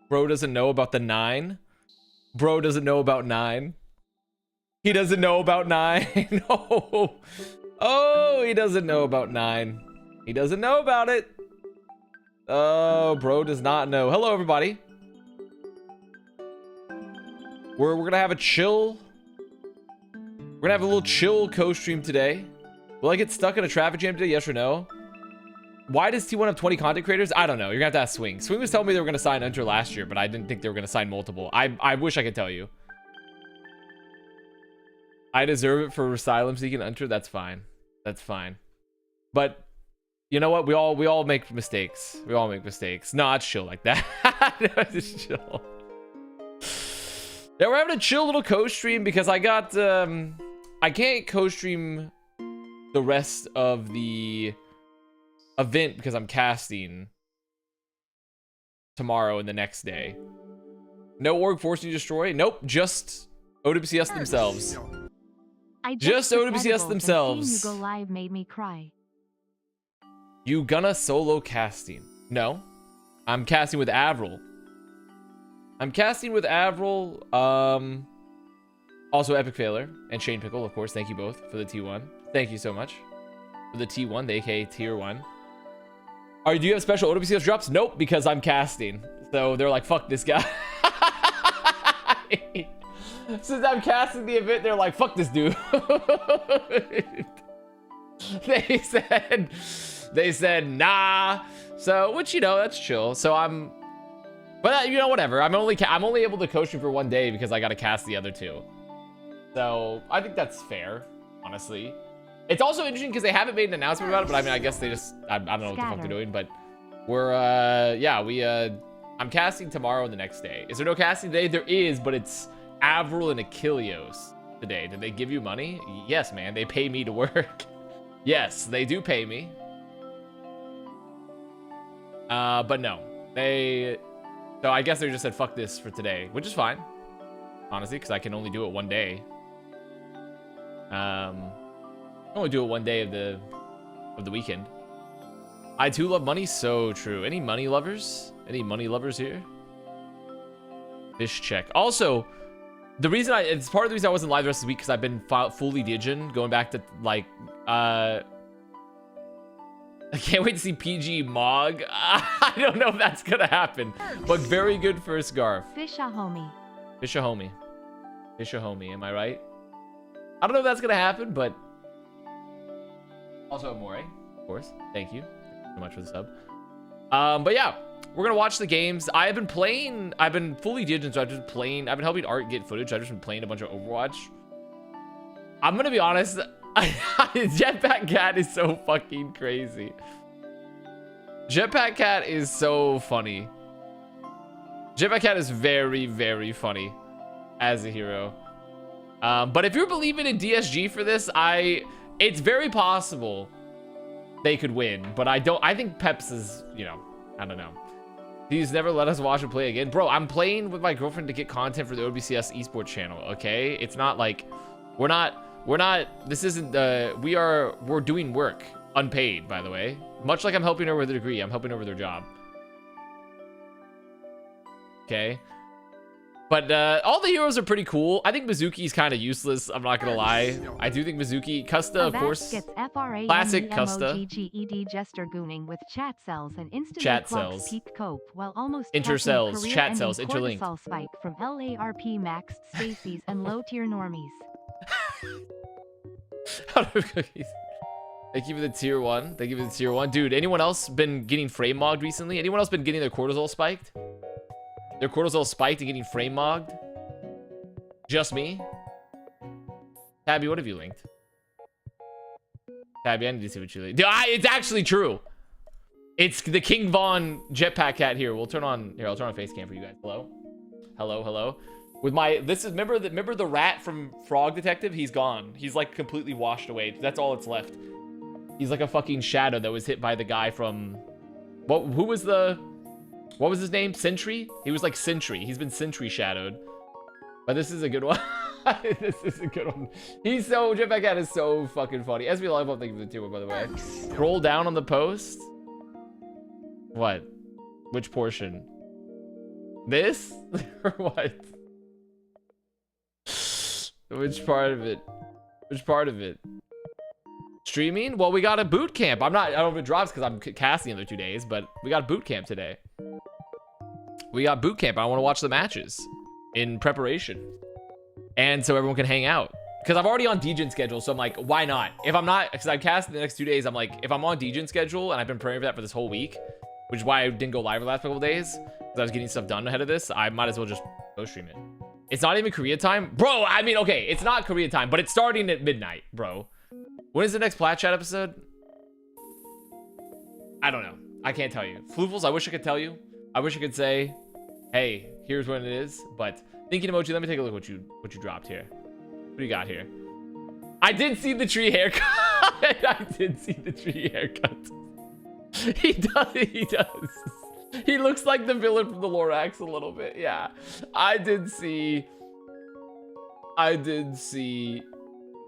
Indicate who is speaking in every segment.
Speaker 1: Bro doesn't know about the 9. Bro doesn't know about 9. He doesn't know about 9. No. Oh, he doesn't know about 9. He doesn't know about it. Oh, bro does not know. Hello, everybody. We're gonna have a chill. We're gonna have a little chill co-stream today. Will I get stuck in a traffic jam today? Yes or no? Why does T1 have 20 content creators? I don't know. You're gonna have to ask Swing. Swing was telling me they were gonna sign Hunter last year, but I didn't think they were gonna sign multiple. I wish I could tell you. I deserve it for asylum seeking Hunter. That's fine. That's fine. But you know what? We all make mistakes. We all make mistakes. No, it's chill like that. No, it's chill. Yeah, we're having a chill little co-stream because I got I can't co-stream the rest of the event because I'm casting tomorrow and the next day. No org forcing you to destroy? Nope, just OWCS themselves. Just OWCS themselves.
Speaker 2: You go live made me cry.
Speaker 1: You gonna solo casting? No, I'm casting with Avril. I'm casting with Avril. Also Epic Failure and Shane Pickle, of course. Thank you both for the T1. Thank you so much for the T1, the aka tier 1. Do you have special OWCS drops? Nope, because I'm casting. So they're like, fuck this guy. Since I'm casting the event, they're like, fuck this dude. They said nah. So, which, you know, that's chill. So but you know, whatever. I'm only able to coach you for 1 day because I got to cast the other 2. So I think that's fair, honestly. It's also interesting because they haven't made an announcement about it, but I mean, I guess they just, I don't know what the fuck they're doing, but we're, I'm casting tomorrow and the next day. Is there no casting today? There is, but it's Avril and Achilleos today. Did they give you money? Yes, man. They pay me to work. Yes, they do pay me. But no, so I guess they just said, fuck this for today, which is fine, honestly, because I can only do it 1 day. Only do it 1 day of the weekend. I too love money. So true. Any money lovers? Any money lovers here? Fish check. Also, it's part of the reason I wasn't live the rest of the week because I've been fully Digin, going back to like I can't wait to see PG Mog. I don't know if that's gonna happen, but very good for a scarf.
Speaker 2: Fish a homie.
Speaker 1: Fish a homie. Fish a homie. Am I right? I don't know if that's gonna happen, but also Amore, of course. Thank you so much for the sub. But yeah, we're gonna watch the games. I've been fully Digin, so I've been helping Art get footage. I've just been playing a bunch of Overwatch. I'm gonna be honest, Jetpack Cat is so fucking crazy. Jetpack Cat is so funny. Jetpack Cat is very, very funny as a hero. But if you're believing in DSG for this, it's very possible they could win, but I think Peps is, you know, I don't know. He's never let us watch him play again. Bro, I'm playing with my girlfriend to get content for the OWCS esports channel, okay? It's not like, this isn't, we're doing work, unpaid, by the way. Much like I'm helping her with a degree, I'm helping her with her job. Okay? But all the heroes are pretty cool. I think Mizuki's kind of useless. I'm not gonna lie. I do think Mizuki, Custa, of course. Classic Custa.
Speaker 2: Jester gooning with chat cells and instantly
Speaker 1: chat cells.
Speaker 2: Peak cope while almost
Speaker 1: Intercells, chat cells, interlinked.
Speaker 2: Spike from LARP maxed Stacy's and low tier normies.
Speaker 1: Thank you for the tier 1. Thank you for the tier 1. Dude, anyone else been getting frame mogged recently? Anyone else been getting their cortisol spiked? Their cortisol spiked and getting frame mogged? Just me? Tabby, what have you linked? Tabby, I need to see what you linked. It's actually true. It's the King Von Jetpack Cat here. We'll turn on, here, I'll turn on face cam for you guys. Hello? Hello, hello. With my, remember the rat from Frog Detective? He's gone. He's like completely washed away. That's all that's left. He's like a fucking shadow that was hit by the guy from, what was his name? Sentry? He was like Sentry. He's been Sentry shadowed. But this is a good one. This is a good one. Jetpack Cat is so fucking funny. SB Live, thank you for the tier 1, by the way. Scroll down on the post. What? Which portion? This? Or what? Which part of it? Which part of it? Streaming? Well, we got a boot camp. I don't know if it drops because I'm casting the other 2 days, but we got boot camp today. We got boot camp. I want to watch the matches in preparation. And so everyone can hang out. Because I'm already on DGen schedule, so I'm like, why not? If I'm not, because I've cast the next 2 days, I'm like, if I'm on DGen schedule and I've been praying for that for this whole week, which is why I didn't go live the last couple of days, because I was getting stuff done ahead of this, I might as well just go stream it. It's not even Korea time? Bro, I mean, okay, it's not Korea time, but it's starting at midnight, bro. When is the next Plat Chat episode? I don't know. I can't tell you. Floofles, I wish I could tell you. I wish I could say, hey, here's when it is, but thinking emoji, let me take a look what you dropped here. What do you got here? I did see the tree haircut. I did see the tree haircut. He does. He looks like the villain from the Lorax a little bit. Yeah. I did see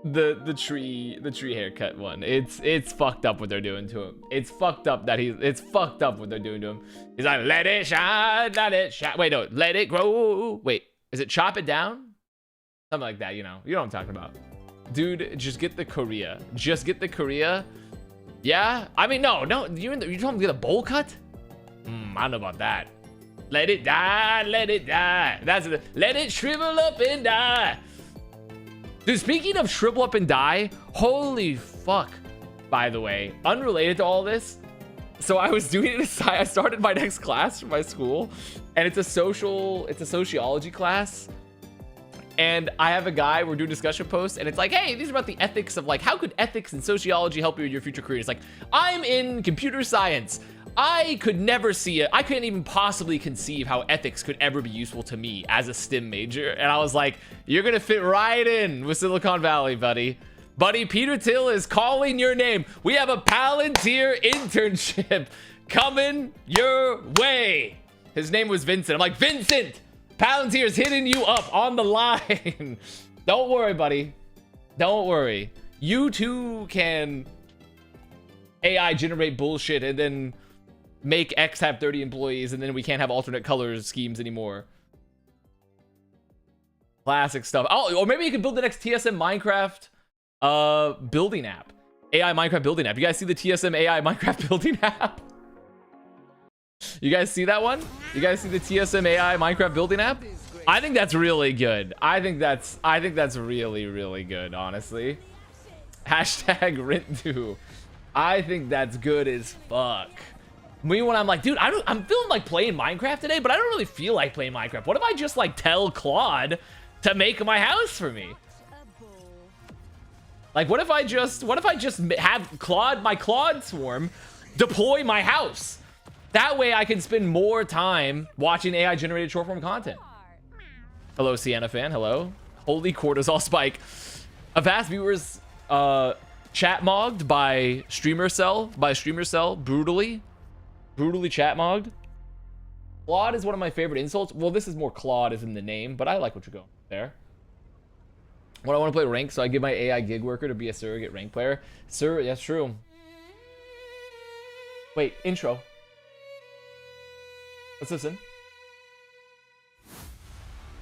Speaker 1: the tree haircut one. It's fucked up what they're doing to him. It's fucked up what they're doing to him. He's like, let it shine, let it shine. Wait, no, let it grow. Wait, is it chop it down? Something like that, you know what I'm talking about. Dude, just get the Korea. Just get the Korea. Yeah? I mean, no, you told him to get a bowl cut? I don't know about that. Let it die, let it die. That's it. Let it shrivel up and die. Dude, speaking of shrivel up and die, holy fuck, by the way, unrelated to all this. So I was doing it, I started my next class for my school, and it's a sociology class. And I have a guy, we're doing discussion posts, and it's like, hey, these are about the ethics of like, how could ethics and sociology help you in your future career? It's like, I'm in computer science. I could never see it. I couldn't even possibly conceive how ethics could ever be useful to me as a STEM major. And I was like, you're gonna fit right in with Silicon Valley, buddy. Buddy, Peter Thiel is calling your name. We have a Palantir internship coming your way. His name was Vincent. I'm like, Vincent! Palantir's hitting you up on the line. Don't worry, buddy. Don't worry. You too can AI generate bullshit and then make X have 30 employees and then we can't have alternate colors schemes anymore. Classic stuff. Oh, or maybe you could build the next TSM Minecraft building app. AI Minecraft building app. You guys see the TSM AI Minecraft building app? You guys see that one? You guys see the TSM AI Minecraft building app? I think that's really good. I think that's really, really good, honestly. Hashtag Rintu. I think that's good as fuck. Me when I'm like, dude, I'm feeling like playing Minecraft today, but I don't really feel like playing Minecraft. What if I just like tell Claude to make my house for me? Like, what if I just have my Claude swarm deploy my house? That way I can spend more time watching AI generated short form content. Hello, Sienna fan. Hello. Holy cortisol spike. Avast viewers chat mogged by streamer cell brutally chat mogged. Claude is one of my favorite insults. Well, this is more Claude as in the name, but I like what you're going there. When I want to play rank, so I give my AI gig worker to be a surrogate rank player. Sir, that's true. Wait, intro. Let's listen.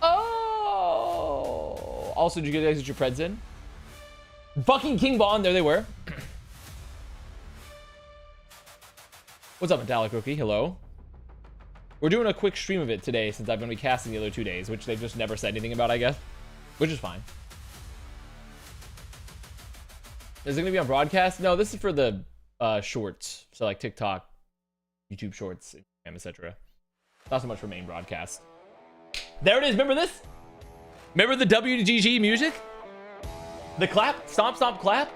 Speaker 1: Oh! Also, did you guys get your preds in? Fucking King Bond, there they were. What's up, Metallic Rookie? Hello. We're doing a quick stream of it today since I've been casting the other 2 days, which they've just never said anything about, I guess. Which is fine. Is it gonna be on broadcast? No, this is for the shorts. So like TikTok, YouTube shorts, etc. Not so much for main broadcast. There it is. Remember this? Remember the WGG music? The clap? Stomp, stomp, clap?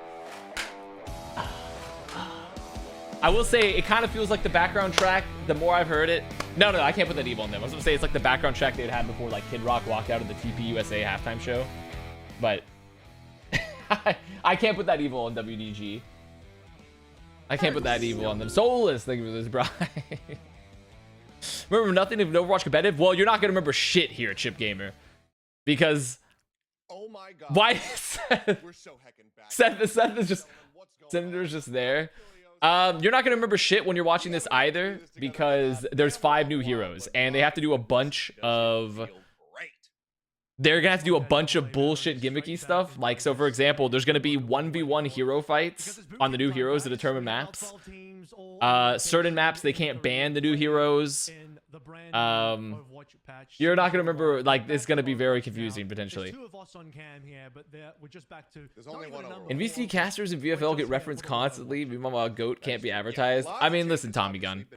Speaker 1: I will say, it kind of feels like the background track the more I've heard it. No, I can't put that evil on them. I was gonna say it's like the background track they'd had before like Kid Rock walked out of the TPUSA halftime show. But I can't put that evil on WDG. I can't put that evil on them. Soulless, thank you for this, Brian. Remember nothing of Overwatch competitive? Well, you're not gonna remember shit here at Chip Gamer, because
Speaker 3: oh my god,
Speaker 1: why
Speaker 3: we're so heckin' back.
Speaker 1: Seth is just Senator's just there. You're not gonna remember shit when you're watching this either, because there's 5 new heroes, and they have to do a bunch of. They're gonna have to do a bunch of bullshit gimmicky stuff. Like, so for example, there's gonna be 1v1 hero fights on the new heroes to determine maps. Certain maps they can't ban the new heroes. You're not gonna remember. Like, it's gonna be very confusing potentially. NVC casters and VFL get referenced constantly. Meanwhile, GOAT can't be advertised. I mean, listen, Tommy Gun.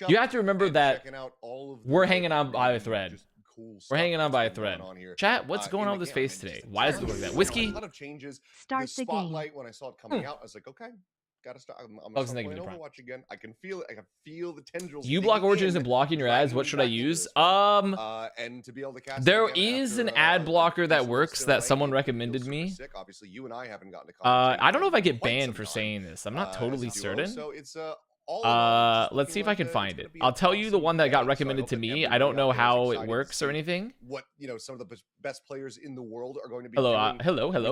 Speaker 1: You have to remember that we're hanging on by a thread. We're hanging on by a thread. Chat, what's going on with this face today? Why does it look like that? Whiskey?
Speaker 2: Start the game.
Speaker 3: When I saw it coming out, I was like, okay, gotta start. I'm gonna start playing Overwatch again. I can feel it. I can feel the tendrils.
Speaker 1: You block Origin isn't blocking your ads. What should I use?
Speaker 3: And to be able to cast
Speaker 1: there is an ad blocker that works that someone recommended me.
Speaker 3: Obviously, you and I haven't gotten to
Speaker 1: I don't know if I get banned for saying this. I'm not totally certain.
Speaker 3: So it's
Speaker 1: let's see if I can find it. I'll tell you the one that got recommended to me. I don't know how it works or anything.
Speaker 3: What, you know, some of the best players in the world are going to be
Speaker 1: hello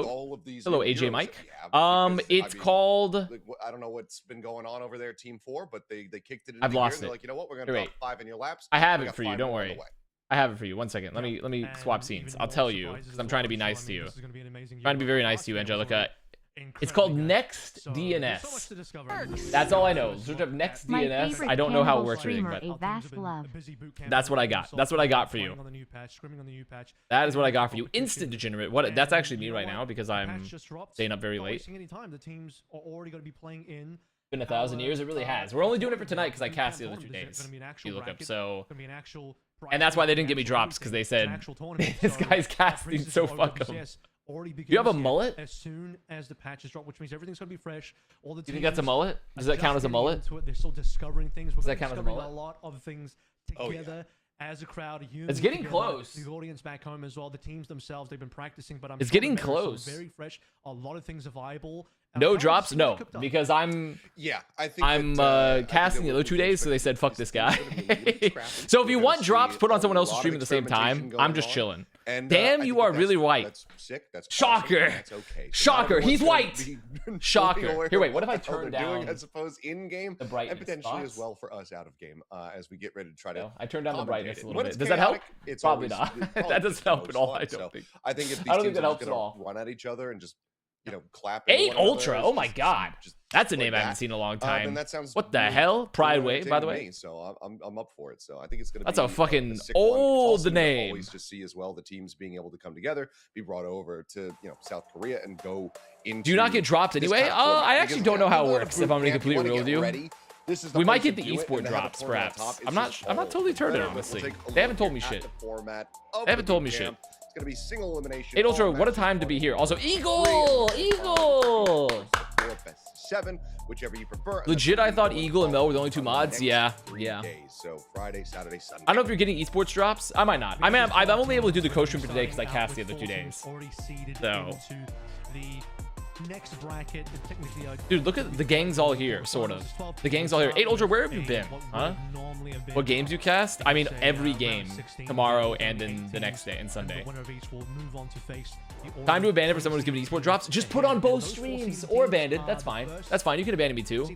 Speaker 3: all of these
Speaker 1: AJ
Speaker 3: heroes
Speaker 1: Mike.
Speaker 3: that
Speaker 1: It's called,
Speaker 3: I don't know what's been going on over there, Team 4, but they kicked it in.
Speaker 1: I've lost
Speaker 3: it.
Speaker 1: it.
Speaker 3: Like, you know what, we're gonna drop 5 in your laps.
Speaker 1: I have it for you, don't worry. I have it for you. 1 second. Let me swap scenes. I'll tell you, because I'm trying to be nice to you. Trying to be very nice to you, Angelica. It's called Next DNS. That's all I know. Search up Next DNS. I don't know how it works or anything, but
Speaker 2: Avast love.
Speaker 1: that's what I got. That's what I got for you. That is what I got for you. Instant degenerate. What? That's actually me right now because I'm staying up very late. It's been 1,000 years. It really has. We're only doing it for tonight because I cast the other 2 days. You look up so. And that's why they didn't get me drops, because they said this guy's casting, so fuck him. You have a mullet?
Speaker 4: As soon as the patches drop, which means everything's gonna be fresh. All the
Speaker 1: you think that's a mullet? Does that count as a mullet?
Speaker 4: They're still discovering things.
Speaker 1: Does that count as a mullet?
Speaker 4: A lot of things together as a crowd.
Speaker 1: It's getting close.
Speaker 4: The audience back home as well. The teams themselves, they've been practicing, but
Speaker 1: it's getting close.
Speaker 4: Very fresh. A lot of things are viable.
Speaker 1: No drops? No, because I'm casting the other 2 days, so they said fuck this guy. So if you want drops put on someone else's stream at the same time, I'm just chilling. Damn, you are really white. Shocker. Shocker. He's white. Shocker. Here, wait. What if I turn down?
Speaker 3: I suppose in game
Speaker 1: the brightness
Speaker 3: and potentially as well for us out of game as we get ready to try to.
Speaker 1: I turned down the brightness a little bit. Does that help? Probably not. That doesn't help at all. I don't think.
Speaker 3: I think if these teams are going to run at each other and just, you know, clap.
Speaker 1: 8 Ultra. Oh my god. That's a name I haven't seen in a long time.
Speaker 3: That sounds
Speaker 1: what the hell? Pride Way, by the way.
Speaker 3: So I'm up for it. So I think it's gonna.
Speaker 1: That's a fucking old name.
Speaker 3: Always to see as well the teams being able to come together, be brought over to South Korea and go into. Do
Speaker 1: you not get dropped anyway? I actually don't know how it works. If I'm gonna be completely real with you. We might get the esport drops, perhaps. I'm not totally turned it, honestly. They haven't told me shit. They haven't told me shit.
Speaker 3: It's gonna be single elimination.
Speaker 1: 8 Ultra, what a time to be here. Also, Eagle!
Speaker 3: 7, whichever you prefer.
Speaker 1: Legit, I thought Eagle and Mel were the only 2 mods. Yeah.
Speaker 3: So Friday, Saturday, Sunday.
Speaker 1: I don't know if you're getting esports drops. I might not. I'm only able to do the co-stream for today because I cast the other 2 days. So.
Speaker 4: Next bracket, technically,
Speaker 1: dude, look at the gang's all here, sort of. The gang's all here. 8 Ultra, where have you been? Huh? What games you cast? I mean, every game. Tomorrow and then the next day and Sunday. Time to abandon for someone who's giving esport drops. Just put on both streams or abandon. That's fine. That's fine. You can abandon me too.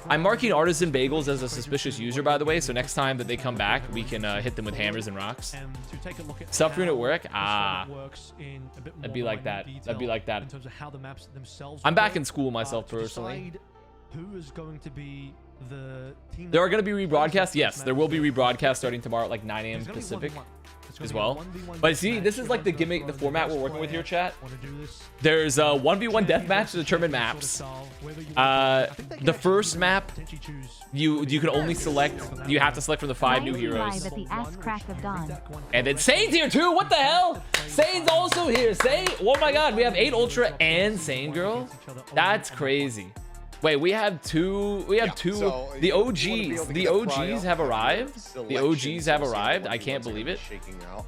Speaker 1: I'm marking Artisan Bagels as a suspicious user, by the way. So next time that they come back, we can hit them with hammers and rocks. Suffering at work? That'd be like that. That'd be like that. I'm back in school myself personally.
Speaker 4: Who is going to be the team?
Speaker 1: There are going to be rebroadcasts. Yes, there will be rebroadcasts starting tomorrow at like 9 a.m. Pacific as well. But see, this is like the gimmick, the format we're working with here, chat. There's a 1v1 deathmatch to determine maps. The first map, you can only select, you have to select from the 5 new heroes. And then Sane's here too. What the hell? Sane's also here. Sane, oh my god, we have 8 Ultra and Sane Girl. That's crazy. Wait, we have two. So the OGs have arrived. The OGs have arrived. I can't believe it.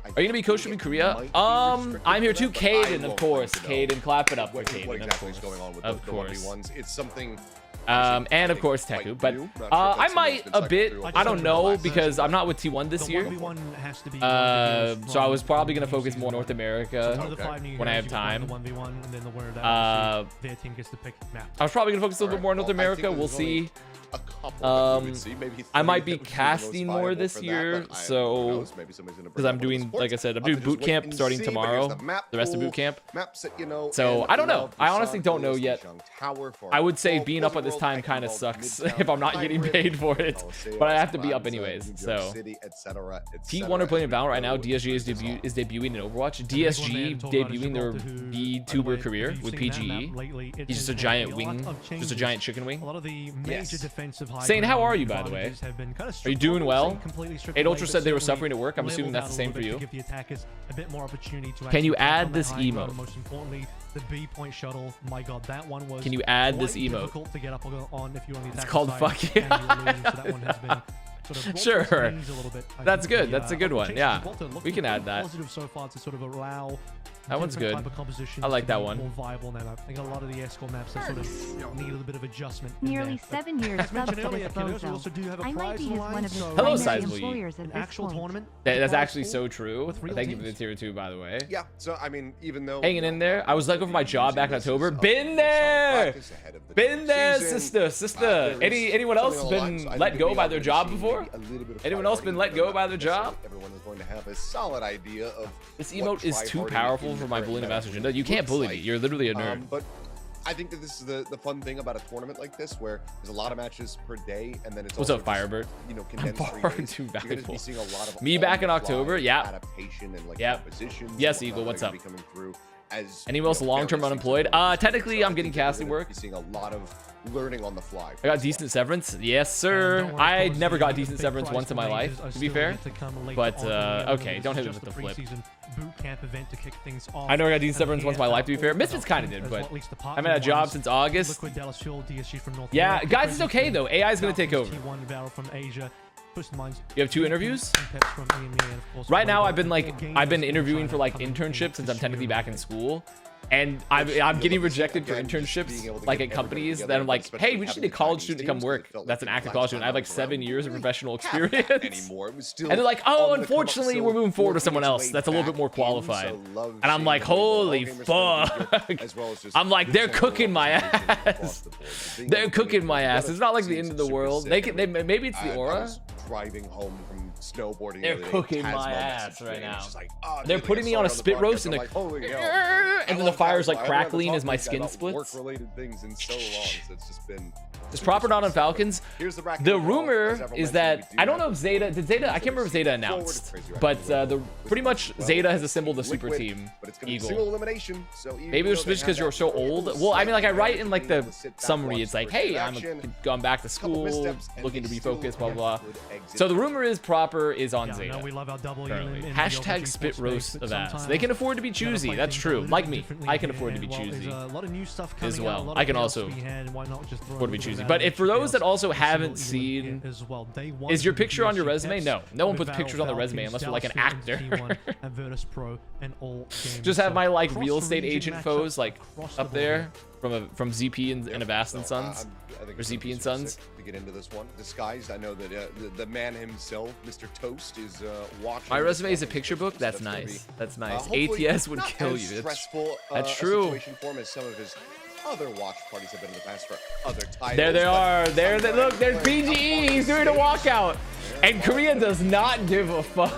Speaker 1: Are you gonna be coaching in Korea? I'm here too. Caden, of course. Caden, clap it up for Caden. Of course.
Speaker 3: It's something
Speaker 1: And of course Teku, but I might a bit. I don't know because I'm not with T1 this year. So I was probably gonna focus more North America when I have time. I was probably gonna focus a little bit more on North America. We'll see. I might be casting more this year, so because I'm doing, like I said, I'm doing boot camp starting tomorrow, the rest of boot camp. So I don't know. I honestly don't know yet. I would say being up at this time kind of sucks if I'm not getting paid for it, but I have to be up anyways. So T1 are playing Valorant right now. DSG is debuting in Overwatch. DSG debuting their VTuber career with PGE. He's just a giant wing, just a giant chicken wing. Yes. Sane, how are you, by the way? Are you doing well? 8 Ultra said they were suffering at work. I'm assuming that's the same for you. Can you add this emote?
Speaker 4: Most importantly, the B point shuttle. My God, that one was.
Speaker 1: Can you add this emote?
Speaker 4: Difficult to get up on if you're on the
Speaker 1: it's called fuck yeah. Sure. That's good. That's a good one. Yeah, we can add that. That one's good. I like that one.
Speaker 4: I think a lot of the escort maps that sort of need a little bit of adjustment.
Speaker 2: Nearly 7 years subbed to this bozo. I might be his one of his
Speaker 1: Hello,
Speaker 2: primary
Speaker 1: Sizable
Speaker 2: employers at this point.
Speaker 1: That's actually so true. Thank you for the tier 2, by the way.
Speaker 3: Yeah. So I mean, even though
Speaker 1: hanging in there, I was let go from my job back in October. Been there. Been there, sister. Anyone else been let go by their job before? Anyone else been let go by their job?
Speaker 3: Everyone is going to have a solid idea of
Speaker 1: this emote is too powerful for my bullying Master Agenda. You can't bully me. You're literally a nerd.
Speaker 3: But I think that this is the fun thing about a tournament like this, where there's a lot of matches per day, and then it's
Speaker 1: what's
Speaker 3: also
Speaker 1: up, Firebird?
Speaker 3: You know, condensed
Speaker 1: too valuable.
Speaker 3: You're gonna be seeing a lot of
Speaker 1: me back in October. Yeah.
Speaker 3: Adaptation and like compositions.
Speaker 1: Yes, Eagle. What's up?
Speaker 3: Coming through.
Speaker 1: Anyone else long-term unemployed? Technically, I'm getting casting work.
Speaker 3: You're seeing a lot of learning on the fly.
Speaker 1: I got decent severance. Yes, sir. I never got decent severance once in my life, to be fair. But okay, don't hit it with the flip. I never got decent severance once in my life, to be fair. Misfits kind of did, but I'm at a job since August. Yeah, guys, it's okay though. AI is gonna take over. You have 2 interviews? Right now, I've been interviewing for like internships since I'm technically back in school. And I'm getting rejected for internships like at companies that I'm like, hey, we just need a college student to come work. That's an active college student. I have like 7 years of professional experience. And they're like, oh, unfortunately, we're moving forward with someone else that's a little bit more qualified. And I'm like, holy fuck. I'm like, they're cooking my ass. They're cooking my ass. It's not like the end of the world. Maybe it's the aura.
Speaker 3: Driving home from snowboarding.
Speaker 1: They're cooking my ass right now. They're putting me on a spit roast and and then the fire's like crackling as my skin splits.
Speaker 3: Work-related things in so long, so it's just been.
Speaker 1: Is proper not on Falcons? The rumor is that I don't know if Zeta I can't remember if Zeta announced, but pretty much Zeta has assembled a super team. Eagle. Maybe it's just because you're so old. Well, I mean, like I write in like the summary, it's like, hey, I'm gone back to school, looking to be focused, blah blah. So the rumor is proper is on Zeta. Currently. Hashtag spit roast of ass. They can afford to be choosy. That's true. Like me, I can afford to be choosy as well. I can also afford to be choosy. But if for those that also haven't seen, is your picture on your resume? No, no one puts pictures on the resume unless you're like an actor. Just have my like real estate agent foes like up there from ZP and Avast and Sons, or ZP and Sons.
Speaker 3: To get into this one, disguised. I know that the man himself, Mr. Toast, is watching.
Speaker 1: My resume is a picture book. That's nice. That's nice. ATS would kill you. That's true.
Speaker 3: Other watch parties have been in the past for other titles.
Speaker 1: There they are. There they look. There's PGE. He's doing a walkout, and Korea does not give a fuck.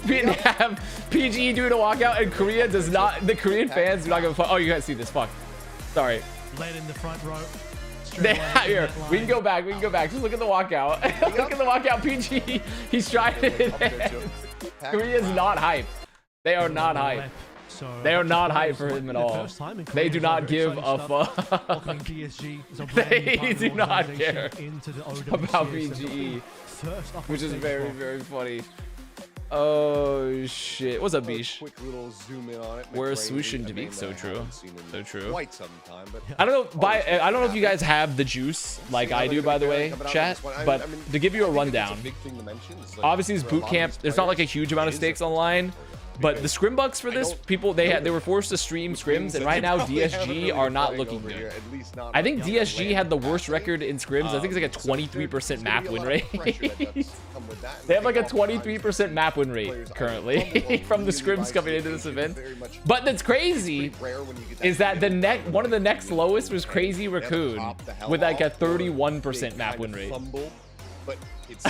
Speaker 1: Vietnam, PGE doing a walkout, and Korea does not. The Korean fans do not give a fuck. Oh, you guys see this? Fuck. Sorry.
Speaker 4: Led in the front row.
Speaker 1: Here, we can go back. We can go back. Just look at the walkout. Look at the walkout. PGE. He's trying it. Korea's not hype. They are not hype. They are not hype for him at all. They do not give a fuck. They do not care about PGE, which is very, very funny. Oh shit! What's up, Bish? We're swooshing to be so true, so true. I don't know. I don't know if you guys have the juice like I do, by the way, chat. But to give you a rundown, obviously this boot camp. There's not like a huge amount of stakes online. But the scrim bucks for this, people they were forced to stream scrims, and right now DSG are not looking good. I think DSG had the worst record in scrims. I think it's like a 23% map win rate. They have like a 23% map win rate currently from the scrims coming into this event. But that's crazy is that one of the next lowest was Crazy Raccoon with like a 31% map win rate.
Speaker 3: But it's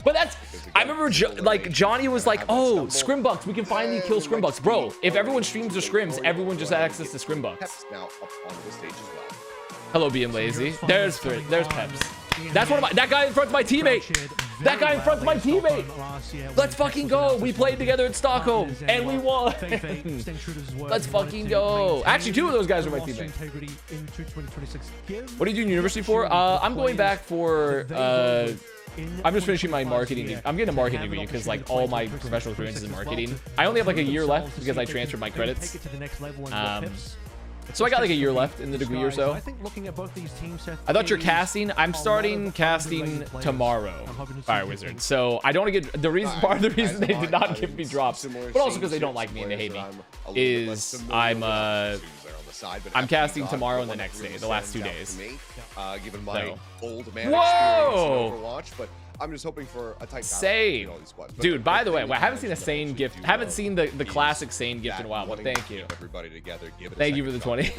Speaker 1: but that's I remember like Johnny was like, oh, scrim bucks, we can finally kill scrim bucks. Bro, if everyone streams their scrims, everyone just has access to scrim bucks. Hello, being lazy. There's Peps. That's one of that guy in front of my teammate. That guy in front of my teammate. Let's fucking go. We played together in Stockholm and we won. Let's fucking go. Actually, two of those guys are my teammates. What are you doing university for? I'm going back for I'm just finishing my marketing. I'm getting a marketing degree because like all my professional experience is in marketing. I only have like a year left because I transferred my credits. So I got like a year left in the degree or so. I thought you're casting. I'm starting casting tomorrow, Fire Wizard. So I don't want to get part of the reason they did not give me drops, but also because they don't like me and they hate me, is I'm casting tomorrow and the next day, the last 2 days.
Speaker 3: Given my old man
Speaker 1: Whoa!
Speaker 3: But I'm just hoping for a tight
Speaker 1: Sane. Dude, by the way, I haven't seen a Sane gift. Haven't seen the classic Sane gift in a while, but thank you. Thank you for the 20.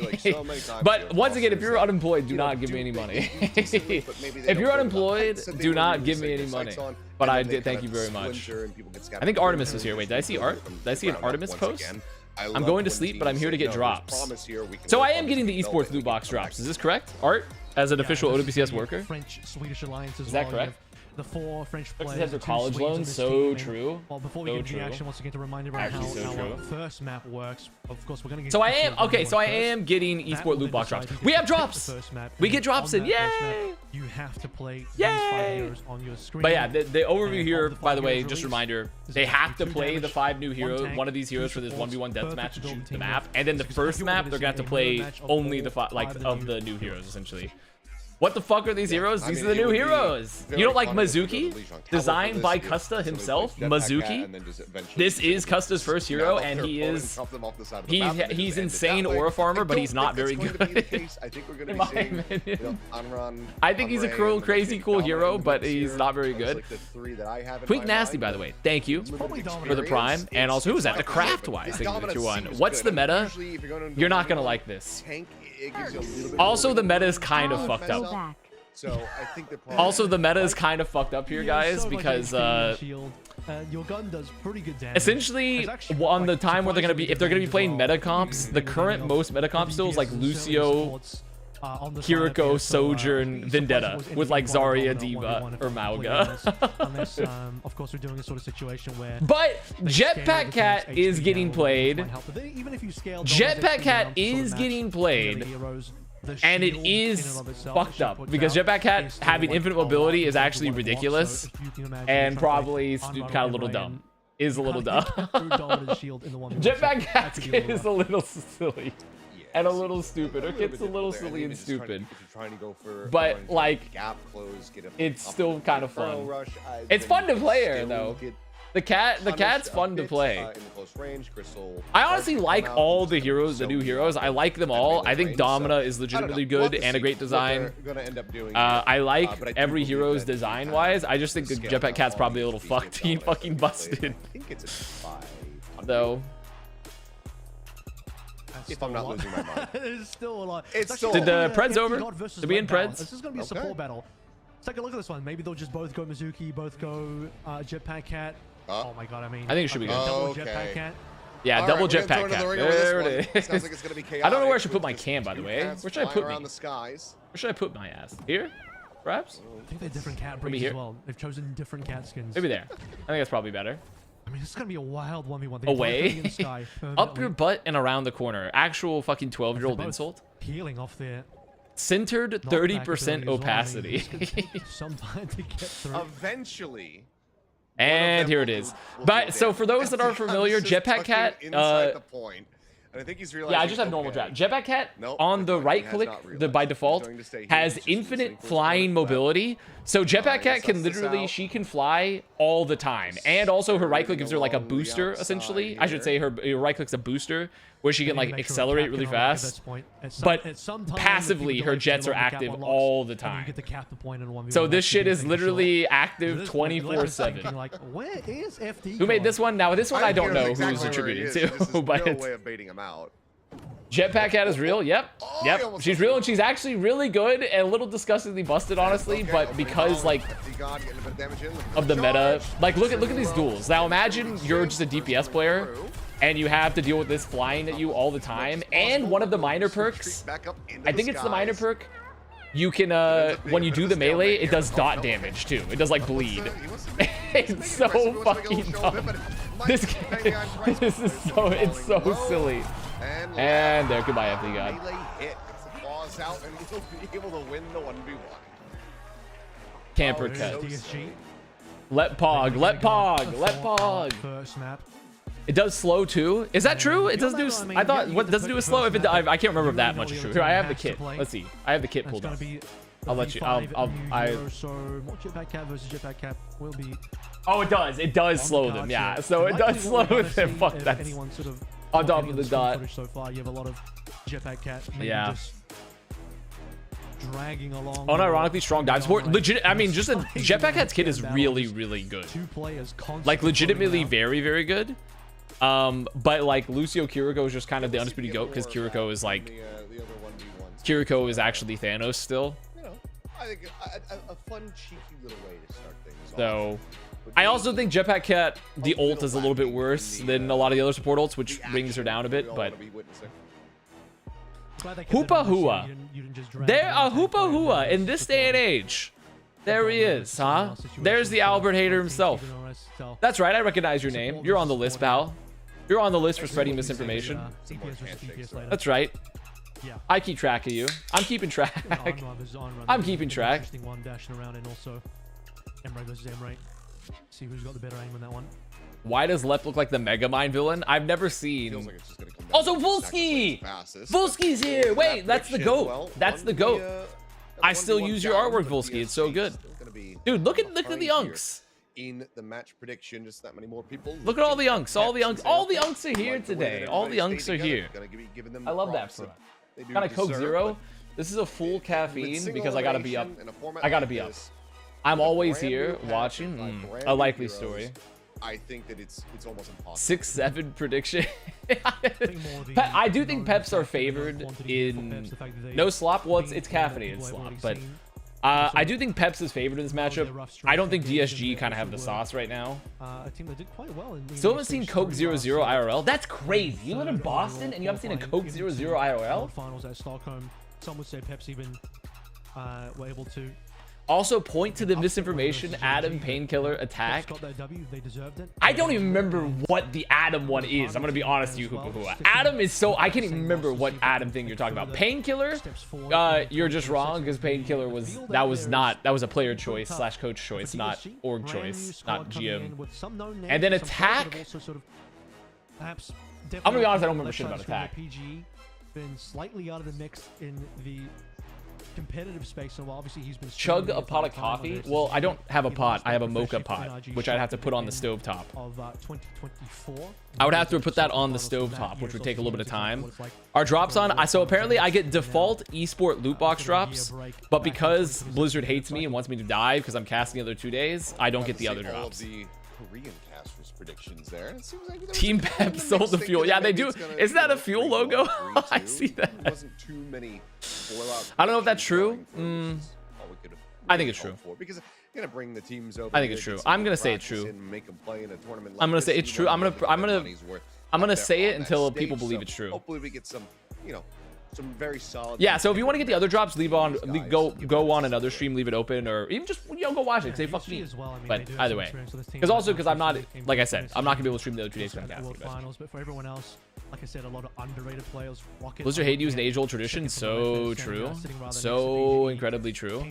Speaker 1: But once again, if you're unemployed, do not give me any money. If you're unemployed, do not give me any money. But I did thank you very much. I think Artemis was here. Wait, did I see Art? Did I see an Artemis post? I'm going to sleep, but I'm here to get drops. So I am getting the esports loot box drops. Is this correct? Art, as an official OWCS worker?
Speaker 4: French-Swedish alliance as
Speaker 1: Is that correct?
Speaker 4: The 4 French players
Speaker 1: Has their college loans, so true.
Speaker 4: Well, before we get into the action, once again, to remind everyone how our first map works. Of course, we're gonna get.
Speaker 1: So I am getting esport loot box drops. We have drops. We get drops in. Yay!
Speaker 4: You have to play these 5 heroes on your screen.
Speaker 1: But yeah, the overview here, by the way, just a reminder, they have to play the 5 new heroes, one of these heroes for this 1v1 deathmatch to shoot the map, and then the first map they're gonna have to play only the of the new heroes essentially. What the fuck are these heroes? These are the new heroes. You don't like Mizuki? Designed by Kusta himself, Mizuki. This is Kusta's first hero, and he's insane aura farmer, but he's not very good. In my opinion. I think he's a cool, crazy cool hero, but he's not very good. Tweak Nasty, by the way, thank you for the prime, and also who was that? The Craftwise. Thank you for 2-1. What's the meta? You're not gonna like this. Also, the meta is kind of fucked up. Also, the meta is kind of fucked up here, guys, because
Speaker 4: your gun does pretty good damage.
Speaker 1: Essentially, on the time where they're gonna be, if they're gonna be playing meta comps, the current most meta comp still is like Lucio, Kiriko, Sojourn, Vendetta, with like Zarya, Diva, or Mauga.
Speaker 4: Unless, of course, we're doing a sort of situation where.
Speaker 1: But Jetpack Cat is getting played. Jetpack Cat is getting played. And it is fucked up because Jetpack Cat having infinite mobility is actually ridiculous and probably kind of a little dumb. Is a little dumb. Jetpack Cat is a little silly and a little stupid. Or it's a little silly and stupid. But like, it's still kind of fun. It's fun to play her though. The cat's fun to play. I honestly like all the heroes, the new heroes. I like them all. I think Domina is legitimately good and a great design. I like every hero's design-wise. I just think the Jetpack Cat's probably a little fucked. He fucking busted. Though.
Speaker 3: If I'm not losing my mind.
Speaker 4: It's still a lot.
Speaker 1: Did the Preds over? Did we end Preds?
Speaker 4: This is going to be a support battle. Let's take a look at this one. Maybe they'll just both go Mizuki, both go Jetpack Cat. Oh my god, I mean,
Speaker 1: I think it should be good.
Speaker 4: Double Jetpack Cat.
Speaker 1: Yeah, double Jetpack Cat. There it is. I don't know where I should put my cam, by the way. Where should I put me? Where should I put my ass? Here? Perhaps?
Speaker 4: I think they're different cat breeds as well. They've chosen different cat skins.
Speaker 1: Maybe there. I think that's probably better.
Speaker 4: I mean, this is going to be a wild 1v1.
Speaker 1: Away? Up your butt and around the corner. Actual fucking 12-year-old insult.
Speaker 4: Peeling off there.
Speaker 1: Centered 30% opacity.
Speaker 4: Some time to get through.
Speaker 3: Eventually.
Speaker 1: And here it is. But so for those that aren't familiar, Jetpack Cat.
Speaker 3: I think he's
Speaker 1: yeah, I just have normal draft. Jetpack Cat on the right click, by default, has infinite flying mobility. So Jetpack Cat can
Speaker 3: suss this
Speaker 1: literally,
Speaker 3: out.
Speaker 1: she can fly all the time. And also her right click gives her like a booster, essentially. I should say her right click's a booster, where she can like accelerate really fast. But passively, her jets are active all the time. So this shit is literally active 24/7.
Speaker 4: Like, where is FD?
Speaker 1: Who made this one? Now this one I don't know
Speaker 3: exactly
Speaker 1: who's
Speaker 3: where
Speaker 1: attributed
Speaker 3: he is.
Speaker 1: to,
Speaker 3: There's just
Speaker 1: but
Speaker 3: no
Speaker 1: it's
Speaker 3: way of baiting him out.
Speaker 1: Jetpack Cat is real. Yep.
Speaker 3: Oh, he
Speaker 1: Yep.
Speaker 3: almost
Speaker 1: She's real and she's actually really good and a little disgustingly busted, honestly,
Speaker 3: Okay,
Speaker 1: but
Speaker 3: opening
Speaker 1: because
Speaker 3: ball,
Speaker 1: like
Speaker 3: FD God getting a bit of damage in, looking for
Speaker 1: of the
Speaker 3: the
Speaker 1: meta,
Speaker 3: charge.
Speaker 1: like look at these duels. Now imagine you're just a DPS player and you have to deal with this flying at you all the time, and one of the minor perks,
Speaker 3: Back up into
Speaker 1: I think it's the minor
Speaker 3: skies.
Speaker 1: perk, you can when you do the melee, it does dot damage too. It does like bleed. It's so fucking dumb. This is so, it's so silly. And there, goodbye, FD God.
Speaker 3: Melee hit. Gets the claws out, and he'll be able to win the 1v1.
Speaker 1: Camper
Speaker 3: Oh,
Speaker 1: cut.
Speaker 3: so
Speaker 4: DSG.
Speaker 1: Let Pog, let Pog, let Pog.
Speaker 4: First map.
Speaker 1: It does slow too. Is that true? It does do. I thought, what does it do with slow? If it, I can't remember if that much is true. Here, I have the kit. Let's see. I have the kit pulled up. I'll let you.
Speaker 4: So more Jetpack Cat versus Jetpack Cat will be.
Speaker 1: Oh, it does. It does slow them. Yeah. So it does slow them. Fuck that. On top of the dot.
Speaker 4: So far, you have a lot of Jetpack Cat.
Speaker 1: Yeah.
Speaker 4: Just dragging along.
Speaker 1: Unironically strong dive support. Legit. I mean, just a Jetpack Cat's kit is really, really good.
Speaker 4: Two players
Speaker 1: Like legitimately very, very good. But like Lucio Kiriko is just kind of the undisputed GOAT because Kiriko is like
Speaker 3: The other 1v1s.
Speaker 1: Kiriko is actually Thanos still.
Speaker 3: You know, I think a fun, cheeky little way to start things off.
Speaker 1: So I also think Jetpack Cat, the ult is a little bit worse than a lot of the other support ults, which brings her down a bit, but Hoopa Hua. There a Hoopa Hua in this day and age. There he is, huh? There's the Albert Hater himself. That's right, I recognize your name. You're on the list, pal. You're on the list for spreading misinformation. That's right. I keep track of you. I'm keeping track. I'm keeping track.
Speaker 4: See who's got the better aim on that one.
Speaker 1: Why does Lep look like the Megamind villain? I've never seen. Also, Volsky! Volsky's here! Wait, that's the GOAT. That's the GOAT. I still use your artwork, Volsky. It's so good. Dude, look at the unks.
Speaker 3: In the match prediction, just that many more people.
Speaker 1: Look at all the unks. All the unks are here today. All the unks are here. I love that for us. Got a Coke Zero. This is a full caffeine because I gotta be up. I gotta be up. I'm always here watching. A likely story.
Speaker 3: I think that it's almost impossible.
Speaker 1: 6-7 prediction. I do think Peps are favored in no slop. Well, it's caffeinated slop, but I do think Peps is favored in this matchup. I don't think DSG kind of have the sauce right now. Still haven't seen Coke 00 IRL. That's crazy. You live in Boston and you haven't seen a Coke 00 IRL?
Speaker 4: Finals at Stockholm. Some would say Peps even were able to.
Speaker 1: Also, point to the misinformation Adam Painkiller attack. I don't even remember what the Adam one is. I'm gonna be honest with you, Hoopa Hua. Adam is so I can't even remember what Adam thing you're talking about. Painkiller, you're just wrong because Painkiller was a player choice / coach choice, not org choice, not GM. And then attack. I'm gonna be honest, I don't remember shit about attack.
Speaker 4: Been slightly out of the mix in the competitive space, so obviously he's been
Speaker 1: chug a pot of coffee. Well, I don't have a pot. I have a mocha pot, which I'd have to put on the stovetop. I would have to put that on the stovetop, which would take a little bit of time. Our drops on, so apparently I get default esport loot box drops, but because Blizzard hates me and wants me to die because I'm casting the other 2 days, I don't get the other drops.
Speaker 3: Korean casters predictions there. It seems like
Speaker 1: Team Pep sold the fuel. Yeah, they do. Isn't that a fuel logo? I see that. I don't know if that's true. I think it's true.
Speaker 3: Because gonna bring the teams over.
Speaker 1: I think it's true. I'm gonna say it's true. I'm gonna say it's true. I'm gonna say it until people believe it's true.
Speaker 3: Hopefully we get some, some very solid.
Speaker 1: Yeah, so if you want to get the other drops, go on another stream, leave it open, or even just go watch it. Say fuck me. But either way, because I'm not, like I said, I'm not gonna be able to stream the other 2 days.
Speaker 4: But for everyone else, like I said, a lot of underrated players.
Speaker 1: Blizzard hate you is an age-old tradition. So true. So incredibly true.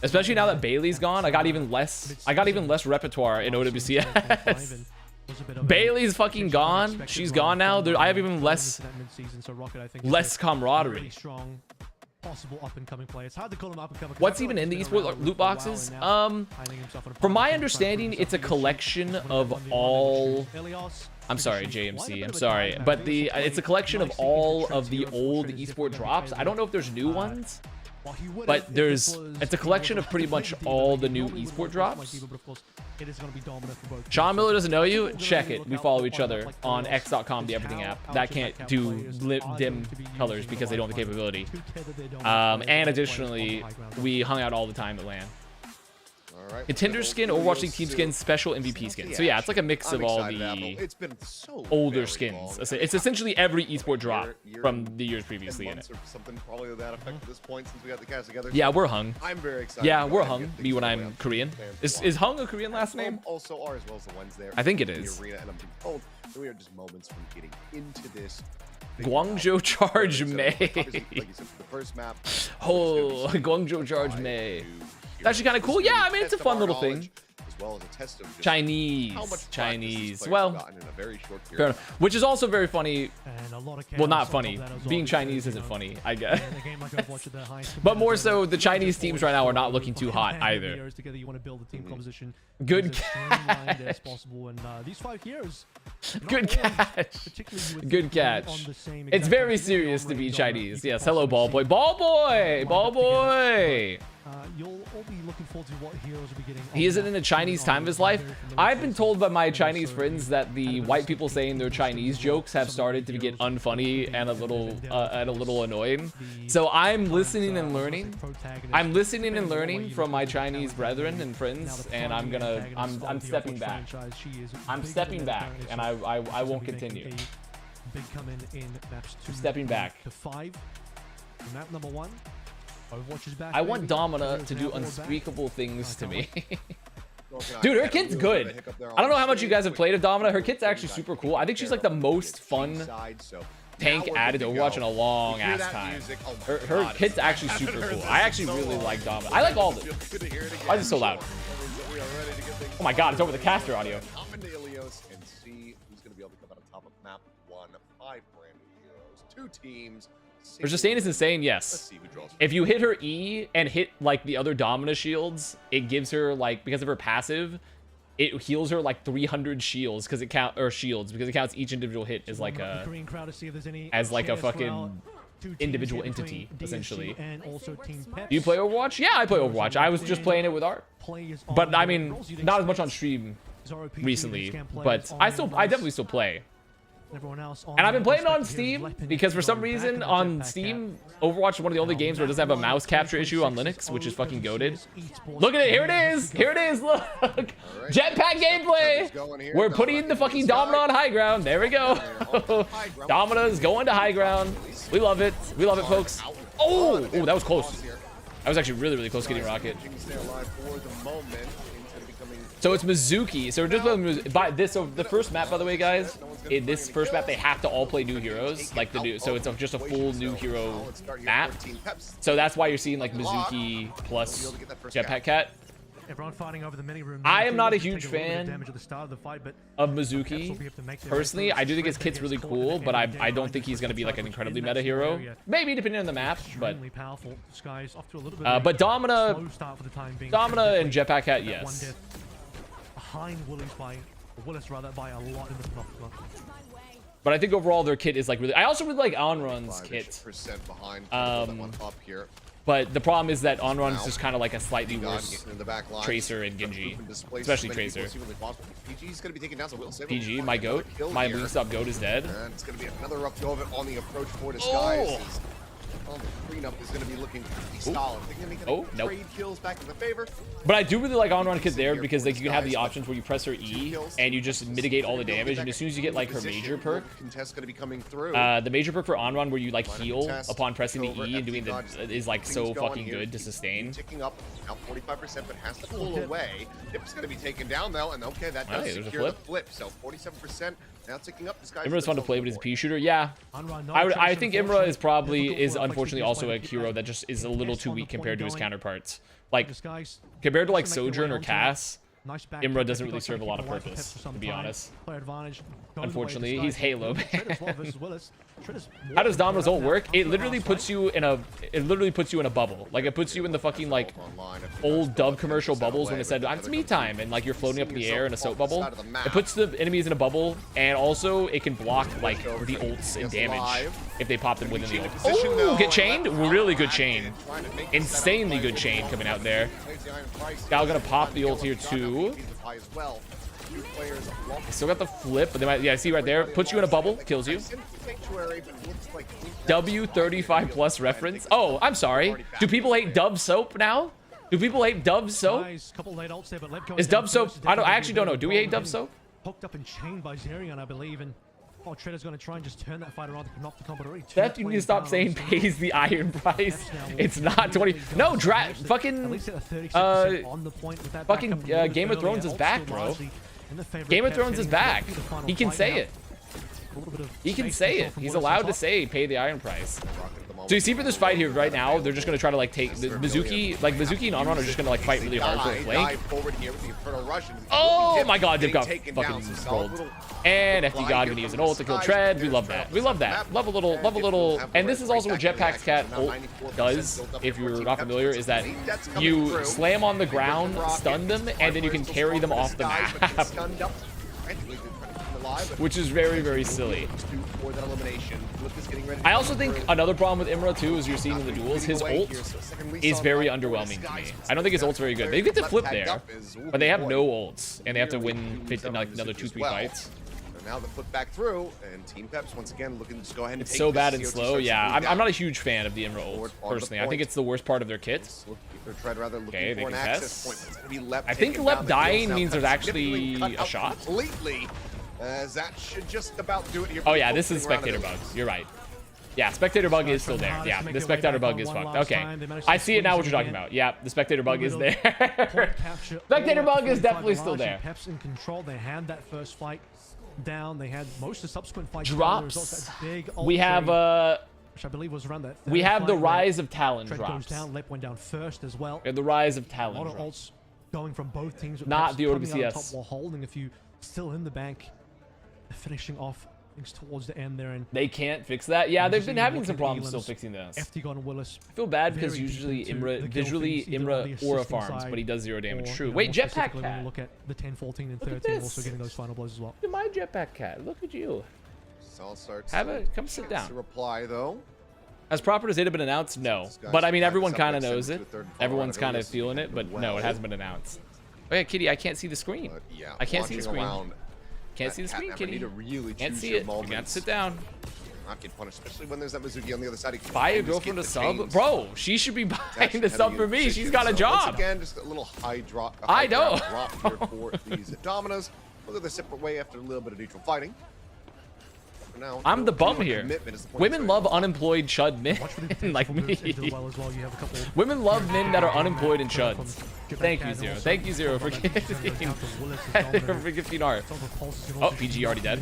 Speaker 1: Especially now that Bailey's gone, I got even less repertoire in OWCS. Bailey's fucking gone. She's gone now. I have even less camaraderie.
Speaker 4: possible up-and-coming player. It's hard to call him up-and-coming.
Speaker 1: What's even in the esports loot boxes? From my understanding, it's a collection of all. I'm sorry, JMC. I'm sorry, but it's a collection of all of the old esport drops. I don't know if there's new ones, but it's a collection of pretty much all the new esport drops. Sean Miller doesn't know you? Check it. We follow each other on x.com, the everything app. That can't do dim colors because they don't have the capability. And additionally, we hung out all the time at LAN. Contender skin, Overwatch League team skins, special MVP skin. So yeah, it's like a mix of all the older skins. It's essentially every esport drop from the years previously in it.
Speaker 3: Something probably to that effect at this point since we got the cast together.
Speaker 1: Yeah, we're hung.
Speaker 3: I'm very excited.
Speaker 1: Yeah, we're hung. Me when I'm Korean. Is hung a Korean last name?
Speaker 3: Also are, as well as the ones there.
Speaker 1: I think it is.
Speaker 3: The arena, and I'm being told that we are just moments from getting into this.
Speaker 1: Guangzhou Charge May.
Speaker 3: Like you said, the first map.
Speaker 1: Oh, Guangzhou Charge May. It's actually kind of cool. Yeah, I mean, it's a fun little thing.
Speaker 3: As well as a test of just
Speaker 1: Chinese. Well,
Speaker 3: in a very short
Speaker 1: fair
Speaker 3: period.
Speaker 1: enough. Which is also very funny. Well, not funny. Being Chinese isn't funny, I guess. But more so, the Chinese teams right now are not looking too hot either. Good catch. Good catch. Good catch. It's very serious to be Chinese. Yes. Hello, ball boy. Ball boy. Ball boy.
Speaker 4: You'll all be looking forward to what heroes will be getting.
Speaker 1: He isn't in a Chinese time of his life. I've been told by my Chinese friends that the white people saying their Chinese jokes have started to get unfunny and a little annoying. So I'm listening and learning. I'm listening and learning from my Chinese brethren and friends, and I'm stepping back. I'm stepping back, and I won't continue. I'm stepping back.
Speaker 4: To 5. Map number 1.
Speaker 1: I want Domina to do unspeakable things to me. Dude, her kit's good. I don't know how much you guys have played of Domina. Her kit's actually super cool. I think she's like the most fun tank added to Overwatch in a long ass time. Her kit's actually super cool. I actually really like Domina. I like all of them. Why is it so loud? Oh my god, it's over the caster audio.
Speaker 3: And see who's going to be able to come out on top of map 1. 5 brand new heroes. 2 teams.
Speaker 1: Her sustain is insane, yes. If you hit her E and hit like the other Domina shields, it gives her like, because of her passive, it heals her like 300 shields because it counts each individual hit as like a fucking individual entity essentially. Do you play Overwatch? Yeah, I play Overwatch. I was just playing it with Art, but I mean not as much on stream recently, but I definitely still play. And I've been playing it on Steam because for some reason on Steam, Overwatch is one of the only games where it doesn't have a mouse capture issue on Linux, which is fucking goated. Look at it. Here it is. Here it is. Look. Jetpack gameplay. We're putting the fucking Domina on high ground. There we go. Domina's going to high ground. We love it. We love it, folks. Oh, that was close. That was actually really, really close getting Rocket. So it's Mizuki. So we're just by this. So the first map, by the way, guys, in this first map, they have to all play new heroes, like the new. So it's just a full new hero map. So that's why you're seeing like Mizuki plus Jetpack Cat.
Speaker 4: Everyone fighting over the mini room.
Speaker 1: I am not a huge fan of Mizuki. Personally, I do think his kit's really cool, but I don't think he's going to be like an incredibly meta hero. Maybe depending on the map, but Domina and Jetpack Cat, yes.
Speaker 4: Behind Willis rather by a lot in the front.
Speaker 1: But I think overall their kit is like really. I also really like Onrun's kit. But the problem is that Onrun is just kind of like a slightly worse Tracer and Genji, especially Tracer. PG, my goat, my Wingstop goat is dead.
Speaker 3: And it's going to be another rough go of it on the approach for Disguise. The cleanup is going to be looking pretty solid.
Speaker 1: Nope.
Speaker 3: Trade kills back in the favor.
Speaker 1: But I do really like Onrun kit there because like you can have the options where you press her E and you just mitigate all the damage, and as soon as you get like her major perk, the major perk for Onrun where you like heal upon pressing the E and doing the is like so fucking good to sustain.
Speaker 3: Ticking up now 45%, but has to pull away. Dip's going to be taken down though, and okay, that does secure the flip. So 47%. Now ticking up.
Speaker 1: Imra's fun to play, but he's a P shooter. Yeah, I think Imra is unfortunately also a hero that just is a little too weak compared to his counterparts. Like compared to like Sojourn or Cass,
Speaker 4: Nice back.
Speaker 1: Imra doesn't really serve a lot of purpose, to be honest.
Speaker 4: Player advantage.
Speaker 1: Unfortunately, he's Halo.
Speaker 4: How
Speaker 1: How does Domino's ult work? It literally puts you in a bubble. Like it puts you in the fucking like old Dove commercial bubbles when it said it's me time and like you're floating up in the air in a soap bubble. It puts the enemies in a bubble, and also it can block like the ults and damage if they pop them within the ult. Oh, get chained? Really good chain. Insanely good chain coming out there. Gal gonna pop the ult here too. Still got the flip, but they might, yeah, see right there, puts you in a bubble, kills you. W35 plus reference. Oh, I'm sorry. Do people hate Dove soap now? Do people hate Dove soap? Is Dove soap? I actually don't know. Do we hate Dove soap?
Speaker 4: Hooked up and chained by Zerion, I believe, and Treader's going to try and just turn that fight around to knock the combo already.
Speaker 1: That you need to stop saying pays the iron price. It's not 20. No, fucking Game of Thrones is back, bro. Game of Thrones is back. He can say it. He can say it. He's allowed to say pay the iron price. So you see for this fight here right now, they're just going to try to like take the Mizuki, like Mizuki and Onron are just going to like fight really hard for a flank. Oh my god, they've got fucking rolled. And FD God gonna use an ult to kill Tread. We love that. We love that. Love a little. And this is also what Jetpack's cat ult does, if you're not familiar, is that you slam on the ground, stun them, and then you can carry them off the map. Which is very, very silly. I also think another problem with Imra too, as you're seeing in the duels, his ult is very underwhelming to me. I don't think his ult's very good. They get to flip there, but they have no ults, and they have to win like another 2-3 fights.
Speaker 3: Now the flip back through, and Team Peps once again looking to just go ahead and
Speaker 1: it's so bad and slow. Yeah, I'm not a huge fan of the Imra ult, personally. I think it's the worst part of their kit. Okay, they can test. I think Lep dying means there's actually a shot.
Speaker 3: Completely. That should just about do it here.
Speaker 1: Oh yeah, this is spectator bug. You're right. Yeah, spectator bug is still there. Yeah, the spectator bug is fucked. Okay, I see it now what you're talking about. Yeah, the spectator bug is there. Spectator bug is definitely still there.
Speaker 4: Peps in control. They had that first fight down. They had most of the subsequent fights.
Speaker 1: Drops. We have
Speaker 4: which I believe was around that.
Speaker 1: We have the rise of Talon drops.
Speaker 4: Goes down. Lep went down first as well.
Speaker 1: And the rise of Talon.
Speaker 4: A lot of ults going from both teams.
Speaker 1: Not the OWCS.
Speaker 4: Top while holding a few still in the bank. Finishing off things towards the end there, and
Speaker 1: they can't fix that. Yeah, they've been having some problems still fixing this.
Speaker 4: FD and Willis.
Speaker 1: I feel bad because usually Imra aura farms, but he does 0 damage. True. Wait, Jetpack Cat.
Speaker 4: Look at the 10, 14, and 13, also getting those final blows as well.
Speaker 1: Look at my Jetpack Cat. Look at you. Come sit down.
Speaker 3: Reply though.
Speaker 1: Has proper Zeta been announced? No, but I mean everyone kind of knows it. Everyone's kind of feeling it, but no, it hasn't been announced. Oh yeah, Kitty, I can't see the screen. I can't see the screen. Can't see the screen, Kitty. Can't see it. You got to sit down.
Speaker 3: Not get punished, especially when there's that Mizuki on the other side.
Speaker 1: Buy a girlfriend a sub, bro. She should be buying the sub for me. She's got a job.
Speaker 3: Again, just a little high drop.
Speaker 1: I know.
Speaker 3: Drop here for these Dominos. Look at the separate way after a little bit of neutral fighting. Now,
Speaker 1: I'm the bum here. Women love unemployed chud men like me. Women love men that are unemployed and chuds. Thank you, Zero. Thank you, Zero, for gifting art. Oh, PG already dead.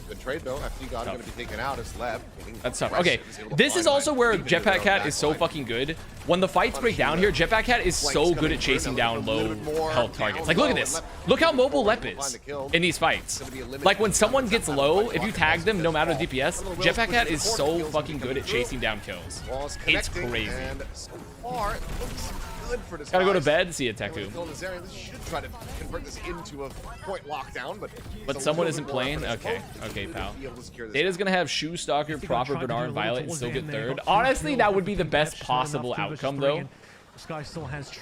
Speaker 3: Good trade, though. FD God going to be taken out as Lab.
Speaker 1: That's tough. Okay, this is also where Jetpack Cat is so fucking good. When the fights break down here, Jetpack Cat is so good at chasing down low health targets. Like, look at this. Look how mobile Lep is in these fights. Like, when someone gets low, if you tag them, no matter DPS, Jetpack Cat is so fucking good at chasing down kills. It's crazy. Gotta go to bed. See ya, Teku.
Speaker 3: Should try to convert this into a point lockdown,
Speaker 1: but someone isn't playing. Okay, okay, pal. Data's gonna have Shoe Stalker, Proper Bernard, and Violet, and still get third. Honestly, that would be the best possible outcome, though.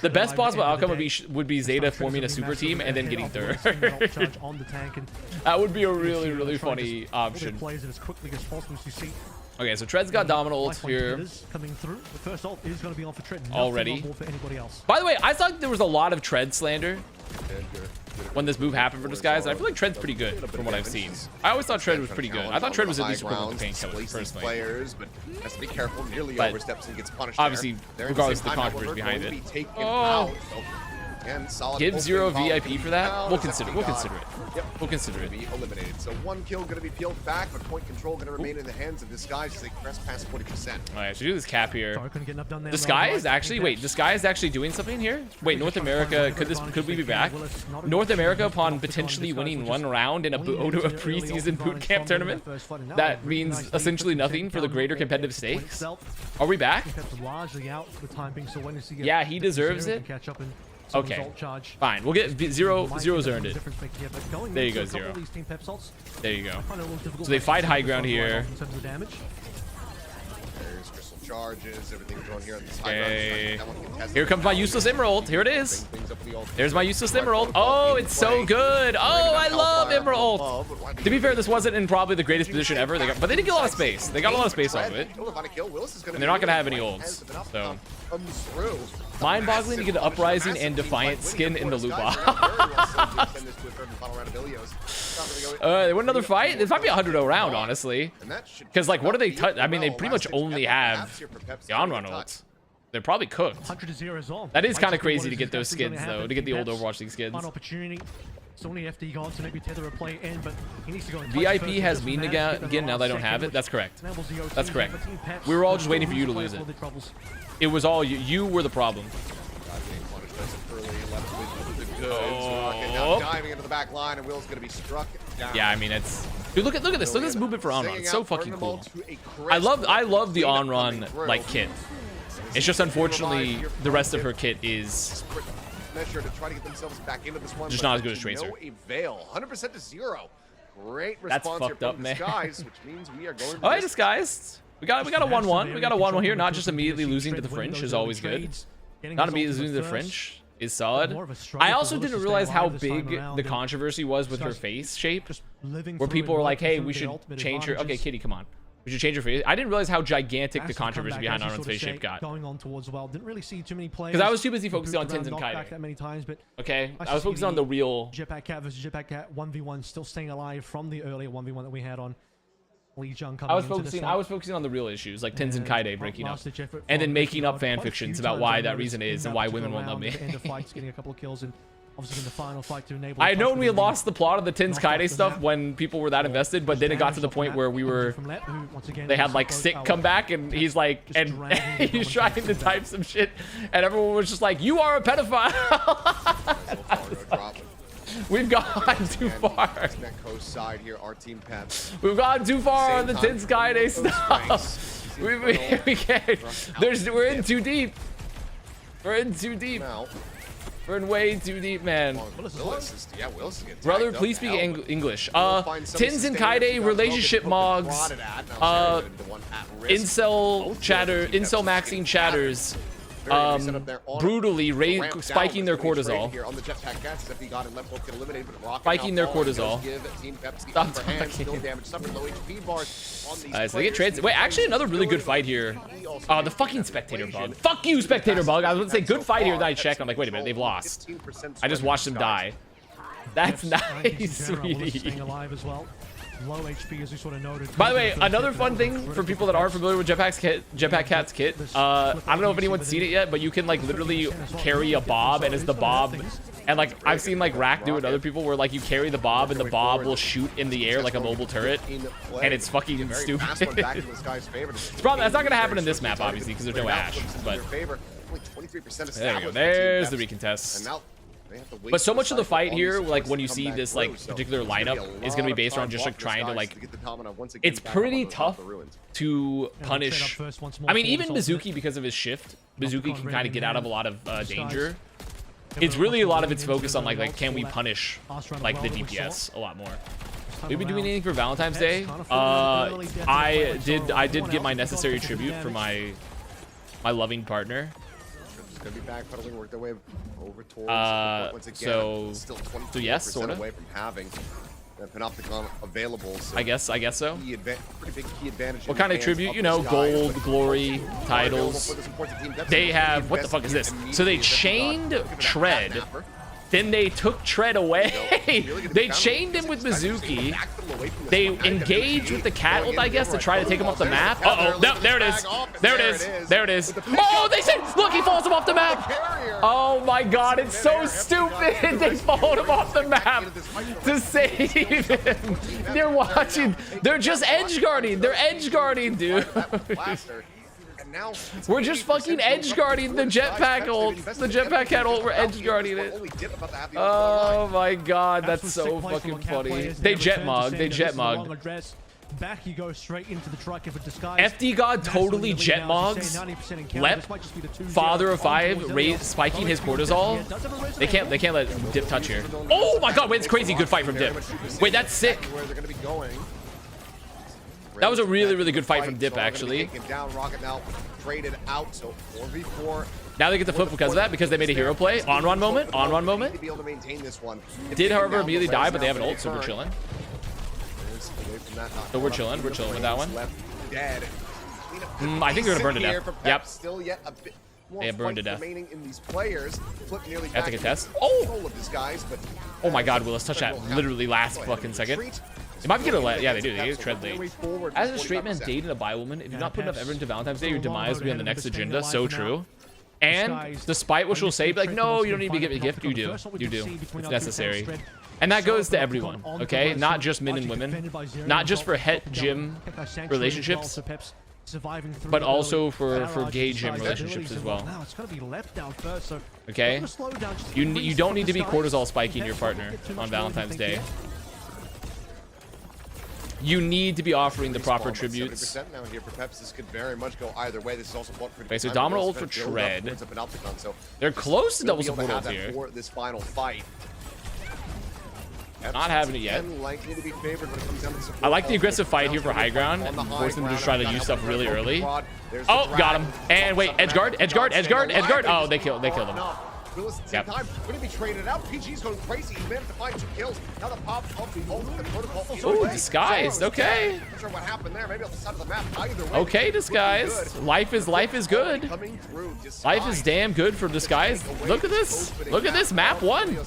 Speaker 1: The best possible outcome would be Zeta forming a super team and then getting third. That would be a really, really funny option. Okay, so Tread's got Domino ult here.
Speaker 4: Coming through. The first ult is going to be on for Tread.
Speaker 1: Already.
Speaker 4: For anybody else.
Speaker 1: By the way, I thought there was a lot of Tread slander when this move happened for this guys. I feel like Tread's pretty good from what I've seen. I always thought Tread was pretty good. I thought Tread was at least equivalent to Painkiller, personally.
Speaker 3: Players, but has to be careful. Nearly oversteps and gets punished.
Speaker 1: Obviously, regardless of the controversy behind it.
Speaker 3: Oh. again, solid.
Speaker 1: Give zero
Speaker 3: opening
Speaker 1: VIP
Speaker 3: volley
Speaker 1: for that.
Speaker 3: down.
Speaker 1: We'll consider it.
Speaker 3: Yep.
Speaker 1: We'll consider it.
Speaker 3: Be eliminated. So 1 kill going to be peeled back, but point control going to remain in the hands of Disguise as they press past 40%.
Speaker 1: All right, should do this cap here.
Speaker 4: Sorry, couldn't get enough done there.
Speaker 1: Disguise actually, wait, Disguise actually doing something here? Wait, North America, could we be back? North America upon potentially winning 1 round in a preseason boot camp tournament? That means essentially nothing for the greater competitive stakes. Are we back? Yeah, he deserves it. Okay, fine. We'll get Zero's earned it. There you go, Zero. There you go. So they fight high ground here.
Speaker 3: There's crystal charges, everything going here on this
Speaker 1: Okay.
Speaker 3: high ground.
Speaker 1: Here comes my useless emerald. Here it is. There's my useless emerald. Oh, it's so good. Oh, I love emerald. To be fair, this wasn't in probably the greatest position ever. But they did get a lot of space. They got a lot of space off of it. And they're not gonna have any ults. So mind-boggling to get an Uprising and Defiant skin in the loot box. They win another fight? This might be a 100-0 round, honestly. Because, like, what do they touch? I mean, they pretty much only have the on-run ults. They're probably cooked. That is kind of crazy to get those skins, though, to get the old Overwatch League skins. VIP has mean again now that I don't have it. That's correct. That's correct. We were all just waiting for you to lose it. It was all you. You were the problem.
Speaker 3: Diving into the back line, and Will's gonna be struck down.
Speaker 1: Yeah, I mean it's. Dude, look at this. Look at this movement for on-run. It's so fucking cool. I love the on-run like kit. It's just unfortunately the rest of her kit is
Speaker 3: measure to try to get themselves back into this one.
Speaker 1: just not as good as Tracer.
Speaker 3: No avail. 100% to 0. Great
Speaker 1: That's
Speaker 3: response
Speaker 1: fucked
Speaker 3: here
Speaker 1: up,
Speaker 3: from
Speaker 1: man.
Speaker 3: Disguise, which means we are going to
Speaker 1: All right, Disguise. We got a 1-1. We got a 1-1 here. Not just immediately losing to the Fringe is always good. Not immediately losing to the Fringe is solid. I also didn't realize how big the controversy was with her face shape, where people were like, "Hey, we should change her." Okay, Kitty, come on. We should change her face. I didn't realize how gigantic the controversy behind on-run's face shape got. Because I was too busy focusing on Tins and Kaide. Okay, I was focusing on the real.
Speaker 4: Jetpack Cat versus Jetpack Cat 1v1, still staying alive from the earlier 1v1 that we had on Lee Jung coming
Speaker 1: I was focusing on the real issues, like Tins and Kaide breaking up, and then making up fan fictions about why that reason is and why women won't love me. I had known we had lost the plot of the Tins Kaide stuff when people were that invested, but then it got to the point where they had like Sick come back and he's like, and he's trying to type some shit, and everyone was just like, "You are a pedophile." We've gone too far. We've gone too far on the Tins Kaide stuff. We can't. We're in too deep. We're in too deep. We're in way too deep, man. Brother, please speak English. Tins and Kaide relationship mogs. Incel maxing chatters. Brutally spiking their cortisol. Spiking their cortisol. Stop talking. So they get trades. Wait, actually another really good fight here. The fucking spectator bug. Fuck you, spectator bug. I was going to say good fight here, then I checked. I'm like, wait a minute, they've lost. I just watched them die. That's nice, sweetie. Low HP, as we sort of noted. By the way, another fun thing for people that aren't familiar with Jetpack Cat's kit, I don't know if anyone's seen it yet, but you can like literally carry a bob, and it's the bob, and like I've seen like Rack do it, other people where like you carry the bob and the bob will shoot in the air like a mobile turret, and it's fucking stupid. It's probably that's not gonna happen in this map, obviously, because there's no Ash. But there you go. There's the recontest. But so much of the fight here, like when you see this like particular lineup, is gonna be based on just like trying to like. It's pretty tough to punish. I mean, even Mizuki, because of his shift, Mizuki can kind of get out of a lot of danger. It's really a lot of its focus on like can we punish like the DPS a lot more. Will you be doing anything for Valentine's Day? I did get my necessary tribute for my loving partner.
Speaker 3: Gonna be backpedaling, work their way over towards once again, still 24% away from having Panopticon available. So
Speaker 1: I guess so.
Speaker 3: Pretty big key advantage.
Speaker 1: What kind of tribute? You know, gold, glory, titles. They have, what the fuck is this? So they chained Tread Then they took Tread away. They chained him with Mizuki. They engaged with the cat ult, I guess, to try to take him off the map. Uh-oh, no, there it is. There it is. There it is. Oh, they said, look, he falls him off the map. Oh my God, it's so stupid. They followed him off the map to save him. They're watching. They're just edge guarding. They're edge guarding, dude. We're just fucking edge guarding the jetpack ult. The jetpack cat ult, we're edge guarding it. Oh my God, that's so fucking funny. They jet mugged. They jet mugged.
Speaker 4: Back you go straight into the truck if it disguise.
Speaker 1: FD God totally jet mugs. Lep, father of 5, spiking his cortisol. They can't let Dip touch here. Oh my God, wait, it's crazy good fight from Dip. Wait, that's sick. That was a really, really good fight from Dip, actually. Now they get the flip because of that, because they made a hero play. On-run moment, on-run moment. Did, however, immediately die, but they have an ult, so we're chilling. So we're chilling with that one. I think they're gonna burn to death. Yep. They have burned to death. I have to contest. Oh! Oh my God, Willis, touch that literally last fucking second. They might be getting a yeah, they do. They get a tread late. As a straight man dating a bi woman, if you not put enough effort into Valentine's Day, your demise will be on the next agenda. So true. And despite what she'll say, be like, no, you don't need to be giving a gift. You do. You do. It's necessary. And that goes to everyone, okay? Not just men and women. Not just for het gym relationships, but also for gay gym relationships as well. Okay? You don't need to be cortisol spiking your partner on Valentine's Day. You need to be offering the proper tributes. Okay, so Domino ult for Tread. They're close to double support ult here. Not having it yet. I like the aggressive fight here for high ground. Force them to just try to use stuff really early. Oh, got him. And wait, edge guard, edge guard, edge guard, edge guard. Oh, they killed him. Yep. Going to be traded out. PG's going crazy. He managed to find 2 kills. Now the pop of the ultimate protocol. Oh, disguised. Okay. Not sure what happened there. Maybe on the side of the map. Either way. Okay, disguised. Life is good. Life is damn good for disguised. Look at this. Look at this. Map 1.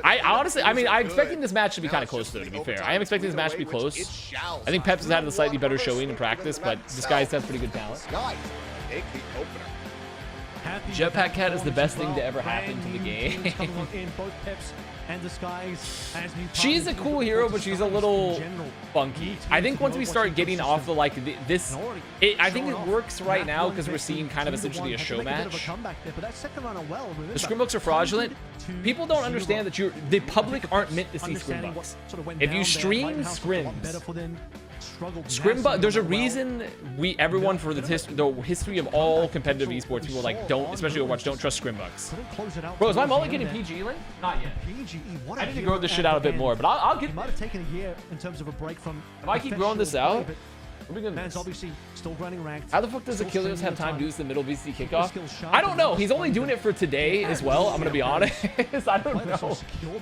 Speaker 1: I honestly, I mean, I'm expecting this match to be kind of close, though, to be fair. I am expecting this match to be close. I think Peps has had a slightly better showing in practice, but disguised has pretty good talent. Jetpack Cat is the best thing to ever happen to the game. She's a cool hero, but she's a little funky. I think once we start getting off the like this, I think it works right now because we're seeing kind of essentially a show match. The scrim books are fraudulent. People don't understand that the public aren't meant to see scrim books. If you stream scrims, there's a reason everyone for the history of all competitive esports, people like especially Overwatch, don't trust scrim bucks. Bro, is my mullet getting PG link? Not yet. I need to grow this shit out a bit more, but I'll get. It might have taken a year in terms of a break from. If I keep growing this out, man's obviously still running ranked. How the fuck does Achilles have time to use the middle VC kickoff? I don't know. He's only doing it for today as well. I'm gonna be honest. I don't know,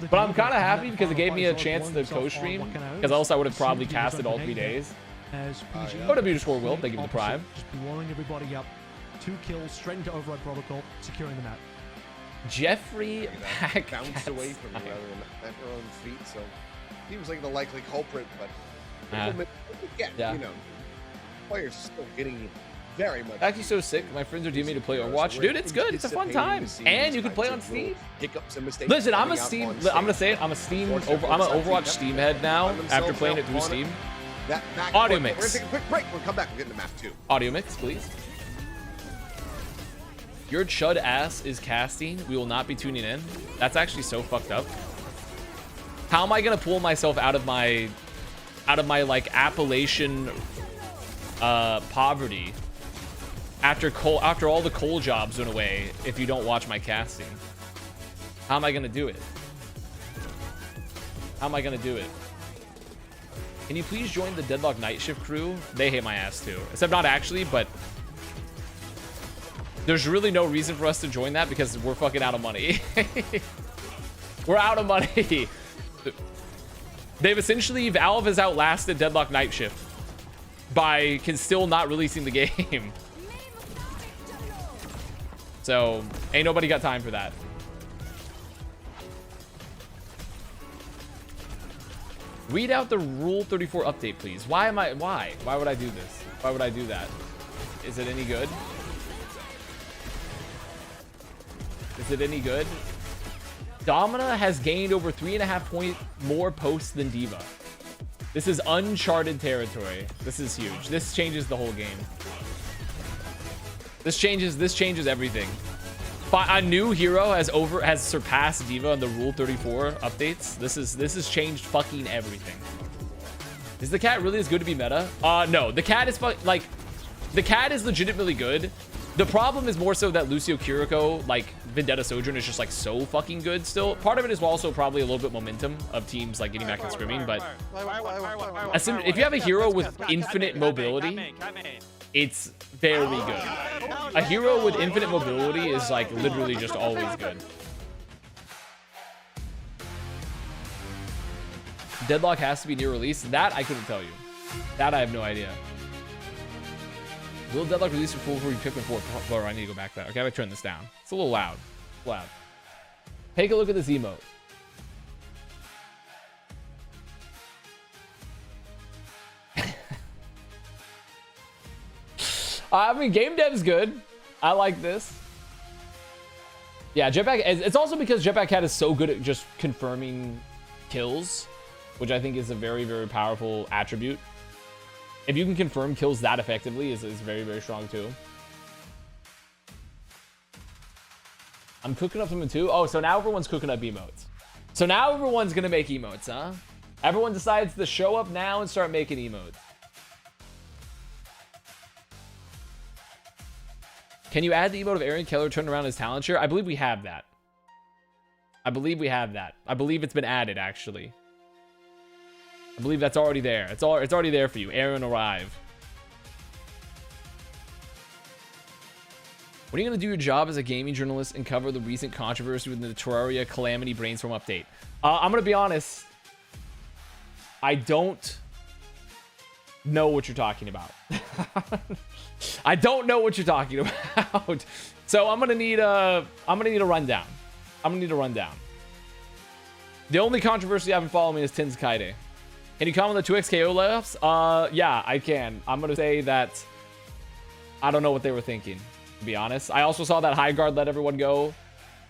Speaker 1: but I'm kind of happy because it gave me a chance to co-stream. Because else I would have probably casted all 3 days. OWCS will. They give the prime. Just blowing everybody up. 2 kills straight into override protocol, securing the map. Jeffrey Pack bounced away from her own feet, so he was like the likely culprit, but yeah, you know, players still getting very much. Actually, so sick. My friends are DMing me to play Overwatch, dude. It's good. It's a fun time, and you can play on Steam. Listen, I'm gonna say it. I'm an Overwatch Steam head now after playing it through Steam. Audio mix. We're gonna take a quick break. We'll come back. We'll get in the map too. Audio mix, please. Your chud ass is casting. We will not be tuning in. That's actually so fucked up. How am I gonna pull myself out of my like Appalachian poverty after all the coal jobs went away if you don't watch my casting? How am I gonna do it? How am I gonna do it? Can you please join the Deadlock Night Shift crew? They hate my ass too. Except not actually, but there's really no reason for us to join that because we're fucking out of money. We're out of money. They've essentially, Valve has outlasted Deadlock Night Shift by still not releasing the game. So ain't nobody got time for that. Read out the Rule 34 update, please. Why would I do this? Why would I do that? Is it any good? Is it any good? Domina has gained over 3.5 points more posts than D.Va. This is uncharted territory. This is huge. This changes the whole game. This changes everything. A new hero has surpassed D.Va on the Rule 34 updates. This has changed fucking everything. Is the cat really as good to be meta? No. The cat is like, the cat is legitimately good. The problem is more so that Lucio Kiriko, like Vendetta Sojourn, is just like so fucking good still. Part of it is also probably a little bit momentum of teams like getting back and scrimming, but if you have a hero with infinite mobility, it's very good. A hero with infinite mobility is like literally just always good. Deadlock has to be near release. That I couldn't tell you. That I have no idea. Will Deadlock release before we pick before? Or I need to go back to that. Okay, I'm gonna turn this down. It's a little loud. Loud. Take a look at this emote. I mean, game dev's good. I like this. Yeah, Jetpack. It's also because Jetpack Cat is so good at just confirming kills, which I think is a very, very powerful attribute. If you can confirm kills that effectively, is very, very strong too. I'm cooking up something too. Oh, so now everyone's cooking up emotes. So now everyone's gonna make emotes, huh? Everyone decides to show up now and start making emotes. Can you add the emote of Aaron Keller turning around his talent share? I believe we have that. I believe we have that. I believe it's been added, actually. I believe that's already there. It's already there for you. Aaron, arrive. When are you going to do your job as a gaming journalist and cover the recent controversy with the Terraria Calamity Brainstorm update? I'm going to be honest. I don't know what you're talking about. I don't know what you're talking about. So I'm gonna need a rundown. I'm gonna need a rundown. The only controversy I've been following is Tins Kaide. Can you comment on the 2x KO layoffs? Yeah, I can. I'm gonna say that I don't know what they were thinking, to be honest. I also saw that High Guard let everyone go,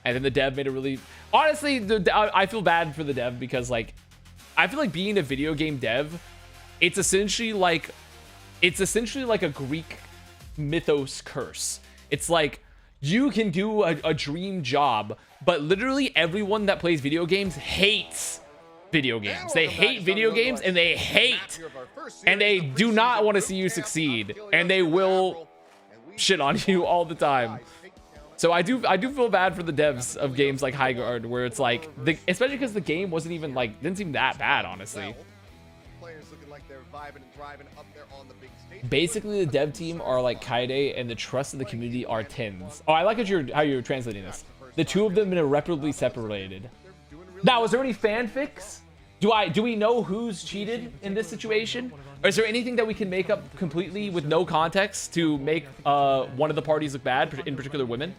Speaker 1: and then the dev made a really... Honestly, I feel bad for the dev because, like, I feel like being a video game dev, it's essentially like a Greek mythos curse. It's like you can do a dream job, but literally everyone that plays video games hates video games. They hate video games, and they do not want to see you succeed, and they will shit on you all the time. So I do feel bad for the devs of games like High Guard, where it's like, especially because the game wasn't even like, didn't seem that bad, honestly. Basically, the dev team are like Kaide, and the trust of the community are Tins. Oh, I like how you're translating this. The two of them have been irreparably separated. Now, is there any fanfics? Do we know who's cheated in this situation? Or is there anything that we can make up completely with no context to make one of the parties look bad, in particular women?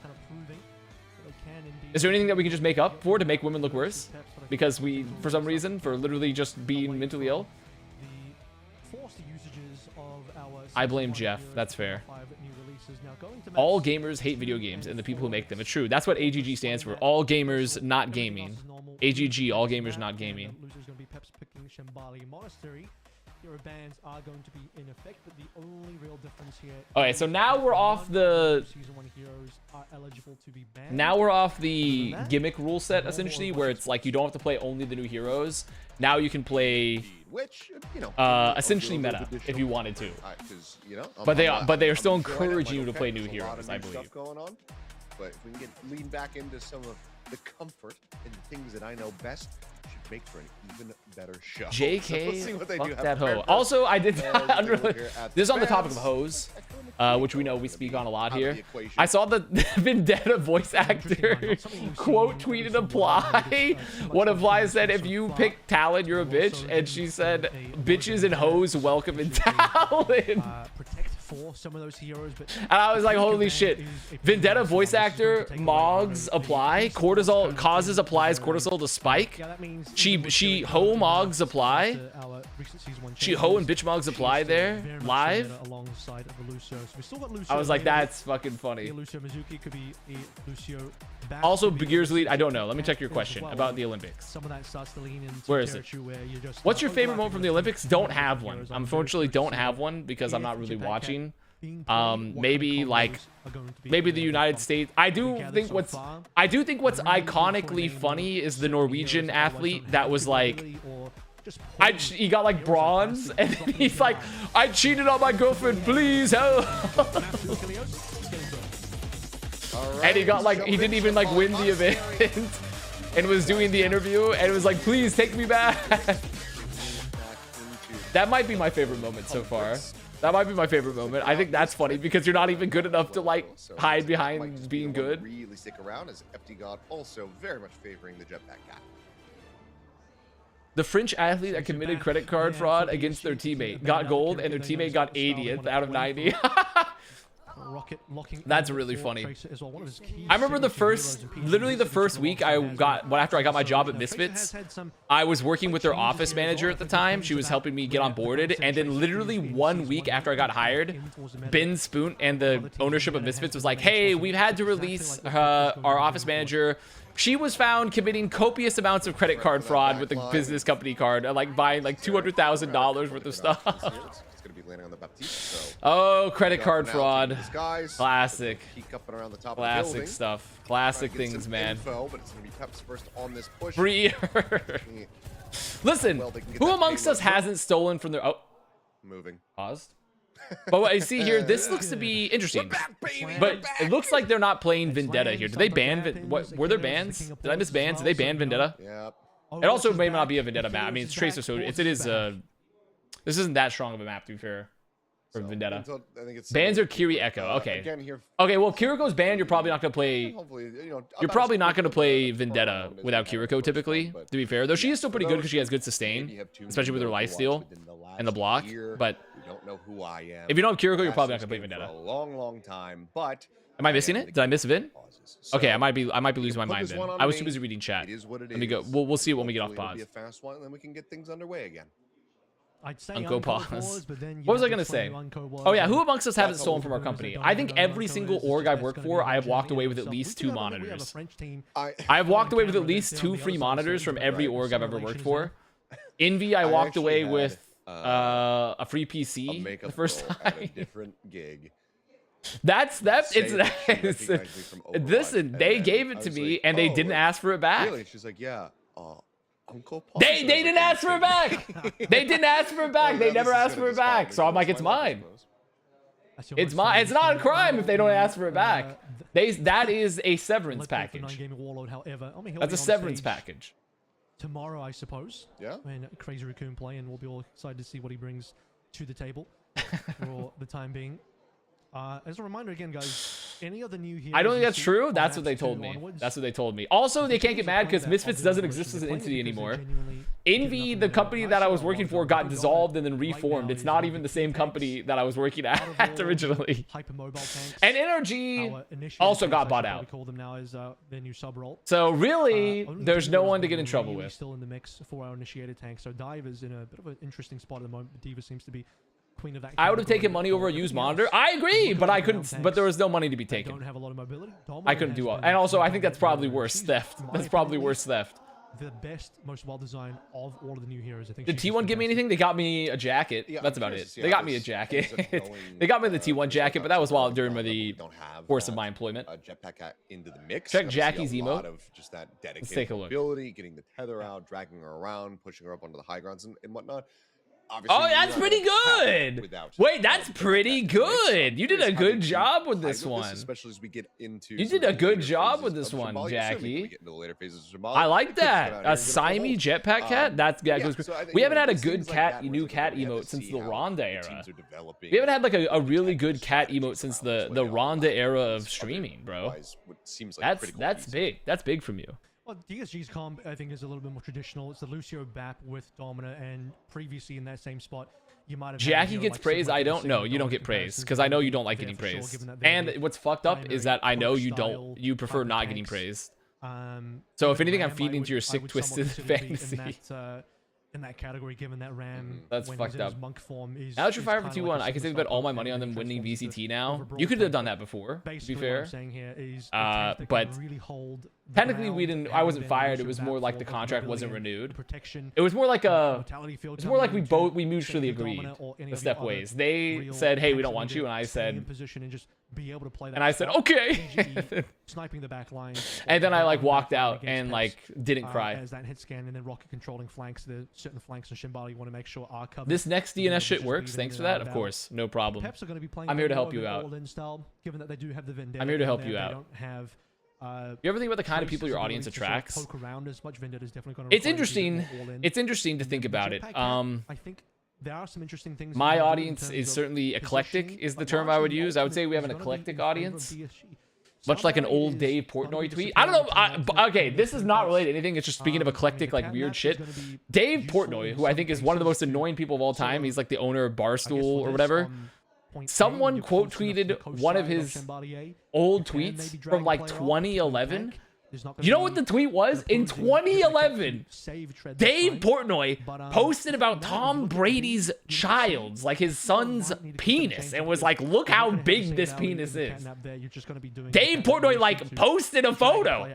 Speaker 1: Is there anything that we can just make up for to make women look worse? Because we, for some reason, for literally just being mentally ill? I blame Jeff. That's fair. All gamers hate video games and the people who make them. It's true. That's what AGG stands for. All gamers, not gaming. AGG, all gamers, not gaming. Bans are going to be in effect, but the only real difference here. Okay, so now we're off the gimmick rule set, essentially, where it's like you don't have to play only the new heroes. Now you can play essentially meta if you wanted to. But they are still encouraging you to play new heroes, I believe.
Speaker 3: But if we can lean back into some of the comfort and things that I know best, should make for an even better show.
Speaker 1: JK, so fuck that hoe. Also, I did this is on the topic of hoes, which we know we speak on a lot here. I saw the Vendetta voice actor quote tweeted Apply. One Apply said, if you pick Talon, you're a bitch. And she said, bitches and hoes welcome in Talon.
Speaker 4: for some of those heroes, but
Speaker 1: and I was like, holy shit. Vendetta voice actor Moggs apply. Cortisol causes applies cortisol to Spike.
Speaker 4: Yeah, that means
Speaker 1: She ho Moggs apply. She ho and bitch Moggs apply there live.
Speaker 4: Alongside of Lucio. So we still got Lucio.
Speaker 1: I was like, that's fucking funny.
Speaker 4: Lucio Mizuki could be a Lucio.
Speaker 1: Also, Gears lead. I don't know. Let me check your question about the Olympics.
Speaker 4: Some of that starts to lean into
Speaker 1: Where is it? What's your favorite moment from the Olympics? Don't have one. Unfortunately, don't have one because I'm not really watching. Maybe like the United States. I do think what's iconically funny is the Norwegian athlete that was like, he got like bronze and he's like, I cheated on my girlfriend, please help. And he got like, he didn't even like win the event and was doing the interview and it was like, please take me back. That might be my favorite moment so far. That might be my favorite moment. I think that's funny because you're not even good enough to like hide behind being good.
Speaker 3: Really stick around as FD God also very much favoring the jetpack cat.
Speaker 1: The French athlete that committed credit card fraud against their teammate got gold and their teammate got 80th out of 90. That's really funny. I remember literally the first week after I got my job at Misfits, I was working with their office manager at the time. She was helping me get onboarded, and then literally 1 week after I got hired, Ben Spoon and the ownership of Misfits was like, hey, we've had to release our office manager. She was found committing copious amounts of credit card fraud with a business company card, like buying like $200,000 worth of stuff.
Speaker 3: On the Baptiste, so
Speaker 1: oh, credit card fraud. Classic.
Speaker 3: Classic
Speaker 1: Classic stuff. Classic things, man.
Speaker 3: Info, but it's gonna be Peps first on this push.
Speaker 1: Free. Listen, who amongst us hasn't stolen from their... Oh.
Speaker 3: Moving.
Speaker 1: Paused. But what I see here, this looks to be interesting. But it looks like they're not playing Vendetta here. Did they ban... What were there bans? Did I miss bans? Did they ban Vendetta?
Speaker 3: Yep.
Speaker 1: It also may not be a Vendetta map. I mean, it's Tracer, so it is this isn't that strong of a map, to be fair, for Vendetta. Bans are Kiri Echo. Okay. Okay, well, if Kiriko's banned, you're probably not going to play... You're probably not going to play Vendetta without Kiriko, typically, to be fair. Though she is still pretty good because she has good sustain, especially with her lifesteal and the block. But if you don't have Kiriko, you're probably not going to play Vendetta.
Speaker 3: A long time, but...
Speaker 1: Am I missing it? Did I miss a Vin? Okay, I might be losing my mind then. I was too busy reading chat. Let me go. We'll see it when we get off pause.
Speaker 3: A fast one, and then we can get things underway again.
Speaker 4: I'd say
Speaker 1: Unco pause. What was I gonna say? Oh yeah, who amongst us haven't stolen from our company? I think every single org I've worked for, I have walked away with at least 2 monitors. I have walked away with at least 2 free monitors from every org I've ever worked for. Envy, I walked away with a free PC the first time.
Speaker 3: At a different gig.
Speaker 1: Listen, they gave it to me and they didn't ask for it back.
Speaker 3: Really? She's like, yeah.
Speaker 1: They didn't ask for it back. They didn't ask for it back. They never asked for it back. So I'm like, it's mine. It's mine. It's not a crime if they don't ask for it back. That is a severance package. That's a severance package.
Speaker 4: Tomorrow, I suppose.
Speaker 3: Yeah.
Speaker 4: When Crazy Raccoon play, and we'll be all excited to see what he brings to the table for the time being. As a reminder again, guys, any other new heroes...
Speaker 1: I don't think that's true. That's what they told me. That's what they told me. Also, they can't get mad because Misfits doesn't exist as an entity anymore. Envy, the company that I was working for, got dissolved and then reformed. It's not even the same company that I was working at originally. And NRG also got bought out. So really, there's no one to get in trouble with.
Speaker 4: Still in the mix for our initiated tank. So Dive is in a bit of an interesting spot at the moment. Diva seems to be...
Speaker 1: I would have taken money over a used monitor. I agree, but I couldn't. But there was no money to be taken.
Speaker 4: Don't have a lot of mobility.
Speaker 1: I couldn't do all. And also, I think that's probably worse theft. That's probably worse theft.
Speaker 4: The best, most well designed of all of the new heroes. I think.
Speaker 1: Did T1 give me anything? They got me a jacket. That's about it. They got me a jacket. They got me the T1 jacket, but that was while during the course of my employment.
Speaker 3: Jetpack into the mix.
Speaker 1: Check Jackie's emote.
Speaker 3: Of just that dedicated
Speaker 1: Let's take a look.
Speaker 3: Ability, getting the tether out, dragging her around, pushing her up onto the high grounds and whatnot.
Speaker 1: Oh, that's pretty good. Wait, that's pretty good. You did a good job with this one.
Speaker 3: Especially as we get into
Speaker 1: you did a good job with this one, Jackie. I like that. A Siamese jetpack cat. That's we haven't had a good new cat emote since the Ronda era. We haven't had like a really good cat emote since the Ronda era of streaming, bro. That's big. That's big from you.
Speaker 4: Well, DSG's comp, I think, is a little bit more traditional. It's the Lucio Bap with Domina, and previously in that same spot, you might have...
Speaker 1: Jackie gets praise. I don't know. You don't get praise, because I know you don't like getting praised. And what's fucked up is that I know you prefer not getting praised. So if anything, I'm feeding into your sick, twisted fantasy.
Speaker 4: In that category, given that Ram,
Speaker 1: that's fucked up.
Speaker 4: Monk form is,
Speaker 1: now that you're 5 for 2-1, I can say bet all my money on them winning VCT now. You could have done that before, to be fair. But technically, we didn't. I wasn't fired. It was more like the contract wasn't renewed. It was more like we mutually agreed the step ways. They said, "Hey, we don't want you," and I said, "Okay."
Speaker 4: Sniping the back line.
Speaker 1: And then I like walked out and like didn't cry.
Speaker 4: As that hit scan and then rocket controlling flanks, the certain flanks and Shimbali, you want to make sure are covered.
Speaker 1: This next DNS shit works. Thanks for that. Of course, no problem.
Speaker 4: Peps are going to be playing.
Speaker 1: I'm here to help you out.
Speaker 4: Given that they do have the Vendetta,
Speaker 1: I'm here to help you out.
Speaker 4: They don't have.
Speaker 1: You ever think about the kind of people your audience attracts?
Speaker 4: Poke around as much. Vendetta's definitely going
Speaker 1: to it's interesting. It's interesting to think about it.
Speaker 4: I think there are some interesting things.
Speaker 1: My audience is certainly eclectic. Is the term I would use? I would say we have an eclectic audience. Much like an old Dave Portnoy tweet. I don't know. Okay, this is not related to anything. It's just speaking of eclectic, like weird shit. Dave Portnoy, who I think is one of the most annoying people of all time. He's like the owner of Barstool or whatever. Someone quote tweeted one of his old tweets from like 2011. You know what the tweet was? In 2011, Dave Portnoy posted about Tom Brady's child's, like his son's penis, and was like, look how big this penis is. Dave Portnoy like posted a photo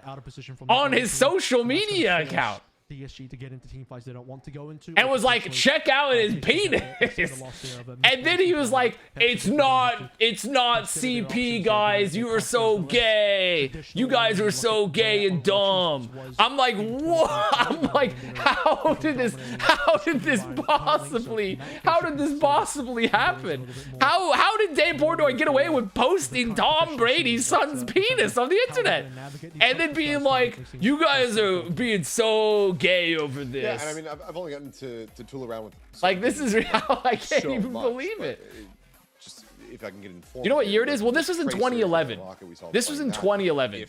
Speaker 1: on his social media account.
Speaker 4: DSG to get into team fights they don't want to go into,
Speaker 1: and was like, check out his penis. And then he was like, it's not CP, guys, you are so gay, you guys are so gay and dumb. I'm like, what? I'm like, how did this possibly happen? How did Dave Portnoy get away with posting Tom Brady's son's penis on the internet and then being like, you guys are being so gay over this?
Speaker 3: Yeah, and I mean, I've only gotten to tool around with
Speaker 1: like, this is real. I can't even believe it.
Speaker 3: Just if I can get informed.
Speaker 1: You know what year it is? Well, this was in 2011. This was in 2011.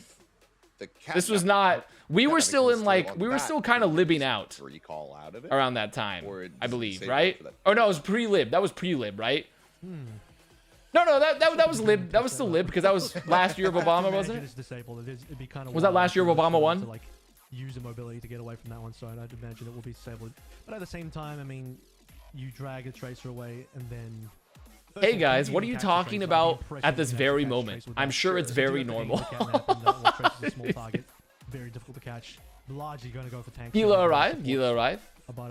Speaker 1: This was not. We were still in like, we were still kind of libbing out around that time, I believe, right? Oh no, it was pre-lib. That was pre-lib, right? No, that was lib. That was still lib because that was last year of Obama, wasn't it? Was that last year of Obama won?
Speaker 4: Use a mobility to get away from that one, so I'd imagine it will be disabled. But at the same time, I mean, you drag a tracer away and then...
Speaker 1: Hey guys, what are you talking about at this very moment? I'm sure it's very normal.
Speaker 4: Very difficult to catch. Largely going to go for tanks.
Speaker 1: Gila arrived.
Speaker 4: But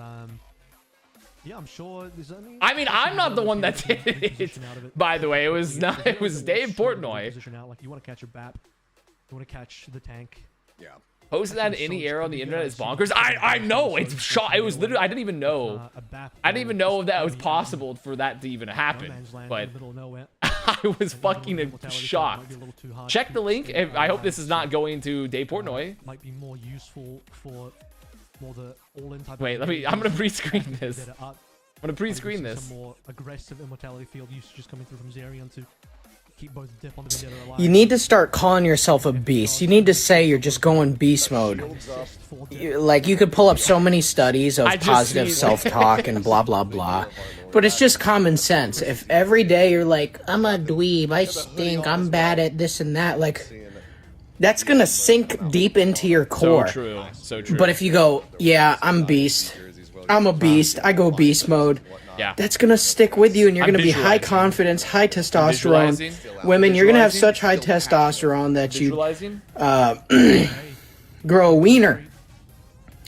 Speaker 4: yeah, I'm sure there's only...
Speaker 1: I mean, I'm not the one that did it. By the way, it was not. It was Dave Portnoy.
Speaker 4: Like, you want to catch a BAP, you want to catch the tank.
Speaker 3: Yeah.
Speaker 1: Posting that in any era on the internet is bonkers. I know, it's shot. It was literally, I didn't even know if that was possible for that to even happen. But I was fucking shocked. Check the link. I hope this is not going to Dave Portnoy.
Speaker 4: Might be more useful for more the all-in type.
Speaker 1: Wait, I'm gonna pre-screen this. I'm gonna pre-screen this.
Speaker 4: More aggressive immortality field usages coming through from Zerion to keep both dip on the Vendetta alive.
Speaker 5: You need to start calling yourself a beast. You need to say you're just going beast mode. You could pull up so many studies of positive self-talk and blah, blah, blah. But it's just common sense. If every day you're like, I'm a dweeb, I stink, I'm bad at this and that, like, that's going to sink deep into your core.
Speaker 1: So true. So true.
Speaker 5: But if you go, yeah, I'm beast, I'm a beast, I go beast mode,
Speaker 1: yeah,
Speaker 5: that's going to stick with you, and you're going to be high confidence, high testosterone. Women, you're going to have such high testosterone that you grow a wiener.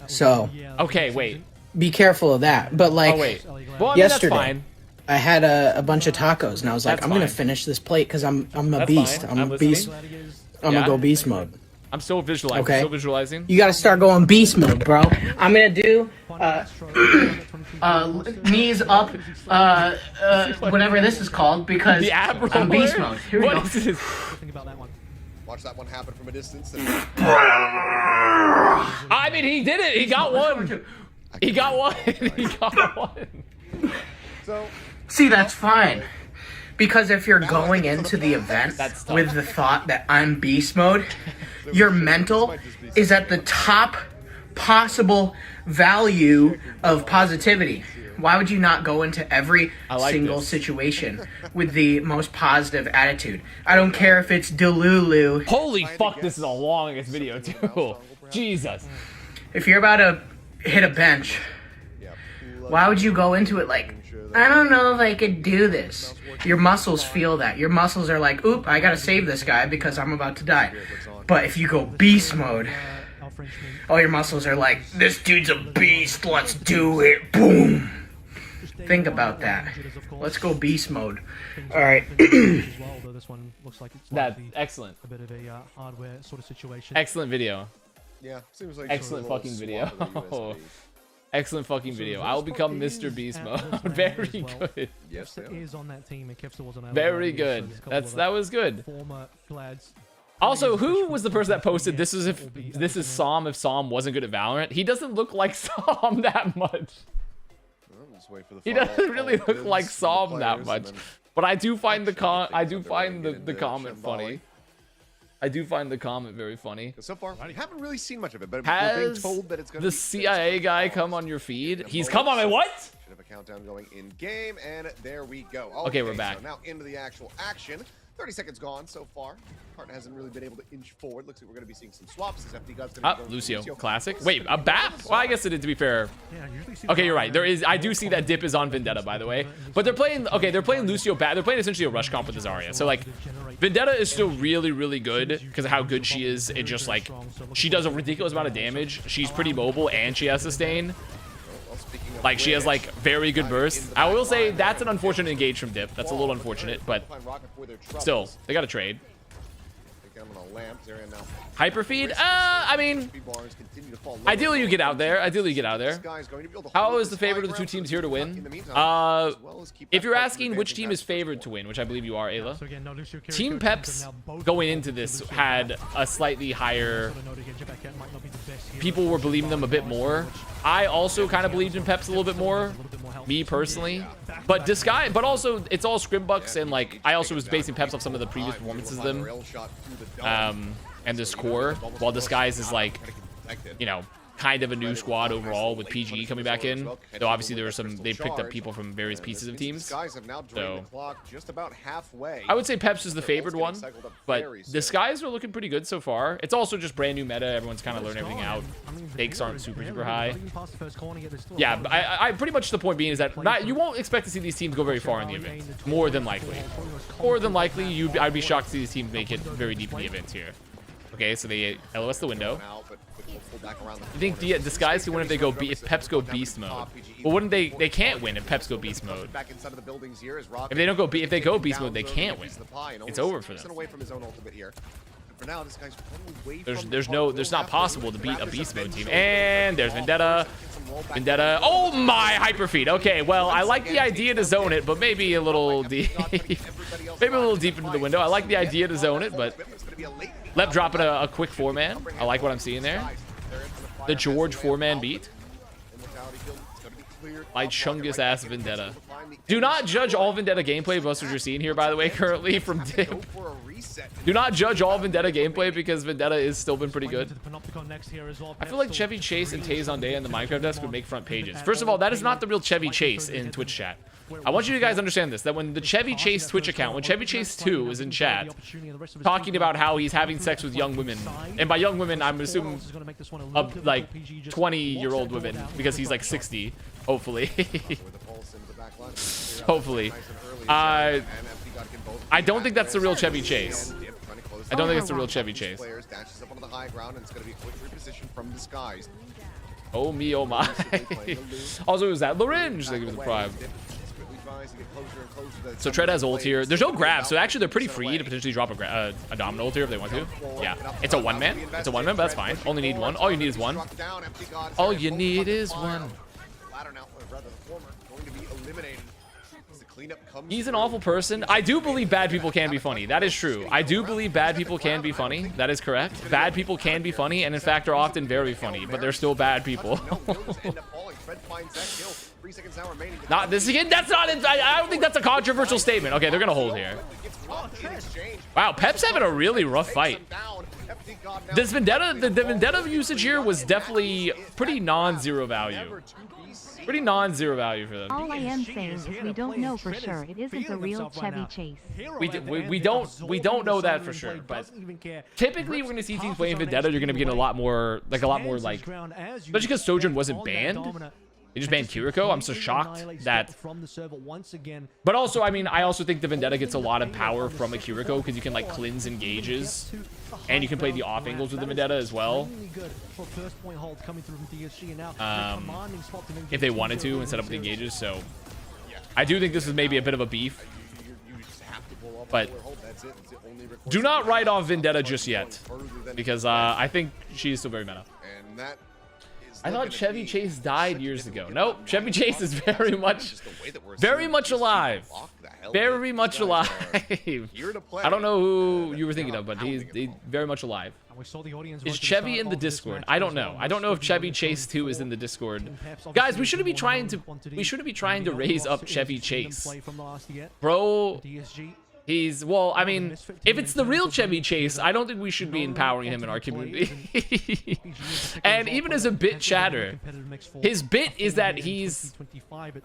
Speaker 5: So,
Speaker 1: okay, wait.
Speaker 5: Be careful of that. But, like,
Speaker 1: well, I mean,
Speaker 5: yesterday, I had a bunch of tacos, and I was like, I'm going to finish this plate because I'm a beast. I'm a beast. I'm going to go beast mode.
Speaker 1: I'm still visualizing.
Speaker 5: Okay.
Speaker 1: Still visualizing.
Speaker 5: You got to start going beast mode, bro. I'm going to do knees up, whatever this is called, because I'm beast mode. Here we go.
Speaker 3: Watch that one happen from a distance.
Speaker 1: I mean, he did it. He got one. He got one. He got one.
Speaker 3: So,
Speaker 5: see, that's fine. Because if you're going into the event with the thought that I'm beast mode, your mental is at the top possible value of positivity. Why would you not go into every single situation with the most positive attitude? I don't care if it's Delulu.
Speaker 1: Holy fuck, this is a long video too. Jesus.
Speaker 5: If you're about to hit a bench, why would you go into it like, I don't know if I could do this? Your muscles feel that. Your muscles are like, oop, I gotta save this guy because I'm about to die. But if you go beast mode, all your muscles are like, this dude's a beast, let's do it, boom. Think about that. Let's go beast mode. All right.
Speaker 1: That's excellent.
Speaker 4: A bit of a hardware sort of situation.
Speaker 1: Excellent video.
Speaker 3: Yeah, seems like
Speaker 1: excellent fucking video. Excellent fucking video. I will become Mr. Beast mode. Very good.
Speaker 3: Yes,
Speaker 4: is on that team and Kipster was on
Speaker 1: very good. That was good. Also, who was the person that posted this is Psalm if Psalm wasn't good at Valorant? He doesn't look like Psalm that much. He doesn't really look like Psalm that much. But I do find the comment funny. I do find the comment very funny.
Speaker 3: So far, I haven't really seen much of it, but
Speaker 1: has
Speaker 3: we're being told that it's going to
Speaker 1: the CIA guy come on your feed? He's come on my what?
Speaker 3: Should have a countdown going in game, and there we go.
Speaker 1: Okay, we're back.
Speaker 3: So now into the actual action. 30 seconds gone so far. Partner hasn't really been able to inch forward. Looks like we're going to be seeing some swaps.
Speaker 1: Lucio, classic. Wait, a BAP? Well, I guess it did, to be fair. Okay, you're right. There is. I do see that dip is on Vendetta, by the way. But they're playing. Okay, they're playing Lucio BAP. They're playing essentially a rush comp with the Zarya. So like, Vendetta is still really, really good because of how good she is. It just like, she does a ridiculous amount of damage. She's pretty mobile and she has sustain. Like, she has like very good burst. I will say that's an unfortunate engage from Dip. That's a little unfortunate, but still, they got to trade. Hyperfeed? I mean, ideally you get out there. How is the favorite of the two teams here to win? If you're asking which team is favored to win, which I believe you are, Ayla, Team Peps going into this had a slightly higher. People were believing them a bit more. I also kind of believed in Peps a little bit more, me personally. But Disguise, but also it's all scrimbucks, and like I also was basing Peps off some of the previous performances of them, and this core. While Disguise is like, you know, kind of a new squad overall with PG coming back in. Though obviously there were some, they picked up people from various pieces of teams. So I would say Peps is the favored one, but the Skies are looking pretty good so far. It's also just brand new meta. Everyone's kind of learning everything out. Stakes aren't super high. Yeah, I pretty much the point being is that you won't expect to see these teams go very far in the event. More than likely. I'd be shocked to see these teams make it very deep in the event here. Okay, so they LOS the window. You think Disguise can win if they go if Peps go beast mode? Well, wouldn't they? They can't win if Peps go beast mode. If they don't go if they go beast mode, they can't win. It's over for them. There's not possible to beat a beast mode team. And there's Vendetta. Oh my, hyperfeed. Okay, well, I like the idea to zone it, but maybe a little deep. Maybe a little deep into the window. I like the idea to zone it, but Lep dropping a quick 4-man. I like what I'm seeing there. The George 4-man beat. My chungus ass Vendetta. Do not judge all Vendetta gameplay. Most of what you're seeing here, by the way, currently from Dip. Do not judge all Vendetta gameplay because Vendetta is still been pretty good. I feel like Chevy Chase and Tay Zonday in the Minecraft desk would make front pages. First of all, that is not the real Chevy Chase in Twitch chat. I want you guys to understand this, that when the Chevy Chase Twitch account, when Chevy Chase 2 is in chat, talking about how he's having sex with young women, and by young women, I'm assuming like 20-year-old women, because he's like 60, hopefully. Hopefully. I don't think that's the real Chevy Chase. I don't think it's the real Chevy Chase. Oh me, oh my. Also, it was that Lorange that gives the prime. So Tread has ult here. There's no grab, so actually they're pretty free to potentially drop a dominant ult here if they want to. Yeah, it's a 1-man. It's a 1-man, but that's fine. Only need one. All you need is one. All you need is one. He's an awful person. I do believe bad people can be funny. That is true. I do believe bad people can be funny. That is correct. Bad people can be funny, and in fact are often very funny, but they're still bad people.
Speaker 3: finds that kill. 3 seconds now remaining.
Speaker 1: Not this again. That's not it. I don't think that's a controversial statement. Okay, they're gonna hold here. Wow, Peps having a really rough fight. This Vendetta, the Vendetta usage here was definitely pretty non-zero value. Pretty non-zero value for them.
Speaker 2: All I am saying is we don't know for sure. It isn't a real Chevy Chase.
Speaker 1: We don't know that for sure. But typically, we're gonna see teams playing Vendetta. You're gonna be getting a lot more like, especially because Sojourn wasn't banned. They just banned Kiriko. I'm so shocked that. But also, I mean, I also think the Vendetta gets a lot of power from a Kiriko because you can like cleanse engages, and you can play the off angles with the Vendetta as well. If they wanted to and set up the engages, so I do think this is maybe a bit of a beef. But do not write off Vendetta just yet, because I think she is still very meta. I thought Chevy Chase died years ago. Nope, Chevy Chase is very much alive. Very much alive. I don't know who you were thinking of, but he's very much alive. Is Chevy in the Discord? I don't know. I don't know if Chevy Chase 2 is in the Discord. Guys, we shouldn't be trying to raise up Chevy Chase. Bro, well, I mean, if it's the real Chevy Chase, I don't think we should be empowering him in our community. And even as a bit chatter, his bit is that he's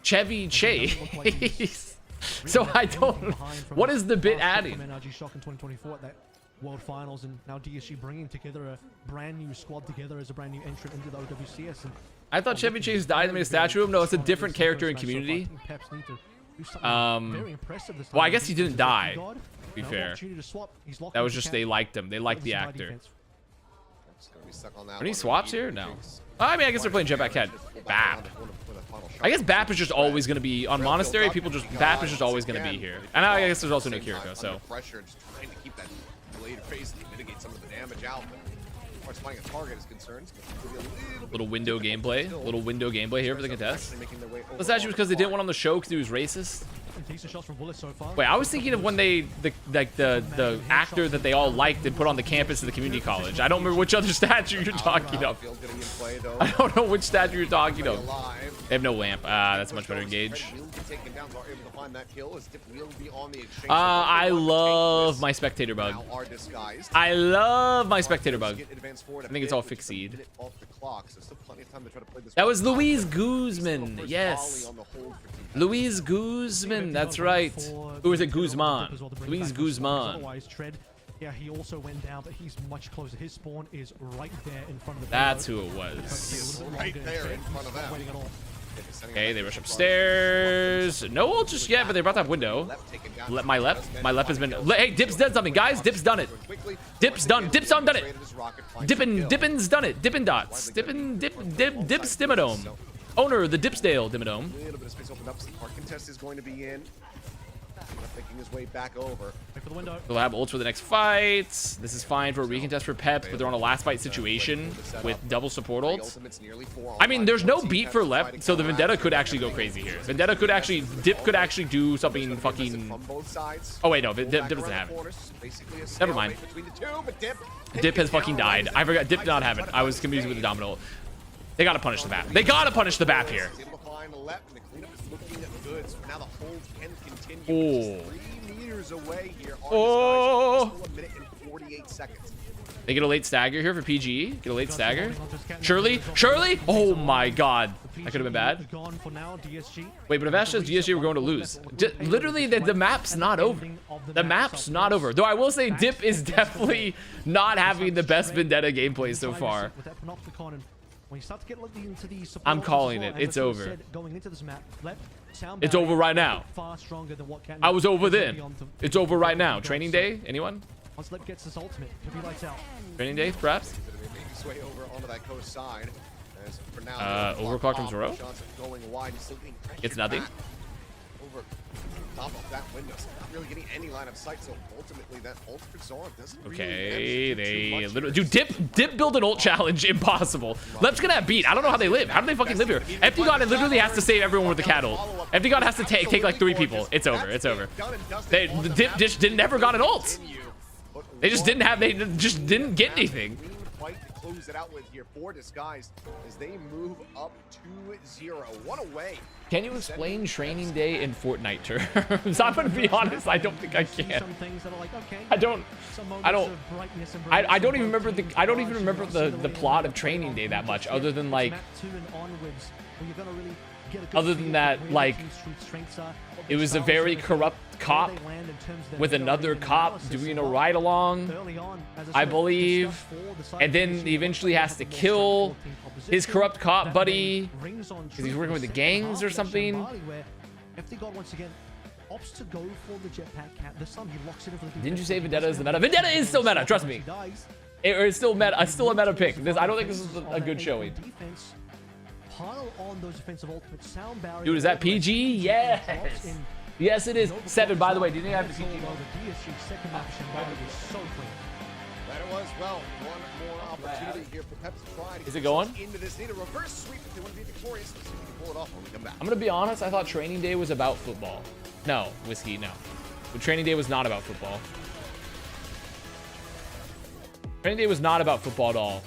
Speaker 1: Chevy Chase. So I don't. What is the bit adding?
Speaker 4: World Finals, and now DSG bringing together a brand new squad together as a brand new entrant into the OWCS. And
Speaker 1: I thought Chevy Chase died and made a statue of him. No, it's a different character in Community. Well, I guess he didn't die, to be fair. That was just they liked him. They liked the actor. Any swaps here? No. I mean, I guess they're playing Jetpack Cat. BAP. I guess BAP is just always going to be on Monastery. BAP is just always going to be here. And I guess there's also no Kiriko, so. Little window gameplay. Little window gameplay here for the contest. The statue was because they didn't want on the show because he was racist. Wait, I was thinking of when the actor that they all liked and put on the campus of the community college. I don't remember which other statue you're talking of. I don't know which statue you're talking of. They have no lamp. That's a much better engage. I love my spectator bug. I love my spectator bug. I think it's all fixed seed. That was Luis Guzman. Yes. Luis Guzman. That's right. Who is it? Guzman. Luis Guzman.
Speaker 4: Yeah, he also went down, but he's much closer. His spawn is right there in front of the
Speaker 1: That's who it was.
Speaker 3: Right there in front of them.
Speaker 1: Okay, they rush upstairs. No ult just yet, but they're about to have window. My left has been. Hey, Dip's done something, guys. Dip's done it. Dip's done it. Dippin's done it. Dippin dots. Dipp's Dimmadome. Owner, the Dipsdale Dimmadome.
Speaker 3: A little bit of space opened up. Our contest is going to be in. Making his way back over.
Speaker 1: They'll have ults for the next fight. This is fine for a recontest for Peps, but they're on a last fight situation with double support ults. I mean, there's no beat for left, so the Vendetta could actually go crazy here. Vendetta could actually, Dip could actually do something fucking. Oh wait, no, Dip doesn't have it. Never mind. Dip has fucking died. I forgot. Dip did not have it. I was confused with the Domino. They gotta punish the BAP. They gotta punish the BAP here. Oh.
Speaker 3: 3 meters away here.
Speaker 1: Oh.
Speaker 3: Still a minute and 48 seconds.
Speaker 1: They get a late stagger here for PGE. Get a late stagger. Shirley? Oh my god. That could have been bad. Wait, but if Ash says DSG, we're going to lose. Literally, the map's not over. The map's not over. Though I will say Dip is definitely not having the best Vendetta gameplay so far. I'm calling it. It's over. It's over right now. I was over then. It's over right now. Training day? Anyone? Training day, perhaps? Overclock from Zoro? It's nothing.
Speaker 3: Top of that window, so not really getting any line of sight, so ultimately that ult for Zoro doesn't
Speaker 1: okay, they literally dude, Dip build an ult challenge, impossible. Let's get that beat. I don't know how they live. How do they fucking live here? FD God literally has to save everyone with the cattle. FD God has to take like 3 people. It's over. It's over. Dip just never got an ult. They just didn't get anything.
Speaker 3: close it out with here for Disguise as they move up 2-0. One away.
Speaker 1: Can you explain training day in Fortnite terms? I'm gonna be honest, I don't think I can. I don't even remember the plot of training day that much, other than like like it was a very corrupt cop with another cop doing a ride along, I believe, and then he eventually has to kill his corrupt cop buddy because he's working with the gangs or something. Didn't you say Vendetta is the meta? Vendetta is still meta, trust me. It's still meta. It's still a meta pick. I don't think this is a good showing. Dude, is that PG? Yes. Yes, it is. 7, by the way. Do you think I have the PG mode?
Speaker 3: That it was. Well, one more opportunity here for Peps to try.
Speaker 1: Is it going?
Speaker 3: Into this, need a reverse sweep if they want to be victorious. See if they can pull it off when we come back.
Speaker 1: I'm gonna be honest. I thought training day was about football. No, Whiskey, no. But training day was not about football. Training day was not about football at all.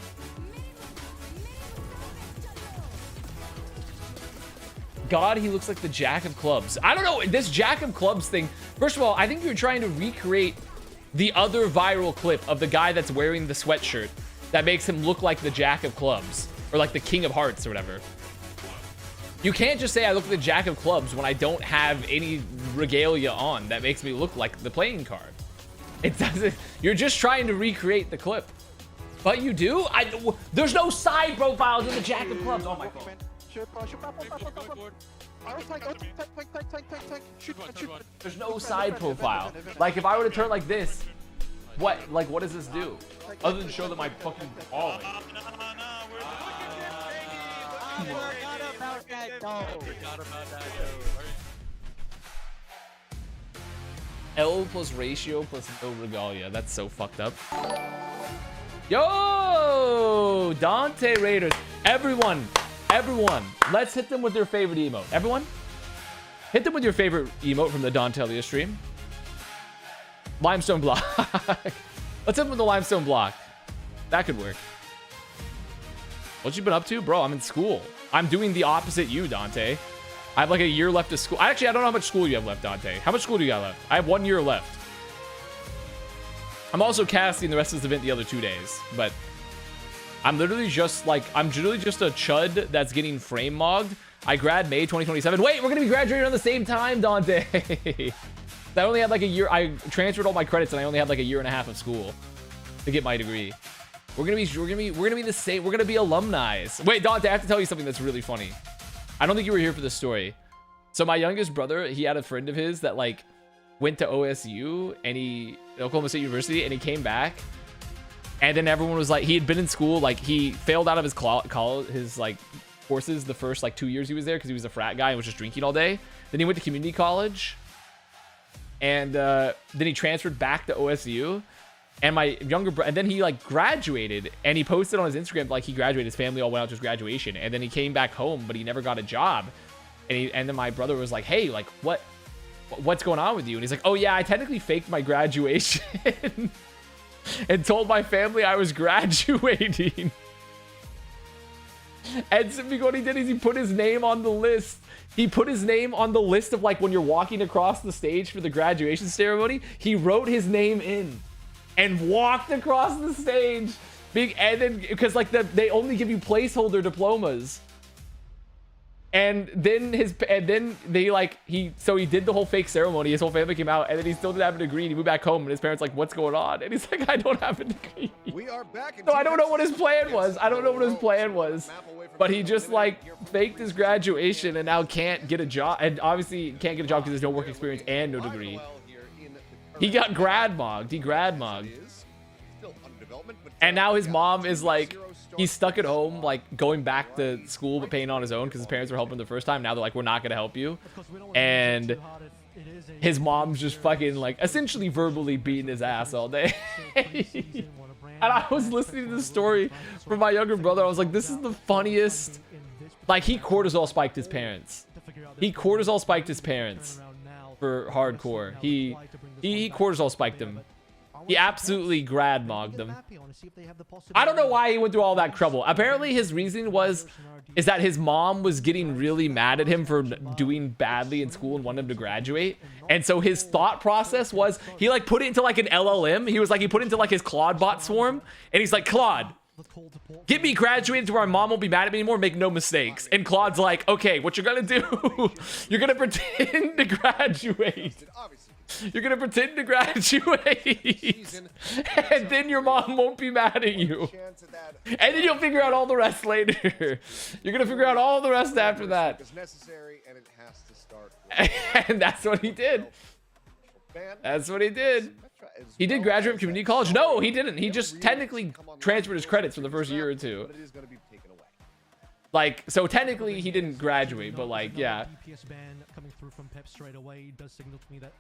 Speaker 1: God, he looks like the Jack of Clubs. I don't know, this Jack of Clubs thing. First of all, I think you're trying to recreate the other viral clip of the guy that's wearing the sweatshirt that makes him look like the Jack of Clubs or like the King of Hearts or whatever. You can't just say I look like the Jack of Clubs when I don't have any regalia on that makes me look like the playing card. It doesn't. You're just trying to recreate the clip. But you do? There's no side profiles in the Jack of Clubs. Oh my God. There's no side profile. Like if I were to turn like this, what does this do? Other than show that my fucking falling. L plus ratio plus no regalia. That's so fucked up. Yo, Dante Raiders. Everyone, let's hit them with their favorite emote. Everyone, hit them with your favorite emote from the Dontelia stream. Limestone block. Let's hit them with the limestone block. That could work. What you been up to? Bro, I'm in school. I'm doing the opposite you, Dante. I have like a year left of school. Actually, I don't know how much school you have left, Dante. How much school do you got left? I have 1 year left. I'm also casting the rest of this event the other 2 days, but I'm literally just a chud that's getting frame mogged. I grad May 2027. Wait, we're gonna be graduating around the same time, Dante. I only had like a year. I transferred all my credits and I only had like a year and a half of school to get my degree. We're gonna be the same. We're gonna be alumni. Wait, Dante, I have to tell you something that's really funny. I don't think you were here for this story. So my youngest brother, he had a friend of his that like went to OSU and Oklahoma State University, and he came back. And then everyone was like, he had been in school, like he failed out of his college, his like courses the first like 2 years he was there because he was a frat guy and was just drinking all day. Then he went to community college, and then he transferred back to OSU. And my younger brother, and then he like graduated, and he posted on his Instagram like he graduated. His family all went out to his graduation, and then he came back home, but he never got a job. And then my brother was like, "Hey, like what's going on with you?" And he's like, "Oh yeah, I technically faked my graduation." And told my family I was graduating. And so what he did is he put his name on the list. He put his name on the list of like when you're walking across the stage for the graduation ceremony. He wrote his name in and walked across the stage. And then because like they only give you placeholder diplomas. And then he did the whole fake ceremony. His whole family came out, and then he still didn't have a degree. And he moved back home, and his parents like, "What's going on?" And he's like, "I don't have a degree."
Speaker 3: We are back.
Speaker 1: So I don't know what his plan was. But he just like faked his graduation and now can't get a job. And obviously can't get a job because there's no work experience and no degree. He got grad mogged. He grad mogged. And now his mom is like, he's stuck at home, like going back to school but paying on his own because his parents were helping the first time. Now they're like, "We're not gonna help you," and his mom's just fucking like essentially verbally beating his ass all day. And I was listening to the story from my younger brother. I was like, this is the funniest. Like he cortisol spiked his parents. For hardcore. He cortisol spiked him. He absolutely grad mogged them. I don't know why he went through all that trouble. Apparently his reasoning is that his mom was getting really mad at him for doing badly in school and wanted him to graduate. And so his thought process was he like put it into like an LLM. He was like, he put it into like his Claude bot swarm. And he's like, Claude, get me graduated to where my mom won't be mad at me anymore, make no mistakes. And Claude's like, okay, what you're gonna do, you're gonna pretend to graduate. You're gonna pretend to graduate. And then your mom won't be mad at you. And then you'll figure out all the rest later. You're gonna figure out all the rest after that. And that's what he did. That's what he did. He did graduate from community college? No, he didn't. He just technically transferred his credits for the first year or two. Like, so technically he didn't graduate, but like, yeah.
Speaker 4: Coming through from Peps straight away does signal to me that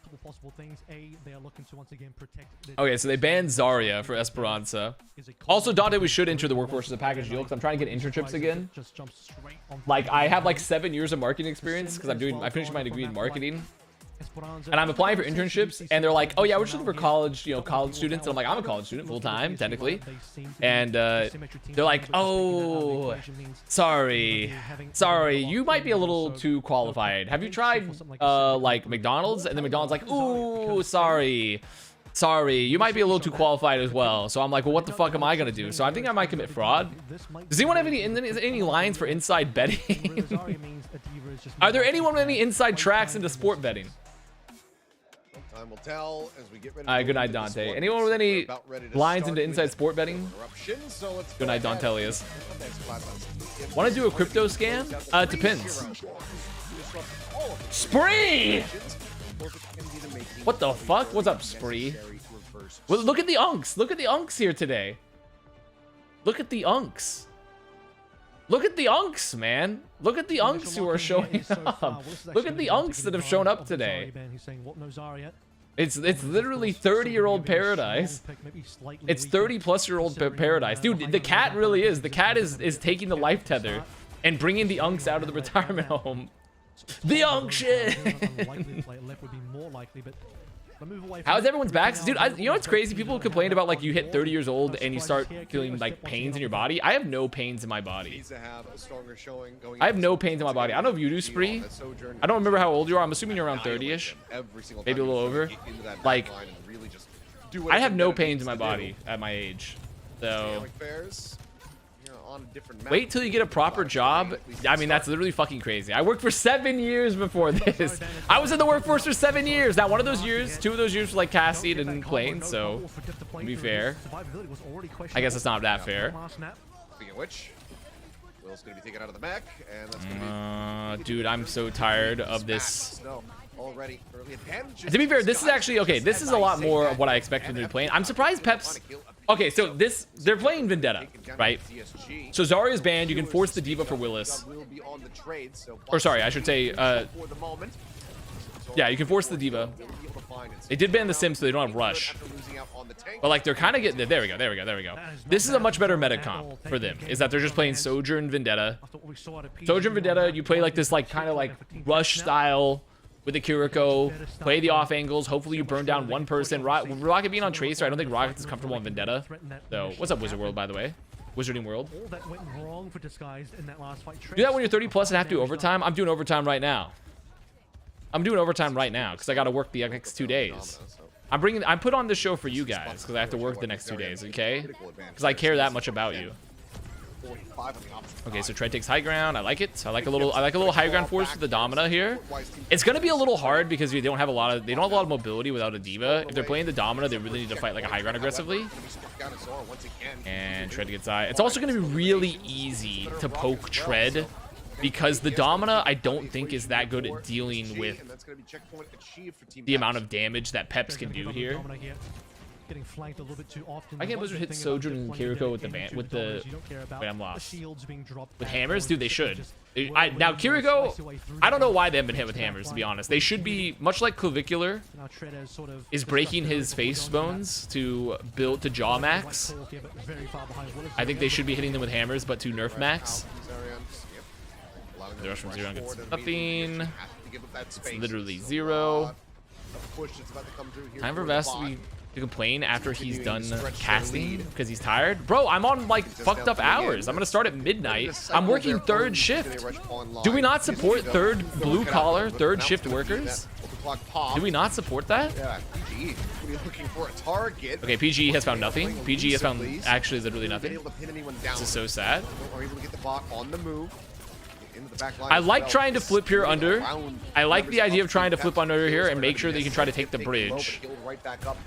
Speaker 4: couple possible things. They are looking to once again protect.
Speaker 1: Okay, so they banned Zarya for Esperanza. Also, Dante, we should enter the workforce as a package deal because I'm trying to get internships again. Like, I have like 7 years of marketing experience because I finished my degree in marketing. And I'm applying for internships, and they're like, "Oh yeah, we're just looking for college, college students." And I'm like, "I'm a college student, full time, technically." And they're like, "Oh, sorry, you might be a little too qualified. Have you tried like McDonald's?" And then McDonald's like, "Ooh, sorry, you might be a little too qualified as well." So I'm like, "Well, what the fuck am I gonna do?" So I think I might commit fraud. Does anyone have any lines for inside betting? Are there anyone with any inside tracks into sport betting?
Speaker 3: Time will tell as we get ready.
Speaker 1: Good night, Dante. Anyone with any lines into inside sport betting? Good night, Dantelius. Want to do a crypto scan? It depends. Spree! What the fuck? What's up, Spree? Well, look at the unks. Look at the unks here today. Look at the unks. Look at the unks, man. Look at the unks who are showing up. Look at the unks that have shown up today. It's literally 30-year-old paradise. It's 30-plus-year-old paradise. Dude, the cat really is. The cat is taking the life tether and bringing the unks out of the retirement home. The unction! How's everyone's backs? Dude, you know what's crazy? People complain about like you hit 30 years old and you start feeling like pains in your body. I have no pains in my body. I have no pains in my body. I don't know if you do, Spree. I don't remember how old you are. I'm assuming you're around 30-ish. Maybe a little over. Like, I have no pains in my body at my age. So... wait till you get a proper job. I mean, that's literally fucking crazy. I worked for 7 years before this. I was in the workforce for 7 years. Now, 2 of those years were like Cassie and Plain, so to be fair, I guess it's not that fair.
Speaker 3: Speaking of which, Will's gonna be taken out of the mech, and that's gonna be
Speaker 1: dude, I'm so tired of this.
Speaker 3: Already early advantage.
Speaker 1: To be fair, this is actually okay. This is a lot more of what I expected them to be playing. I'm surprised Peps. Okay, so they're playing Vendetta, right? So Zarya's banned. You can force the diva for Willis. Or sorry, I should say, yeah, you can force the diva. They did ban the Sim, so they don't have Rush. But like they're kind of getting there. We go. This is a much better meta comp for them. Is that they're just playing Sojourn Vendetta. Sojourn Vendetta, you play like this like kind of like Rush style with the Kiriko, play the off angles. Hopefully you burn down one person. Rocket being on Tracer, I don't think Rocket is comfortable on Vendetta. So, what's up, Wizard World, by the way? Wizarding World. Do that when you're 30 plus and have to do overtime. I'm doing overtime right now. Because I got to work the next 2 days. I'm put on this show for you guys because I have to work the next 2 days, okay? Because I care that much about you. Okay, so Tread takes high ground. I like it. I like a little high ground force with the Domina here. It's gonna be a little hard because they don't have a lot of mobility without a diva. If they're playing the Domina, they really need to fight like a high ground aggressively. And Tread gets eye. It's also gonna be really easy to poke Tread because the Domina I don't think is that good at dealing with the amount of damage that Peps can do here.
Speaker 4: Getting flanked a little bit too often.
Speaker 1: I can't Blizzard hit Sojourn and Kiriko with the wait, I'm lost. With hammers? Dude, they should. Now Kiriko, I don't know why they haven't been hit with hammers, to be honest. They should be, much like Clavicular is breaking his face bones to build to jaw max. I think they should be hitting them with hammers, but to nerf max. The rush from 0 gets nothing. It's literally 0. Time for Avast to be to complain after he's done casting because he's tired. Bro, I'm on like fucked up hours. I'm gonna start at midnight. I'm working third shift. Do we not support third blue collar, third shift workers? Do we not support that?
Speaker 3: Yeah, PG. When you're looking for a target.
Speaker 1: Okay, PG has found nothing. PG has found actually literally nothing. This is so sad. I like trying to flip here under. I like the idea of trying to flip under here and make sure that you can try to take the bridge.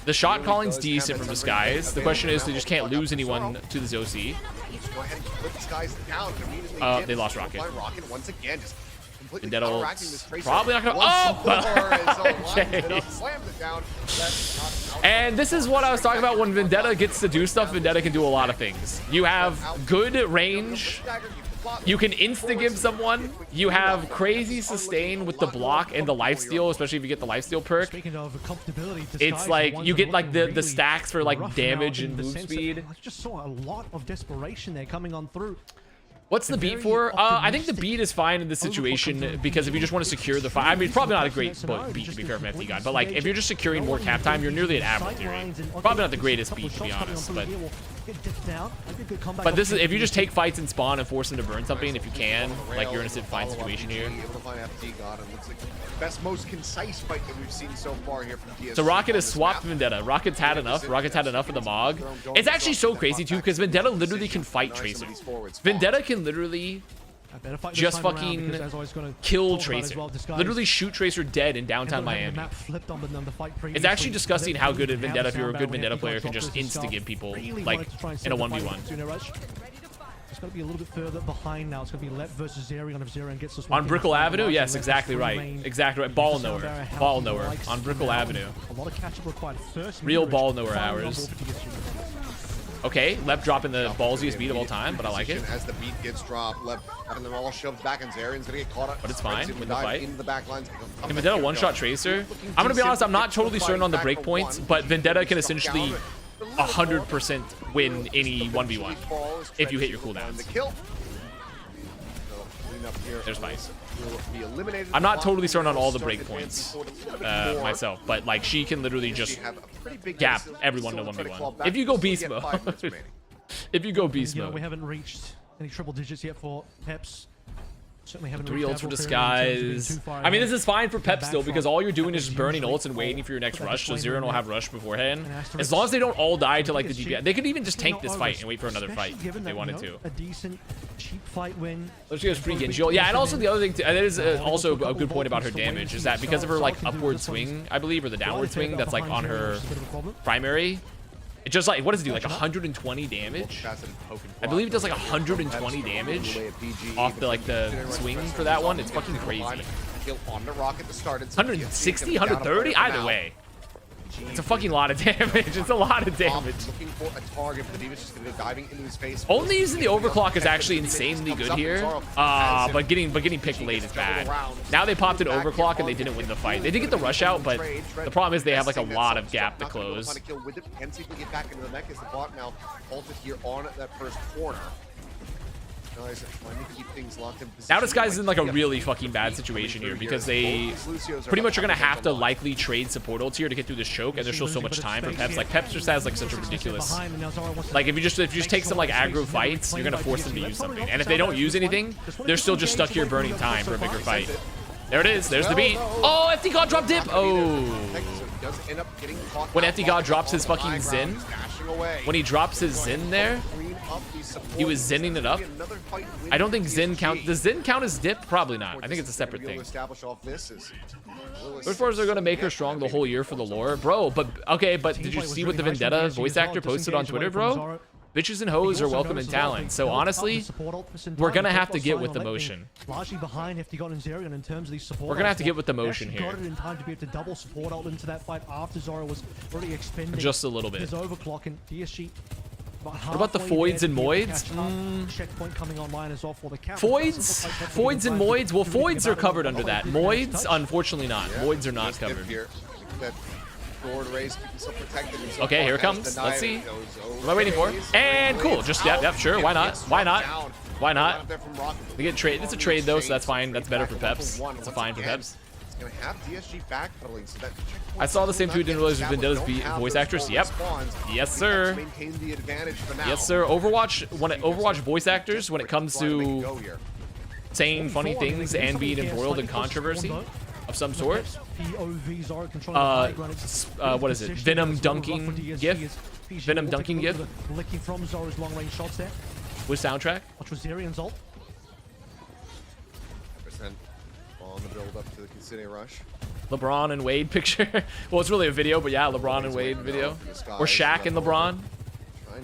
Speaker 1: The shot calling's decent from Disguise. The question is, they just can't lose anyone to this OC. They lost Rocket. Vendetta probably not gonna. Oh! Okay. And this is what I was talking about. When Vendetta gets to do stuff, Vendetta can do a lot of things. You have good range. You can insta-give someone. You have crazy sustain with the block and the lifesteal, especially if you get the lifesteal perk. It's like you get like the stacks for like damage and move speed.
Speaker 4: I just saw a lot of desperation there coming on through.
Speaker 1: What's the beat for? I think the beat is fine in this situation because if you just want to secure the fight, I mean, it's probably not a great beat to be fair from FD God, but like if you're just securing more cap time, you're nearly at Admiral theory. Probably not the greatest beat to be honest, but this is if you just take fights and spawn and force them to burn something if you can, like you're in a fine situation here.
Speaker 3: Best, most concise fight that we've seen so far here from DSC.
Speaker 1: So Rocket has swapped Vendetta. Rocket's had enough. Rocket's had enough of the Mog. It's actually so crazy too because Vendetta literally can fight Tracer. Vendetta can literally just fucking kill Tracer. Literally shoot Tracer dead in downtown Miami. It's actually disgusting how good at Vendetta, if you're a good Vendetta player, can just insta-give people like in a 1v1.
Speaker 4: It's going to be a little bit further behind now. It's going to be Lep versus Zerion if Zerion gets this
Speaker 1: one. On Brickell Avenue? Yes, exactly right. Exactly right. Ball knower. Ball knower. On Brickell Avenue.
Speaker 4: A lot of catch-up required first.
Speaker 1: Real ball knower hours. Okay, Lep dropping the ballsiest beat of all time, but I like it.
Speaker 3: As the beat gets dropped, Lep having them all shoved back, and Zerion's going to get caught up.
Speaker 1: But it's fine. Win the fight.
Speaker 3: Into the back lines.
Speaker 1: Can Vendetta one-shot Tracer? I'm going to be honest, I'm not totally certain on the breakpoints, but Vendetta can essentially 100% win any 1v1 if you hit your cooldowns. There's Vice. I'm not totally certain on all the breakpoints myself, but like she can literally just gap everyone to 1v1 if you go beast mode. If you go beast mode.
Speaker 4: We haven't reached any triple digits yet for Peps. Certainly haven't
Speaker 1: 3 ults for Disguise. I mean, this is fine for Peps still because all you're doing is just burning ults and waiting for your next rush, so Zerion will have rush beforehand. As long as they don't all die to like the DPS. They could even just tank this fight and wait for another fight if they wanted to.
Speaker 4: A decent cheap fight win.
Speaker 1: Let's get a free Genji ult. Yeah, and also the other thing, that is also a good point about her damage, is that because of her like upward swing, I believe, or the downward swing that's like on her primary, it just like, what does it do? Like 120 damage? I believe it does like 120 damage off the like the swing for that one. It's fucking crazy. 160, 130? Either way. It's a fucking lot of damage. It's a lot of damage. Only using the overclock is actually insanely good here. But getting picked late is bad. Now they popped an overclock and they didn't win the fight. They did get the rush out, but the problem is they have like a lot of gap to close. Now Disguise is in like a really fucking bad situation here because they pretty much are gonna have to likely trade support ults here to get through this choke, and there's still so much time for Peps. Like Peps just has like such a ridiculous, like if you just take some like aggro fights, you're gonna force them to use something, and if they don't use anything, they're still just stuck here burning time for a bigger fight. There it is. There's the beat. Oh, FD God drop dip. Oh. When FD God drops his fucking Zen, when he drops his Zen there, he was zenning it up. I don't think Zen count. Does Zen count as dip? Probably not. I think it's a separate thing. As far as they're gonna make her strong the whole year for the lore, bro. But okay, but did you see what the Vendetta voice actor posted on Twitter, bro? Bitches and hoes are welcome in talent. So honestly, we're gonna have to get with the motion. We're gonna have to get with the motion here. Just a little bit. What about the Foids and Moids? Foids and Moids? Well, Foids are covered under that. Moids, unfortunately not. Moids are not covered. Okay, here it comes. Let's see. What am I waiting for? And cool. Just, yep, sure. Why not? Why not? Why not? We get trade. It's a trade though, so that's fine. That's better for Peps. It's a fine for Peps.
Speaker 3: gonna have DSG backpedaling, so that
Speaker 1: I saw the same tweet, didn't realize Vendetta's voice actress. Yep. Yes, sir.
Speaker 3: Maintain the advantage for now.
Speaker 1: Yes, sir. Overwatch voice actors, when it comes to saying funny things and being embroiled in controversy of some sort. What is it? Venom dunking gif? Venom dunking gif?
Speaker 4: Licking from Zora's long range shots there.
Speaker 1: With soundtrack?
Speaker 4: Which was Zerian's ult.
Speaker 3: On the build up to the Kisune rush.
Speaker 1: LeBron and Wade picture. Well, it's really a video, but yeah, LeBron and Wade video. Or Shaq and LeBron.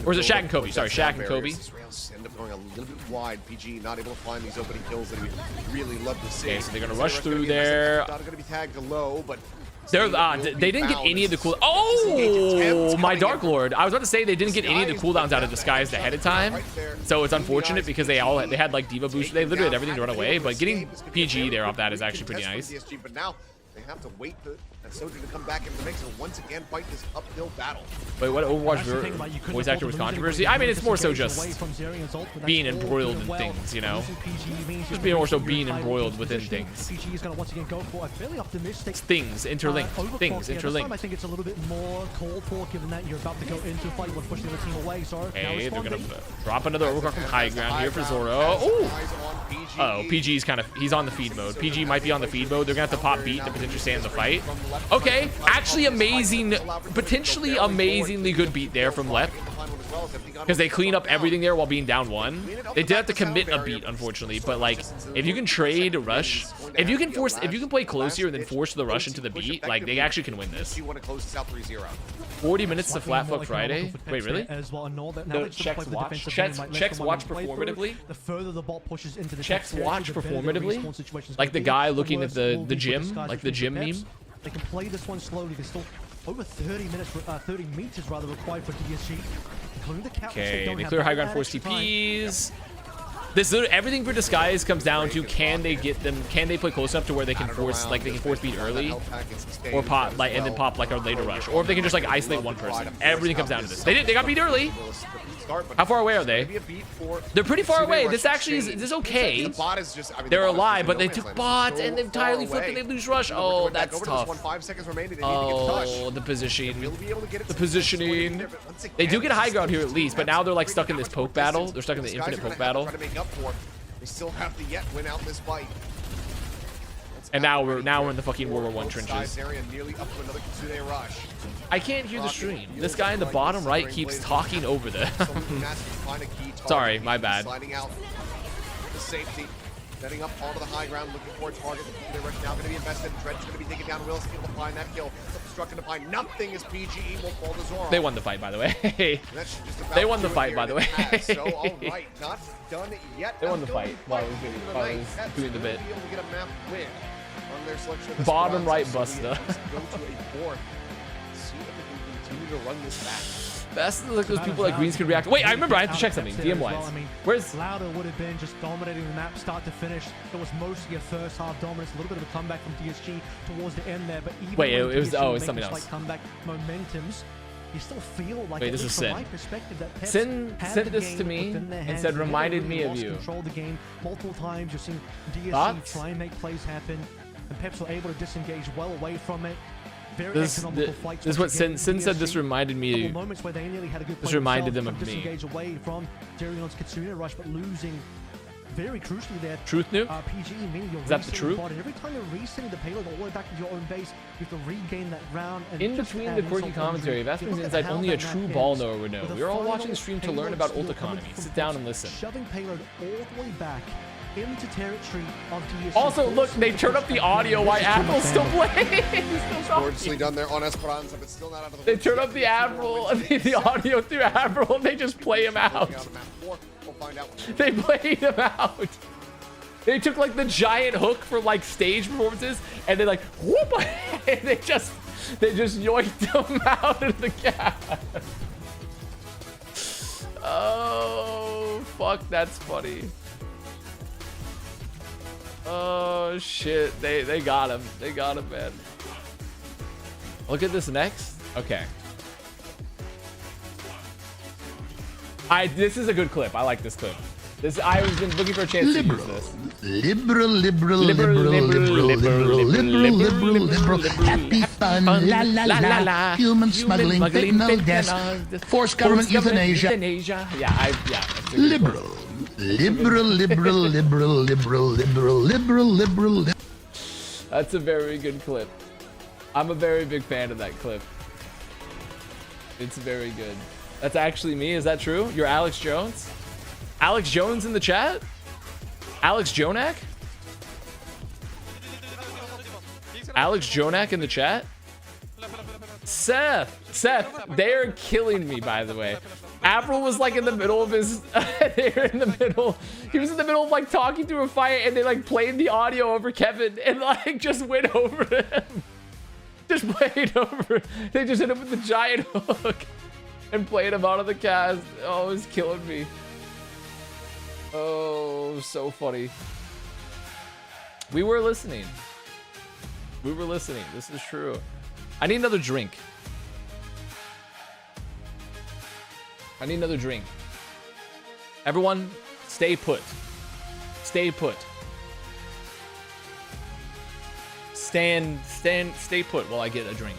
Speaker 1: Or is it Shaq and Kobe? Sorry, Shaq and Kobe.
Speaker 3: End up going a little bit wide. PG not able to find these opening kills that we really love to see.
Speaker 1: Okay, so they're gonna rush through there.
Speaker 3: Not gonna be tagged low, but
Speaker 1: they didn't get any of the cool. Oh, my Dark Lord! I was about to say they didn't get any of the cooldowns out of Disguised ahead of time, so it's unfortunate because they had like Diva boost. They literally had everything to run away, but getting PG there off that is actually pretty nice.
Speaker 3: But now they have to wait for that Sojourn to come back into the mix and once again fight this uphill battle.
Speaker 1: Wait, what Overwatch voice actor was controversy? I mean, it's more so just being embroiled in things, you know? Just being more so being embroiled within things. Things interlinked. Things interlinked.
Speaker 4: I think it's a little bit more cold for, given that you're about to go into a fight. You want to push the other team away. So
Speaker 1: okay, they're gonna drop another overclock from high ground here for Zoro. Oh, PG's he's on the feed mode. PG might be on the feed mode. They're gonna have to pop beat to potentially stay in the fight. Okay, actually amazing, potentially amazingly good beat there from Lep, because they clean up everything there while being down one. They did have to commit a beat, unfortunately, but like if you can trade a rush, if you can play close here and then force the rush into the beat, like they actually can win this. 40 minutes to Flat Fuck Friday. Wait, really? No, checks watch. Checks watch performatively.
Speaker 4: The further the ball pushes into the
Speaker 1: checks watch performatively. Like the guy looking at the gym, like the gym meme.
Speaker 4: They can play this one slowly. There's still over 30 meters rather required for DSG.
Speaker 1: Okay, they clear high ground force TPs. Everything for Disguise comes down to can they play close enough to where they can force beat early, or pop and then pop like a later rush, or if they can just like isolate one person. Everything comes down to this. They got beat early. How far away are they? They're pretty far away. This actually is okay. They're alive, but they took bots and they've entirely flipped and they lose rush. Oh, that's tough. Oh, the positioning. The positioning. They do get high ground here at least, but now they're like stuck in this poke battle. They're stuck in the infinite poke battle.
Speaker 3: They still have to yet win out this fight.
Speaker 1: And now we're in the fucking World War I trenches. I can't hear the stream. This guy in the bottom right keeps talking over them. Sorry, my bad.
Speaker 3: Setting up onto the high ground, looking for a target. They're now going to be invested. Dred's going to be taken down. Will's able to find that kill. Struck to find nothing as PGE will fall to Zoro.
Speaker 1: They won the fight, by the way. They won the fight, by the way.
Speaker 3: So, all right, not done yet.
Speaker 1: They won the fight while I was doing the bit. Bottom right Busta. Best look, those people like Greens could react. Wait, I remember I have to check something. DM wise. Where's
Speaker 4: Louder would have been just dominating the map start to finish. It was mostly a first half dominance, a little bit of a comeback from DSG towards the end there. But even
Speaker 1: wait, it was something else.
Speaker 4: Like comeback momentums, you still feel like,
Speaker 1: wait, this is Sin. Sin sent this to me and said, reminded me of you.
Speaker 4: Control the game multiple times. You're seeing DSG try and make plays happen, and Peps were able to disengage well away from it. This is what Sin said. This reminded me. This reminded them of me. Away from Jerion's Kitsune rush, but losing very crucially there.
Speaker 1: Truth new?
Speaker 4: PG,
Speaker 1: is that the truth?
Speaker 4: Every time you're resetting the payload all the way back into your own base, you have to regain that round. And
Speaker 1: in between the quirky commentary, Avast brings insight only a true ball knower would know. We're all watching the stream to learn about ult economy. Sit down and listen.
Speaker 4: Shoving payload all the way back into territory of DSG.
Speaker 1: Also, look, they turned up the audio while Admiral's still playing.
Speaker 3: Gorgeously done there on Esperanza, but still not out of the.
Speaker 1: They turn up the Admiral, the audio through Admiral, and they just play him out. They played him out. They took like the giant hook for like stage performances, and they like whoop, and they just yoinked him out of the gap. Oh fuck, that's funny. Oh shit, they got him. They got him, man. Look at this next. Okay. This is a good clip. I like this clip. This I was been looking for a chance to use this.
Speaker 6: Liberal. Happy fun, la la la. Human smuggling, fentanyl, death, forced government euthanasia.
Speaker 1: Yeah,
Speaker 6: Liberal.
Speaker 1: That's a very good clip. I'm a very big fan of that clip. It's very good. That's actually me. Is that true? You're Alex Jones? Alex Jones in the chat? Alex Jonak? Alex Jonak in the chat? Seth, they're killing me, by the way. April was like in the middle of his, they're in the middle, he was in the middle of like talking through a fight, and they like played the audio over Kevin and like just went over him. Just played over, they just hit him with the giant hook and played him out of the cast. Oh, it was killing me. Oh, so funny. We were listening. We were listening. This is true. I need another drink. I need another drink. Everyone, stay put. Stay put. Stay put while I get a drink.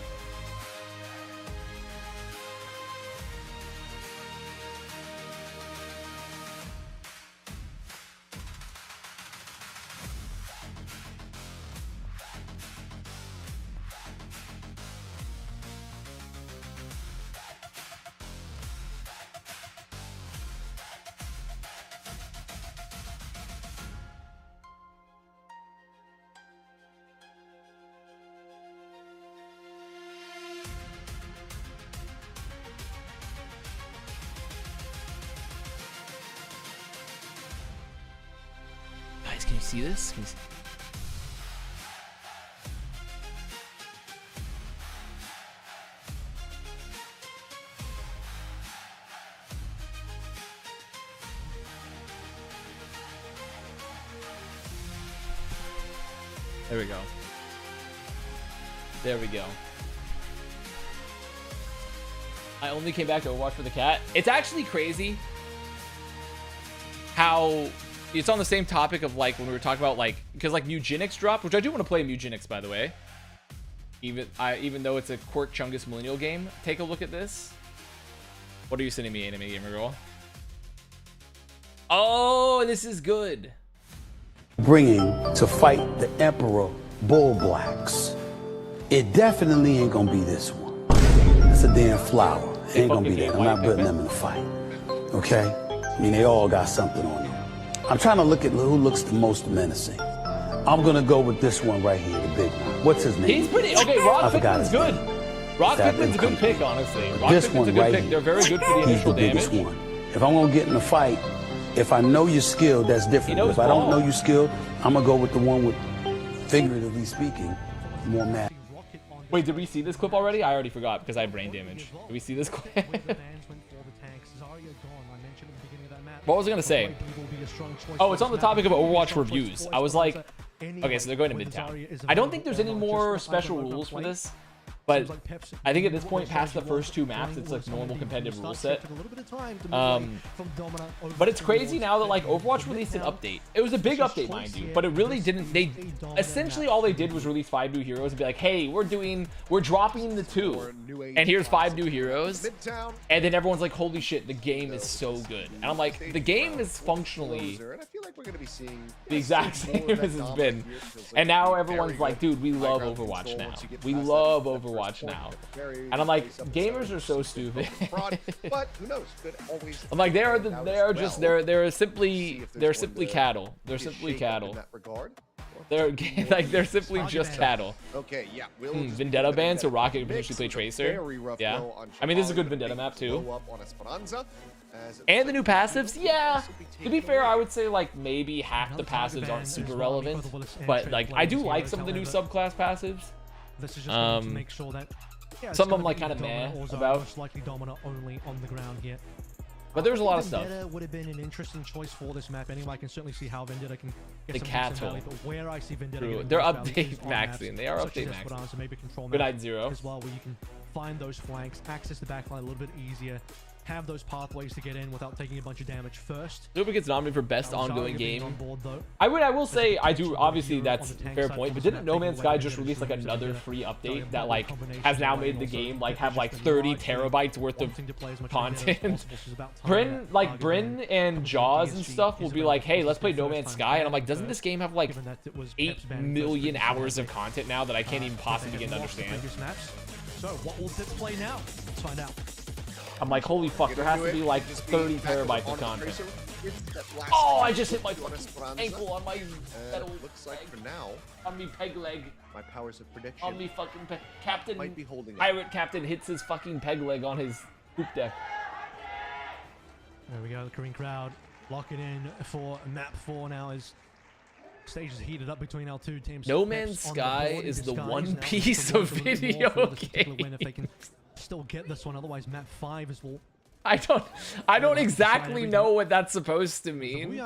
Speaker 1: Can you see this? Can you see? There we go. There we go. I only came back to Overwatch for the cat. It's actually crazy how it's on the same topic of like when we were talking about like, because like Mugenics dropped, which I do want to play Mugenics, by the way. Even though it's a Quirk Chungus Millennial game. Take a look at this. What are you sending me, Anime Gamer Girl? Oh, this is good.
Speaker 7: Bringing to fight the Emperor Bull Blacks. It definitely ain't gonna be this one. It's a damn flower. It ain't gonna be that. I'm not putting them in a fight. Okay? I mean, they all got something on them. I'm trying to look at who looks the most menacing. I'm gonna go with this one right here, the big one. What's his name?
Speaker 1: He's pretty okay. Rock Pickman's good. Rock Pickman's a good pick, honestly. Rock Pickman's a good pick. They're very good for the initial damage.
Speaker 7: One. If I'm gonna get in a fight, if I know you're skilled, that's different. If I don't know you're skilled, I'm gonna go with the one with, figuratively speaking, more mad.
Speaker 1: Wait, did we see this clip already? I already forgot because I had brain damage. Did we see this clip? What was I gonna say? Oh, it's on the topic of Overwatch reviews. I was like, okay, so they're going to Midtown. I don't think there's any more special rules for this, but I think at this point, past the first two maps, it's like normal competitive rule set. But it's crazy now that like Overwatch released an update. It was a big update, mind you, but it really didn't. They essentially all they did was release 5 new heroes and be like, hey, we're dropping the 2, and here's 5 new heroes, and then everyone's like, holy shit, the game is so good. And I'm like, the game is functionally the exact same as it's been, and now everyone's like, dude, we love Overwatch now. We love Overwatch now. And I'm like, gamers are so stupid.
Speaker 3: But who knows?
Speaker 1: I'm like, they're simply cattle. They're simply cattle. They're like they're simply just cattle.
Speaker 3: Okay, yeah.
Speaker 1: Vendetta ban, so Rocket can potentially play Tracer. Yeah. I mean, this is a good Vendetta map too. And the new passives, yeah. To be fair, I would say like maybe half the passives aren't super relevant, but like I do like some of the new subclass passives.
Speaker 4: This is just to make sure that
Speaker 1: some of them like kind of meh about.
Speaker 4: Only on the ground here.
Speaker 1: But there's a lot of stuff.
Speaker 4: Vendetta would have been an interesting choice for this map anyway. I can certainly see how Vendetta can get
Speaker 1: the cattle.
Speaker 4: But where I see Vendetta
Speaker 1: they're update maxing. They are update maxing.
Speaker 4: Maybe control
Speaker 1: Good night, Zero.
Speaker 4: As well, where you can find those flanks, access the backline a little bit easier. have those pathways to get in without taking a bunch of damage first.
Speaker 1: Lupa gets nominated for best ongoing game.
Speaker 4: On board, though.
Speaker 1: I will say I do. Obviously, that's a fair point. But didn't No Man's Sky just release like another free update that like has now made the game like have like 30 terabytes worth of content? Bryn and Jaws and stuff will be like, hey, let's play No Man's Sky, and I'm like, doesn't this game have like 8 million hours of content now that I can't even possibly begin to understand?
Speaker 4: So what will Peps play now? Let's find out.
Speaker 1: I'm like, holy fuck, there has to be like 30 terabytes of content. Oh, I just hit my ankle on my metal
Speaker 3: looks like for now.
Speaker 1: On me peg leg.
Speaker 3: My powers of prediction.
Speaker 1: On me fucking Captain.
Speaker 3: Might be holding
Speaker 1: Pirate Captain hits his fucking peg leg on his hoop deck.
Speaker 4: There we go, the Korean crowd locking in for map 4 now as stage is heated up between our two teams.
Speaker 1: No Man's Sky is the One Piece of video games.
Speaker 4: Still get this one, otherwise map 5 is well.
Speaker 1: I don't exactly know what that's supposed to mean,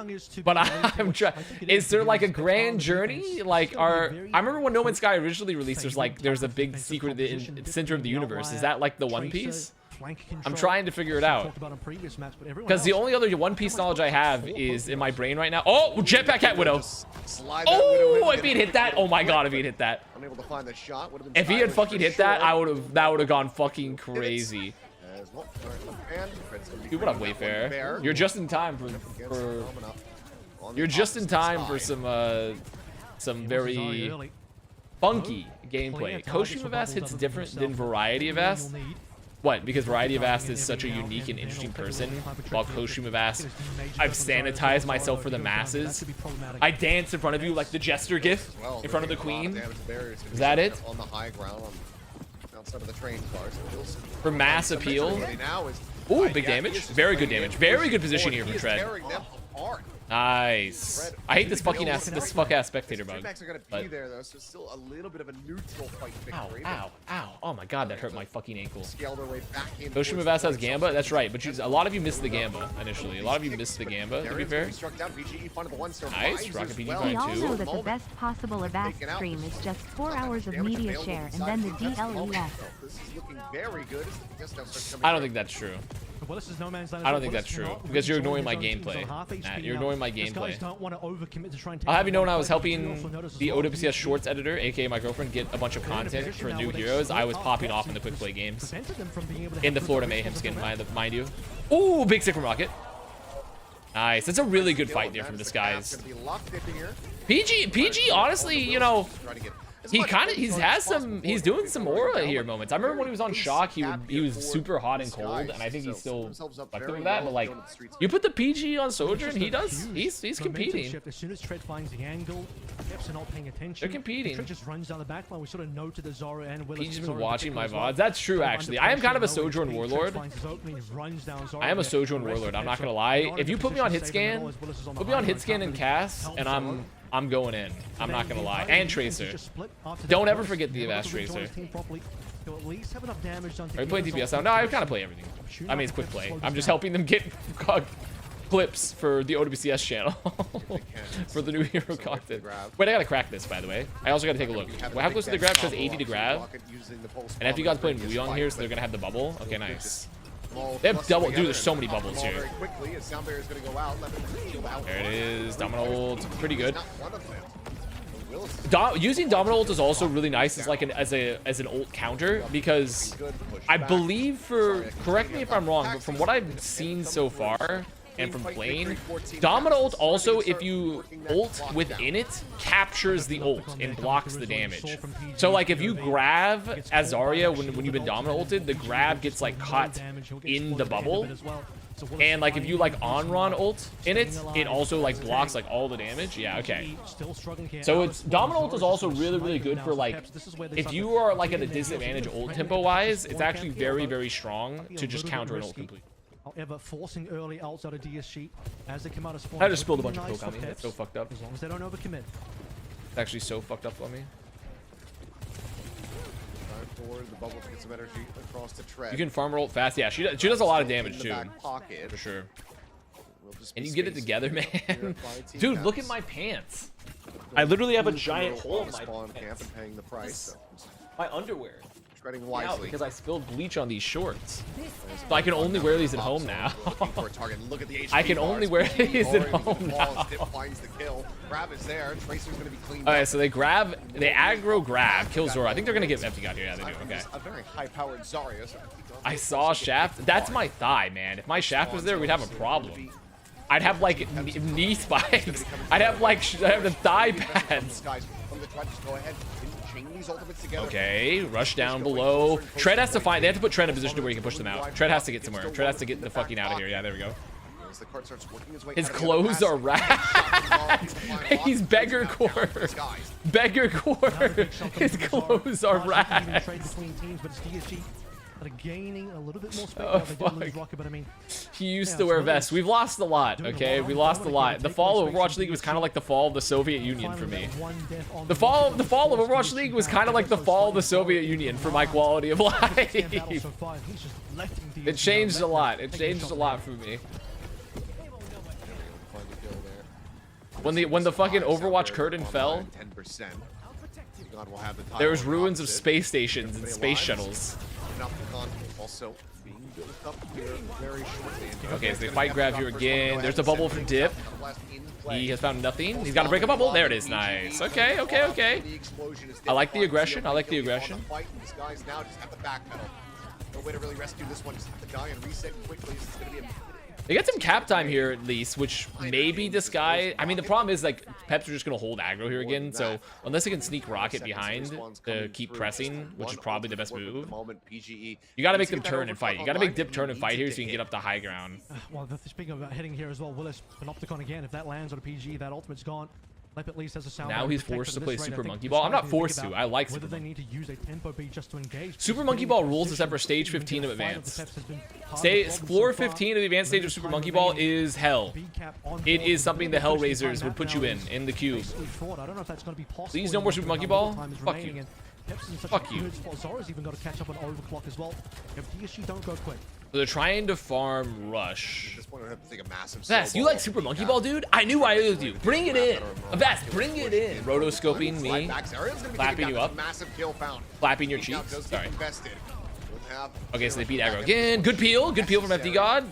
Speaker 1: but I'm trying. Is there like a grand journey? Like, I remember when No Man's Sky originally released, there's a big secret in the center of the universe. Is that like the One Piece? I'm trying to figure it out. Because the only other One Piece knowledge I have is in my brain right now. Oh, Jetpack Cat Widow. Oh, if he'd hit that. Oh my god, if he'd hit that.
Speaker 3: Unable to find the shot.
Speaker 1: If he had fucking hit that, that would have gone fucking crazy. Dude, what up, Wayfair? You're just in time for you're just in time for some very funky gameplay. Koshima Avast hits different than Variety Avast. What? Because Variety Avast is such a unique and interesting person, while Koshima Avast, I've sanitized myself for the masses. I dance in front of you like the Jester gif in front of the Queen. Is that it?
Speaker 3: On the high ground outside of the train cars.
Speaker 1: For mass appeal. Ooh, big damage. Very good damage. Very good position here for Tread. Nice. I hate this fucking ass spectator bug.
Speaker 3: But there though, so still a little bit of a neutral fight victory.
Speaker 1: Ow, ow. Oh my god, that hurt my fucking ankle.
Speaker 3: Scaled our way back in.
Speaker 1: Koshima Avast has Gamba? That's right, but a lot of you missed the Gamba initially. A lot of you missed the Gamba, to be fair. Nice, Rocket PG
Speaker 2: We all know that the best possible Avast stream is just 4 hours of media share and then the DLES.
Speaker 3: This is looking very good.
Speaker 1: I don't think that's true.
Speaker 4: Well, this is No Man's Land.
Speaker 1: I don't think that's true because you're ignoring my gameplay. Matt, you're ignoring my gameplay. I'll have you know when I was helping the OWCS Shorts editor, aka my girlfriend, get a bunch of content for new heroes, I was popping off in the quick play games. In the Florida Mayhem skin, mind you. Ooh, big sick from Rocket. Nice. That's a really good fight there from Disguise. PG, honestly, you know, he's doing some aura here moments. I remember when he was on Shock, he was super hot and cold, and I think he's still effective with that. But like, you put the PG on Soldier, and he's competing.
Speaker 4: As soon as Tread finds the angle, Peps are not paying attention.
Speaker 1: They're competing.
Speaker 4: Tread just runs down the back line. We sort of know to the Zoro and Willis.
Speaker 1: PG's been watching my VODs. That's true, actually. I am kind of a Sojourn Warlord. I am a Sojourn Warlord. I'm not gonna lie. If you put me on hit scan and cast, and I'm going in. I'm not gonna lie. And Tracer. Don't ever forget the Avast Tracer. Are you playing DPS now? No, I kind of play everything. I mean, it's quick play. I'm just helping them get clips for the OWCS channel for the new hero content. Wait, I gotta crack this, by the way. I also gotta take a look. Well, how close to the grab? Because 80 to grab. And after you guys playing Wuyong here, so they're gonna have the bubble. Okay, nice. They have double. Dude, there's so many bubbles here. There it is. Domino ult. Pretty good. Using Domino ult is also really nice as like as an ult counter, because I believe, correct me if I'm wrong, but from what I've seen so far and from playing, Domino ult also, if you ult within it, captures the ult and blocks the damage. So like if you grab as Zarya when you've been Domino ulted, the grab gets like caught in the bubble. And like if you like on-run ult in it, it also like blocks like all the damage. Yeah, okay. So it's Domino ult is also really good for like if you are like at a disadvantage ult tempo wise, it's actually very strong to just counter an ult completely.
Speaker 4: However, forcing early ults out of DSG as they come out of spawn.
Speaker 1: I just spilled a bunch of coke on me. That's so fucked up.
Speaker 4: As long as they don't overcommit.
Speaker 1: It's actually so fucked up on me.
Speaker 3: The bubble to get some energy across the Tread.
Speaker 1: You can farm her ult fast. Yeah, she does a lot of damage too. For sure. And you get it together, man. Dude, look at my pants. I literally have a giant hole in my pants. My underwear.
Speaker 3: treading wisely.
Speaker 1: Because I spilled bleach on these shorts. So I can only wear these at home now.
Speaker 3: Look at the
Speaker 1: I can only wear these at home now.
Speaker 3: Finds the kill. Grab is there. Tracer's gonna be cleaned
Speaker 1: Okay, so they aggro grab, kill Zora. I think they're gonna get empty god here. Yeah, they do. Okay.
Speaker 3: A very high-powered Zarya.
Speaker 1: I saw Shaft. That's my thigh, man. If my Shaft was there, we'd have a problem. I'd have like knee spikes. I'd have the thigh pads. Okay, rush down below. Tread has to find. They have to put Tread in a position to where he can push them out. Tread has to get somewhere. Tread has to get the fucking out of here. Yeah, there we go. His clothes are ragged. He's beggar core. Beggar core. His clothes are ragged.
Speaker 4: Gaining a little bit more space.
Speaker 1: Oh, fuck. But I mean, he used to wear vests. We've lost a lot, okay? We lost a lot. The fall of Overwatch League was kind of like the fall of the Soviet Union for me. The fall of Overwatch League was kind of like the fall of the Soviet Union for my quality of life. It changed a lot. It changed a lot for me. When the fucking Overwatch curtain fell, there was ruins of space stations and space shuttles. Okay, so they fight grab here again. There's a bubble for Dip. He has found nothing. He's got to break a bubble. There it is. Nice. Okay, okay, okay. I like the aggression. I like the aggression.
Speaker 3: No way to really rescue this one. Just have to die and reset quickly. This is going to be a
Speaker 1: They get some cap time here at least, which maybe this guy... I mean, the problem is, like, Peps are just going to hold aggro here again, so unless they can sneak Rocket behind to keep pressing, which is probably the best move, you got to make them turn and fight. You got to make Dip turn and fight here so you can get up to high ground.
Speaker 4: Well, speaking about hitting here as well, Willis, Panopticon again, if that lands on a PG, that ultimate's gone. At least has a sound.
Speaker 1: Now he's forced to play Super Monkey Ball. I'm not forced to. I like Super
Speaker 4: Monkey Ball. They need to use a tempo beat just to engage.
Speaker 1: Super Monkey Ball rules except for stage 15 of Advanced. Floor 15 of the Advanced stage of Super Monkey Ball is hell. It is something the Hellraisers would put you in the cube. Please no more Super Monkey Ball. Fuck you. Fuck you.
Speaker 4: Zora's even got to catch up on overclock as well. If DSG don't go quick.
Speaker 1: So they're trying to farm Rush. Avast, you like Super Monkey Ball, dude? I knew I would do. Bring it in. Avast, bring it in. Rotoscoping me. Clapping you up. Clapping your cheeks. Sorry. Okay, so they beat aggro again. Good peel. Good peel from FD God.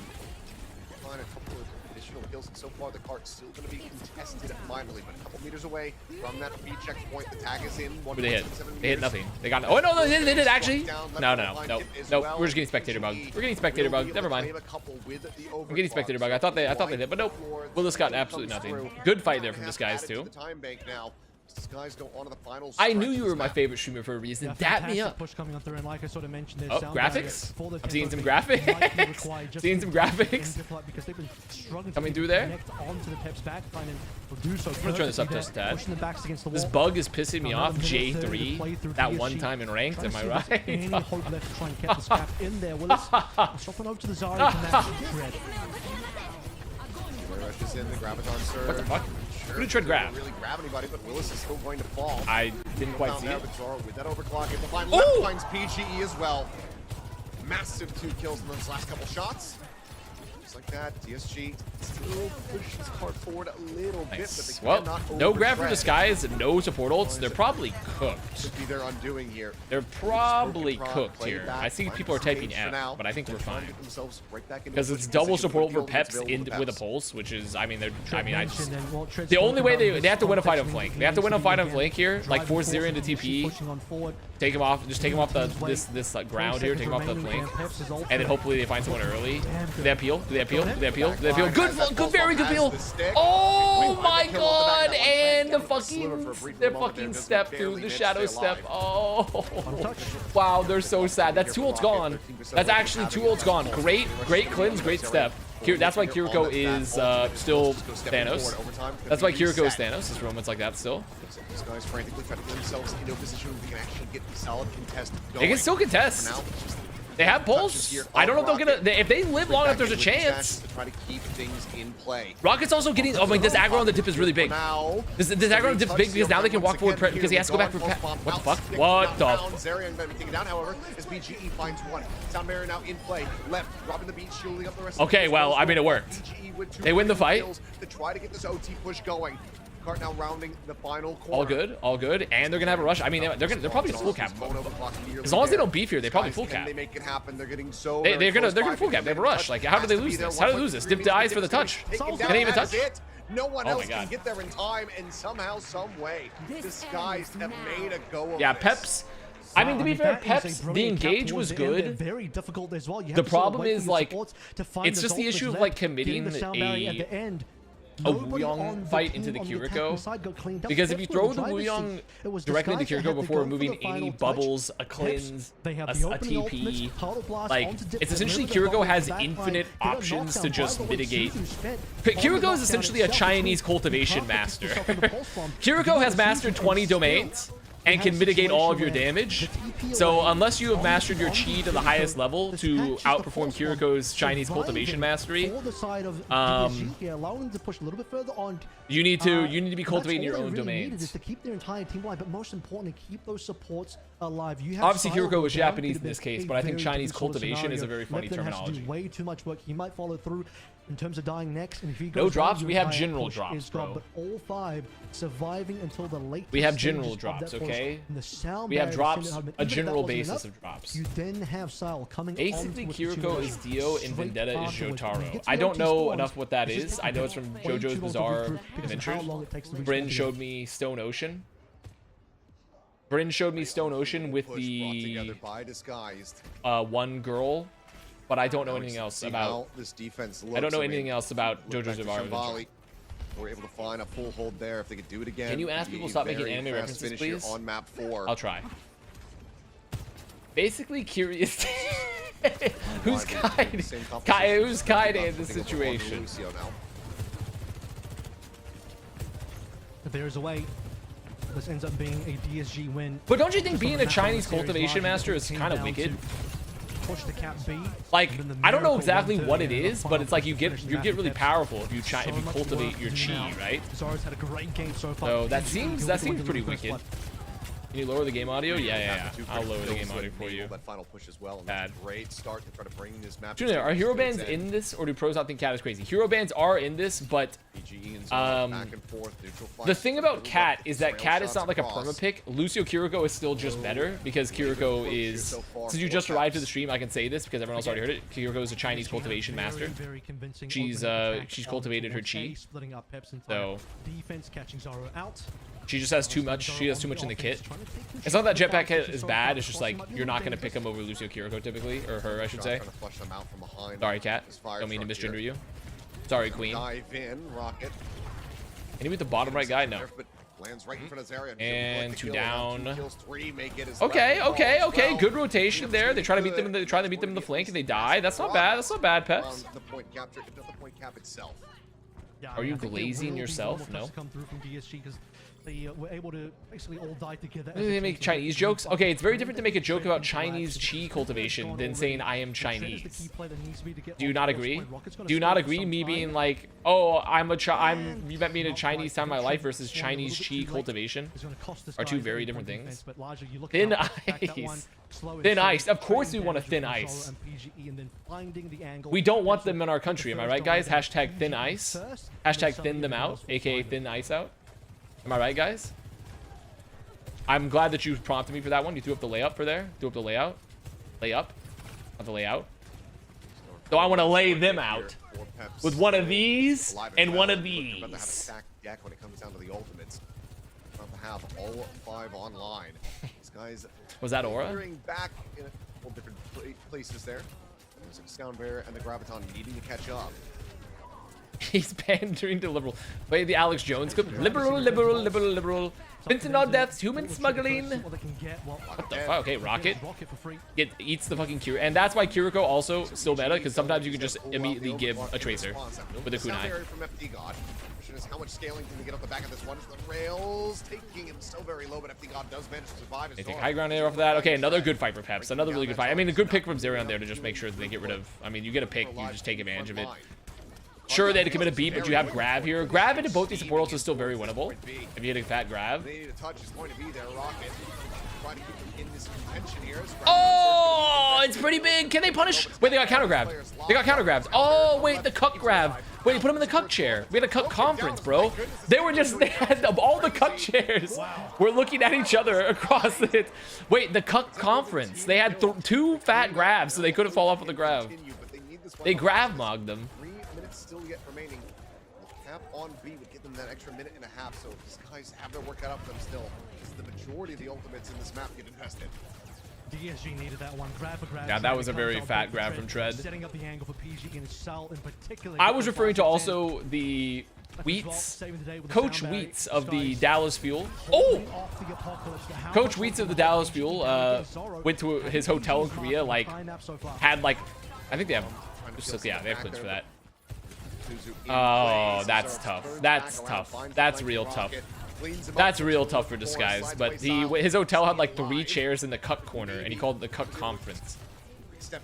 Speaker 3: So far, the cart's still going to be contested finally, but a couple meters away from that B checkpoint. The tag is in.
Speaker 1: What did they hit? They hit nothing. They got. Oh no, they did actually. No. We're just getting spectator bug. We're getting spectator bug. Never mind. I'm getting spectator bug. I thought they did, but nope. Willis got absolutely nothing. Good fight there from this guys too. I knew you were my favorite streamer for a reason. Dap me up. Oh, graphics? I'm seeing some graphics. Seeing some graphics. Coming through there. I'm gonna turn this up just a tad. This bug is pissing me off. J3. That one time in ranked. Am I right? What the fuck? Who did Tread grab?
Speaker 3: Really grab anybody, but Willis is still going to fall.
Speaker 1: I didn't quite see it.
Speaker 3: With that overclock, if the find left finds PGE as well. Massive 2 kills in those last couple shots. Just like that, DSG still pushes card forward a little bit, but they cannot
Speaker 1: no grab for Disguise, no support ults. They're probably cooked.
Speaker 3: Could be their undoing here.
Speaker 1: They're probably cooked here. I see people are typing F, but I think we're fine. Because it's double support for Peps with a pulse, which is, the only way they have to win a fight on flank. They have to win a fight on flank here, like force Zero into TP. Take him off, just take him off this like ground here, take him off the flank, and then hopefully they find someone early. Do they appeal? Do they appeal? Do they appeal? Do they appeal? Good, very good peel. Oh my god! And the fucking step through the shadow step. Oh, wow, they're so sad. That's 2 ults gone. That's actually 2 ults gone. Great cleanse, great step. That's why Kiriko is still Thanos. That's why Kiriko is Thanos. There's moments like that still.
Speaker 3: These guys frantically trying to get themselves into a position where they can actually get the solid contest going.
Speaker 1: They can still contest. They have pulse. I don't know if they'll get if they live long enough, there's a chance.
Speaker 3: To try to keep things in play.
Speaker 1: Rocket's also getting. Oh my! This aggro on the dip is really big. This aggro on the dip is big because now they can walk forward because he has to go back for what the fuck? What the?
Speaker 3: Zarian going to be taken down. However, as BGE finds one. Sound Barrier now in play. Left, dropping the beat, shielding up the rest.
Speaker 1: Okay, well, I mean it worked. They win the fight.
Speaker 3: To try to get this OT push going. cart now rounding the final corner.
Speaker 1: All good, all good. And they're gonna have a rush. I mean, they're probably gonna full cap. As long as they don't beef here, they probably full cap.
Speaker 3: They make it happen. They're getting so.
Speaker 1: They're gonna full cap. They have a rush. Like, how do they lose this? How do they lose this? Dip the eyes for the touch. Can they even touch?
Speaker 3: No one else can get there in time, and somehow, some way, this guys have made a go of
Speaker 1: Yeah,
Speaker 3: this.
Speaker 1: Peps. I mean, to be fair, Peps, the engage was good.
Speaker 4: Very difficult as well.
Speaker 1: The problem is, like, it's just the issue of, like, committing a Wuyong fight into the Kiriko. Because if you throw the Wuyong directly into Kiriko before removing any bubbles, a cleanse, a TP, like, it's essentially Kiriko has infinite options to just mitigate. Kiriko is essentially a Chinese cultivation master. Kiriko has mastered 20 domains and can mitigate all of your damage. So unless you have mastered your chi to the highest level to outperform Kiriko's Chinese cultivation mastery, you need to be cultivating your own domains.
Speaker 4: To keep their entire team alive, but most importantly, keep those supports alive.
Speaker 1: Obviously, Kiriko was Japanese in this case, but I think Chinese cultivation is a very funny terminology.
Speaker 4: Way too much work. He might follow through in terms of dying next, and if he goes
Speaker 1: no drops, we have general drops, bro.
Speaker 4: But all 5 surviving until the late.
Speaker 1: We have general drops, okay? We have drops, a general basis of drops.
Speaker 4: You then have Sile coming.
Speaker 1: Basically, Kiriko is Dio and Vendetta is Jotaro. I don't know enough what that is. I know it's from JoJo's Bizarre Adventures. Bryn showed me Stone Ocean. Bryn showed me Stone Ocean with the one girl. But I don't know anything else about
Speaker 3: this defense.
Speaker 1: I don't know anything else about JoJo's Bizarre Adventure.
Speaker 3: We're able to find a full hold there if they could do it again.
Speaker 1: Can you ask people to stop making anime references, please?
Speaker 3: On map 4.
Speaker 1: I'll try. Basically, curious. Who's Kaide? Who's Kaide in this situation?
Speaker 4: There's a way. This ends up being a DSG win.
Speaker 1: But don't you think being a Chinese cultivation master is kind of wicked?
Speaker 4: Push the cap B.
Speaker 1: Like, I don't know exactly what it is, but it's like you get really powerful if you cultivate your chi, right?
Speaker 4: Zoro's had a great game so far.
Speaker 1: So that seems pretty wicked. Can you lower the game audio? Yeah. I'll lower the game audio for you.
Speaker 3: That final push as well. Bad. Great start to try to bring this map.
Speaker 1: Junior, are hero bans in this, or do pros not think Cat is crazy? Hero bans are in this, but the thing about Cat is that Cat is not like a perma pick. Lucio Kiriko is still just better because Kiriko is. Since you just arrived to the stream, I can say this because everyone else already heard it. Kiriko is a Chinese cultivation master. She's cultivated her chi. So
Speaker 4: defense catching Zoro out.
Speaker 1: She just has too much. She has too much in the kit. It's not that jetpack kit is bad. It's just like you're not gonna pick him over Lucio Kiriko typically, or her, I should say. Sorry, Cat. Don't mean to misgender you. Sorry, Queen. Can you beat the bottom right guy? No. And 2 down. Okay. Good rotation there. They try to beat them. They try to beat them in the flank, and they die. That's not bad. That's not bad, Peps. Are you glazing yourself? No.
Speaker 4: They were able to basically all die together.
Speaker 1: They make Chinese jokes? Okay, it's very different to make a joke about Chinese chi cultivation than saying I am Chinese. Do you not agree? Do you not agree? Me being like, oh, you met me in a Chinese time of my life versus Chinese chi cultivation are two very different things. Thin ice. Thin ice. Of course we want a thin ice. We don't want them in our country. Am I right, guys? Hashtag thin ice. Hashtag thin them out, aka thin ice out. Am I right, guys? I'm glad that you prompted me for that one. You threw up the layup for there. Threw up the layout. Layup. Not the layout. So I want to lay them out with one of these and one of these.
Speaker 3: When it comes down to the ultimates, about to have all 5 online. These guys.
Speaker 1: Was that Aura?
Speaker 3: Back in a couple different places there. There's a Sound Bear and the Graviton needing to catch up.
Speaker 1: He's pandering to liberal. Wait, the Alex Jones clip. Liberal. Fentanyl deaths, human smuggling. What the fuck? Okay, Rocket. Eats the fucking Kiriko. And that's why Kiriko also still meta, because sometimes you can just immediately give a Tracer with a kunai.
Speaker 3: How much scaling can they get off the back of this one? The rails taking him so very low, but FD God does manage to survive.
Speaker 1: They take high ground air off of that. Okay, another good fight for Peps. Another really good fight. I mean, a good pick from Zerion there to just make sure that they get rid of. I mean, you get a pick, you just take advantage of it. Sure, they had to commit a beat, but you have grab here. Grab into both these support ults is still very winnable if you hit a fat grab.
Speaker 3: try to keep them in this contention here.
Speaker 1: Oh, it's pretty big. Can they punish? Wait, they got counter grabbed. They got counter grabbed. Oh, wait, the cuck grab. Wait, he put him in the cuck chair. We had a cuck conference, bro. They had all the cuck chairs. We're looking at each other across it. Wait, the cuck conference. They had 2 fat grabs, so they couldn't fall off with the grab. They grab mogged them.
Speaker 3: 3 minutes still yet remaining. The cap on B would give them that extra minute and a half, so these guys have their work cut out for them still. The majority of the ultimates in this map get invested.
Speaker 4: DSG needed that one. Grab.
Speaker 1: Yeah, that was a very fat grab from Tread.
Speaker 4: Setting up the angle for PG in Sal in particular.
Speaker 1: I was referring to also the Wheats, Coach Wheats of the Dallas Fuel. Oh! Coach Wheats of the Dallas Fuel went to his hotel in Korea, like, had like, I think they have, yeah, they have clips for that. Oh, that's tough. That's tough. That's real tough. That's real tough for Disguise, but his hotel had like 3 chairs in the cuck corner, and he called it the cuck conference. It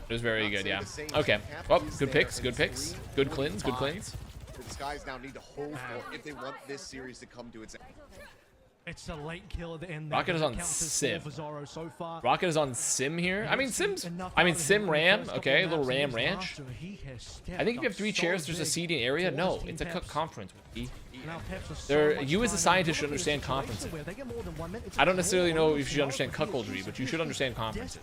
Speaker 1: was very good, yeah. Okay. Well, good picks, good picks. Good cleanse, good cleanse.
Speaker 3: The Disguise now need to hold for if they want this series to come to its end.
Speaker 4: It's a late kill at the end.
Speaker 1: Rocket is on Sim. Rocket is on Sim here. I mean, Sim Ram. Okay, a little Ram Ranch. I think if you have 3 chairs, there's a seating area. No, it's a cook conference. You as a scientist should understand conferences. I don't necessarily know if you should understand cuckoldry, but you should understand conferences.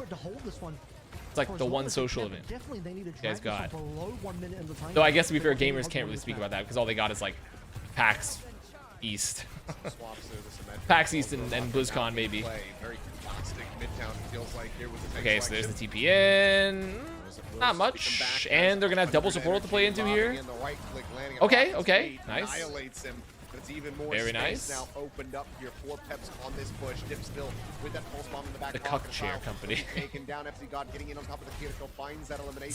Speaker 1: It's like the one social event you guys got. Though I guess to be fair, gamers can't really speak about that because all they got is like PAX East. PAX East and BlizzCon maybe. Okay, so there's the TPN. Not much. And they're going to have double support to play into here. Okay, okay. Nice. Very nice. Now opened up here for Peps on this push. Dipsville with that pulse bomb in the back. The Cuck Chair Company. It's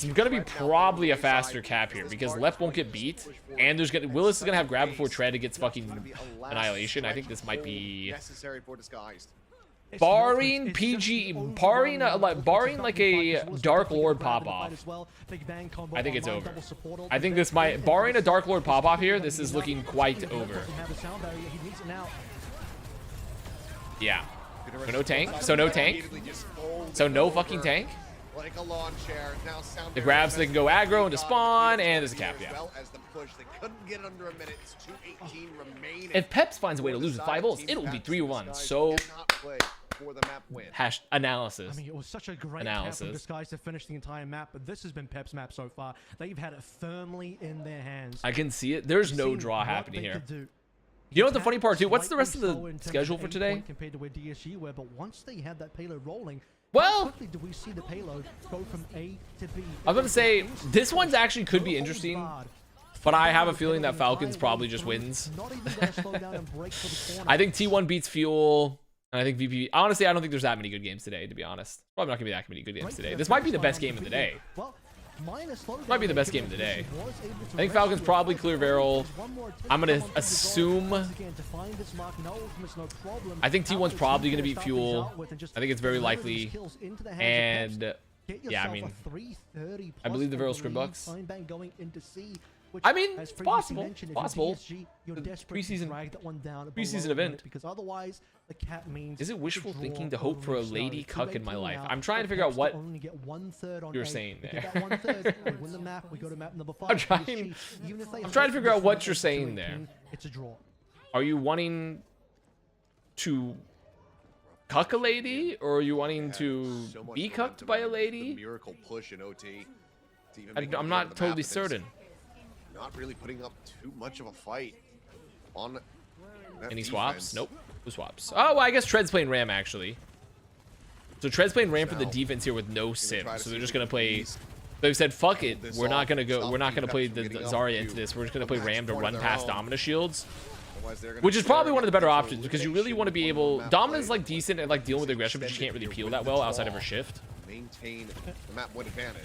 Speaker 1: going to be probably a faster cap here because Left won't get beat, and Willis is going to have grab before Tread gets fucking Annihilation. I think this might be barring PG, barring like a Dark Lord pop off. I think it's over. I think this might, barring a Dark Lord pop off here, this is looking quite over. Yeah. So no tank. So no tank. So no fucking tank. The grabs, they can go aggro into spawn, and there's a cap. Yeah. If Peps finds a way to lose with 5 ults, it will be 3-1. So analysis.
Speaker 4: I mean, it was such a great analysis from Disguise to finish the entire map, but this has been Pep's map so far. They've had it firmly in their hands.
Speaker 1: I can see it. There's no draw happening here. You know what the funny part too? What's the rest of the schedule for today?
Speaker 4: Compared to where DSG were, but once they had that payload rolling,
Speaker 1: well,
Speaker 4: how quickly do we see the payload go from A to B?
Speaker 1: I was going to say this one's actually could be interesting, but I have a feeling that Falcons probably just wins. I think T1 beats Fuel. And I think VP, honestly, I don't think there's that many good games today, to be honest. Probably not going to be that many good games today. This might be the best game of the day. Might be the best game of the day. I think Falcons probably clear Varel. I'm going to assume. I think T1's probably going to beat Fuel. I think it's very likely. And yeah, I mean, I believe the Varel Scrimbucks. I mean, it's possible. Possible. Preseason event.
Speaker 4: Because otherwise, the cap means
Speaker 1: is it wishful thinking to hope for a lady cuck in my life? I'm trying to figure out what you're saying there. I'm trying to figure out what you're saying there.
Speaker 4: It's a draw.
Speaker 1: Are you wanting to cuck a lady, or are you wanting to be cucked by a lady?
Speaker 3: Miracle push in OT.
Speaker 1: I'm not totally certain.
Speaker 3: Not really putting up too much of a fight on
Speaker 1: any swaps? Nope. No swaps. Oh, well, I guess Tread's playing Ram actually. So Tread's playing Ram for the defense here with no sim. So they're just gonna play. They've said, "Fuck it, we're not gonna go. We're not gonna play the Zarya into this. We're just gonna play Ram to run past Domina shields." Which is probably one of the better options because you really want to be able. Domina's like decent at like dealing with aggression, but she can't really peel that well outside of her shift.
Speaker 3: Maintain the map point advantage.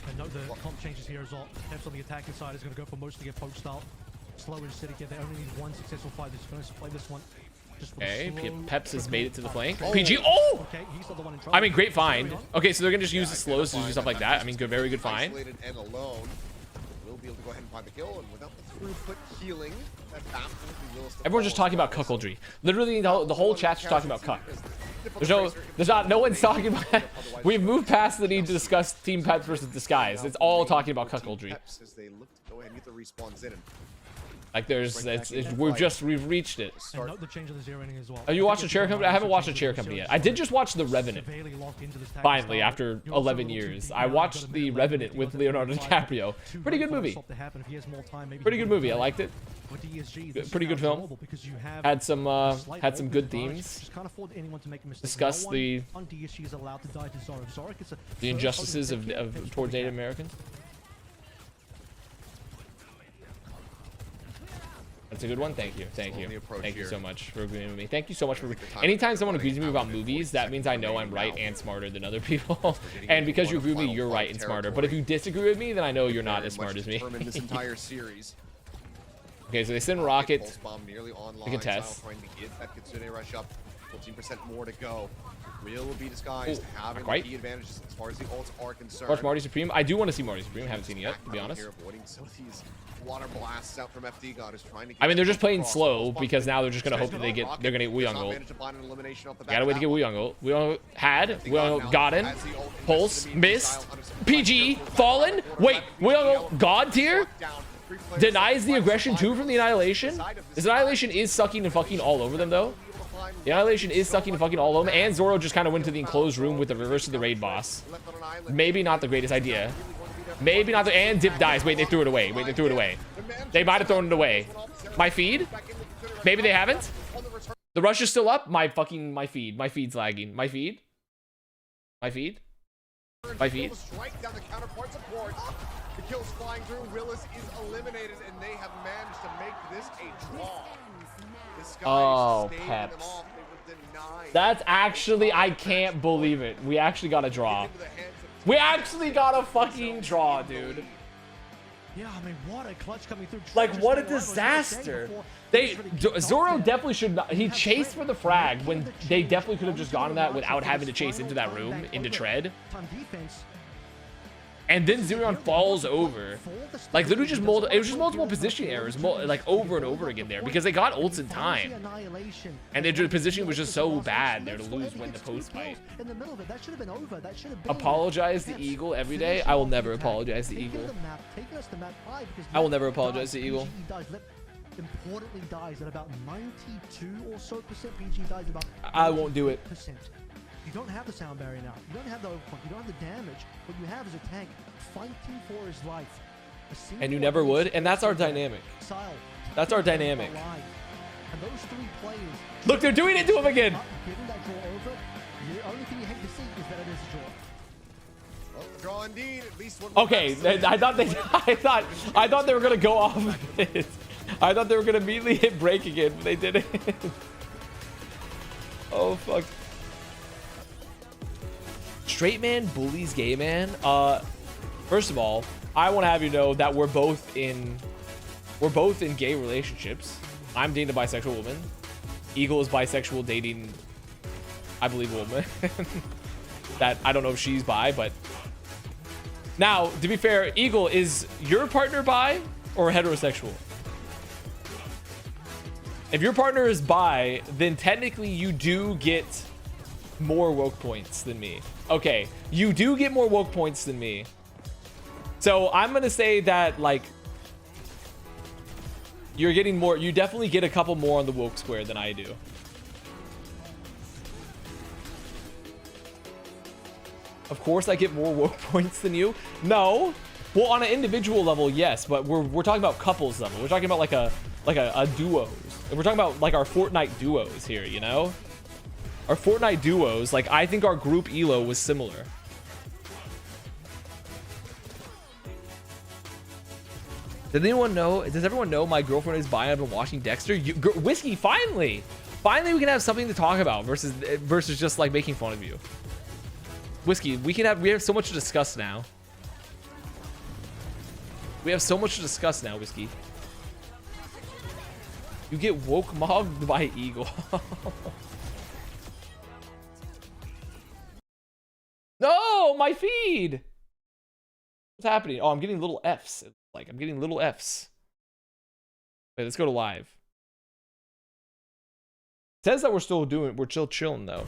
Speaker 4: And note the comp changes here as well. Peps on the attacking side is going to go for mostly get poke style. Slow and steady. They only need one successful fight. They're going to play this one.
Speaker 1: Okay, Peps has made it to the flank. PG, oh!
Speaker 4: Okay, he's not the one in trouble.
Speaker 1: I mean, great find. Okay, so they're going to just use the slows to do stuff like that. I mean, good, very good find.
Speaker 3: able to go ahead and find the kill, and without the throughput healing, that definitely will still.
Speaker 1: Everyone's just talking about cuckoldry. Literally, the whole chat's just talking about cuck. No one's talking about. We've moved past the need to discuss Team Peps versus Disguise. It's all talking about cuckoldry.
Speaker 3: As they look to go ahead and get the respawns in.
Speaker 1: Like we've reached it.
Speaker 4: And note the change of the zeroing as well.
Speaker 1: Oh, you watched the Chair Company? I haven't watched the Chair Company yet. I did just watch The Revenant. Finally, after 11 years, I watched The Revenant with Leonardo DiCaprio. Pretty good movie. Pretty good movie. I liked it. Pretty good film. Had some good themes. Discuss the injustices of towards Native Americans. That's a good one. Thank you. Thank you so much for agreeing with me. Thank you so much for. Anytime someone agrees with me about movies, that means I know I'm right and smarter than other people. And because you agree with me, you're right and smarter. But if you disagree with me, then I know you're not as smart as me.
Speaker 3: This entire series.
Speaker 1: Okay, so they send Rocket to contest.
Speaker 3: 14% more to go. Will be disguised having the key advantages as far as the ults are concerned.
Speaker 1: Watch Marty Supreme. I do want to see Marty Supreme. I haven't seen it yet, to be honest.
Speaker 3: Water blasts out from FD God is trying to
Speaker 1: I mean, they're just playing slow because now they're just gonna hope that they're gonna get Wuyong ult. Gotta wait to get Wuyong ult. Wuyong got in. Pulse, missed. PG, fallen. Wait, Wuyong ult, God tier? Denies the aggression too from the Annihilation? This Annihilation is sucking and fucking all over them though. The Annihilation is sucking and fucking all over them, and Zoro just kind of went to the enclosed room with the reverse of the raid boss. Maybe not the greatest idea. Maybe not the. And Dip dies. Wait, they threw it away. Wait, they threw it away. They might have thrown it away. My feed? Maybe they haven't. The rush is still up. My feed. My feed's lagging. My feed. My feed. My feed.
Speaker 3: The kills flying through. Willis is eliminated, and they have managed to make this a draw.
Speaker 1: Oh, Peps. That's actually, I can't believe it. We actually got a draw. We actually got a fucking draw, dude.
Speaker 4: Yeah, I mean, what a clutch coming through.
Speaker 1: Like, what a disaster. Zoro definitely should not. He chased for the frag when they definitely could have just gone to that without having to chase into that room, into tread. And then Zerion falls over. Like, literally just it was just multiple positioning errors, like over and over again there, because they got ults in time. And their positioning was just so bad there to lose when the post fight. Apologize to Eagle every day. I will never apologize to Eagle. I will never apologize to Eagle.
Speaker 4: Importantly dies at about 92 or so percent. PG dies about.
Speaker 1: I won't do it.
Speaker 4: You don't have the sound barrier now. You don't have the overclock. You don't have the damage. What you have is a tank fighting for his life.
Speaker 1: And you never would. And that's our dynamic. That's our dynamic.
Speaker 4: And those three players.
Speaker 1: Look, they're doing it to him again.
Speaker 4: Giving that draw over. The only thing you hate to see is that it is a draw.
Speaker 3: Well, draw indeed. At least one.
Speaker 1: Okay, I thought they were gonna go off of it. I thought they were gonna immediately hit break again, but they didn't. Oh fuck. Straight man bullies gay man. First of all, I want to have you know that we're both in gay relationships. I'm dating a bisexual woman. Eagle is bisexual, dating, I believe, a woman. That I don't know if she's bi, but now to be fair, Eagle, is your partner bi or heterosexual? If your partner is bi, then technically you do get more woke points than me. Okay, you do get more woke points than me. So I'm gonna say that, like, you're getting more. You definitely get a couple more on the woke square than I do. Of course I get more woke points than you. No. Well, on an individual level, yes, but we're talking about couples level. We're talking about like a duos. And we're talking about like our Fortnite duos here, you know? Our Fortnite duos, like, I think our group elo was similar. Does anyone know? Does everyone know my girlfriend is bi? I've been watching Dexter. Whiskey, finally! Finally we can have something to talk about versus just like making fun of you. Whiskey, we have so much to discuss now. We have so much to discuss now, Whiskey. You get woke mogged by Eagle. No, my feed. What's happening? Oh, I'm getting little Fs. Like, I'm getting little Fs. Wait, let's go to live. It says that we're still chilling though.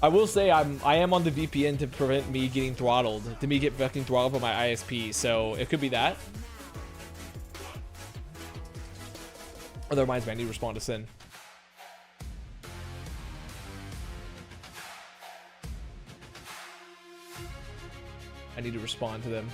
Speaker 1: I will say I am on the VPN to prevent me getting throttled, to me get fucking throttled by my ISP, so it could be that. Oh, that reminds me, I need to respond to Sin. I need to respond to them.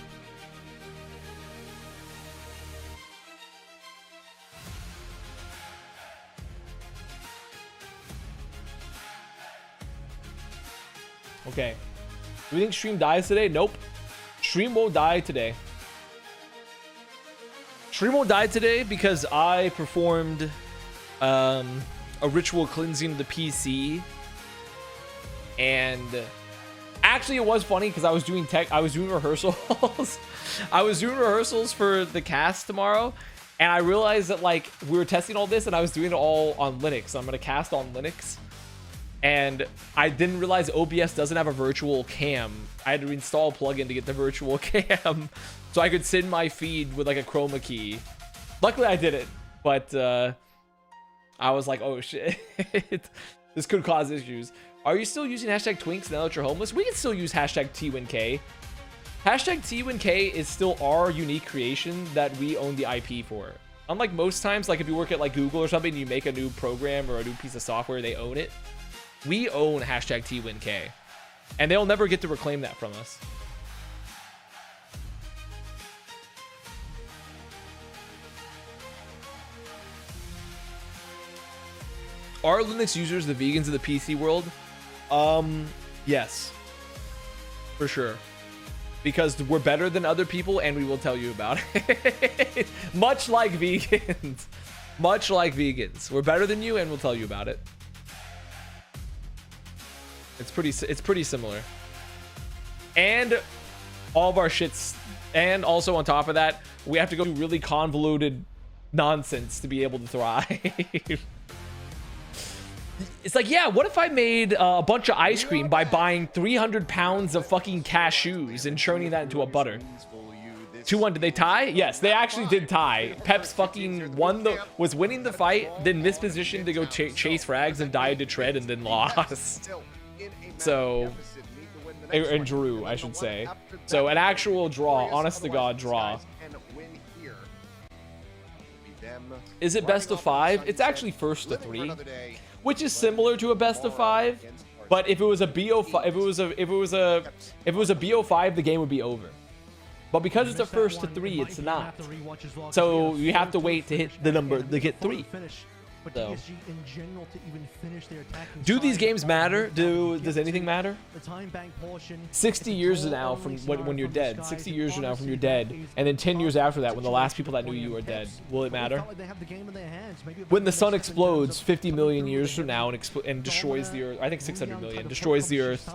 Speaker 1: Okay. Do we think stream dies today? Nope. Stream won't die today. Stream won't die today because I performed a ritual cleansing of the PC. And actually it was funny because I was doing rehearsals. I was doing rehearsals for the cast tomorrow. And I realized that like we were testing all this and I was doing it all on Linux. I'm going to cast on Linux. And I didn't realize OBS doesn't have a virtual cam. I had to install a plugin to get the virtual cam so I could send my feed with like a chroma key. Luckily I did it, but I was like, oh shit, this could cause issues. Are you still using hashtag Twinks now that you're homeless? We can still use hashtag TWinK. Hashtag TWinK is still our unique creation that we own the IP for. Unlike most times, like if you work at like Google or something, you make a new program or a new piece of software, they own it. We own hashtag TWinK, and they'll never get to reclaim that from us. Are Linux users the vegans of the PC world? Yes, for sure. Because we're better than other people, and we will tell you about it. Much like vegans. Much like vegans. We're better than you, and we'll tell you about it. It's pretty similar. And all of our shits, and also on top of that, we have to go through really convoluted nonsense to be able to thrive. It's like, yeah, what if I made a bunch of ice cream by buying 300 pounds of fucking cashews and churning that into a butter? 2-1, did they tie? Yes, they actually did tie. Peps fucking was winning the fight, then mispositioned to go chase frags and died to tread and then lost. So, and drew, I should say. So an actual draw, honest to God draw. Is it best of 5? It's actually first to 3, which is similar to a best of 5. But if it was a BO5, if it was a BO5, the game would be over. But because it's a first to 3, it's not. So you have to wait to hit the number to get 3. So, do these games matter? Does anything matter? 60 years now from when you're dead. 60 years from now from you're dead, and then 10 years after that, when the last people that knew you are dead, will it matter? When the sun explodes 50 million years from now and destroys the Earth, I think 600 million, destroys the Earth,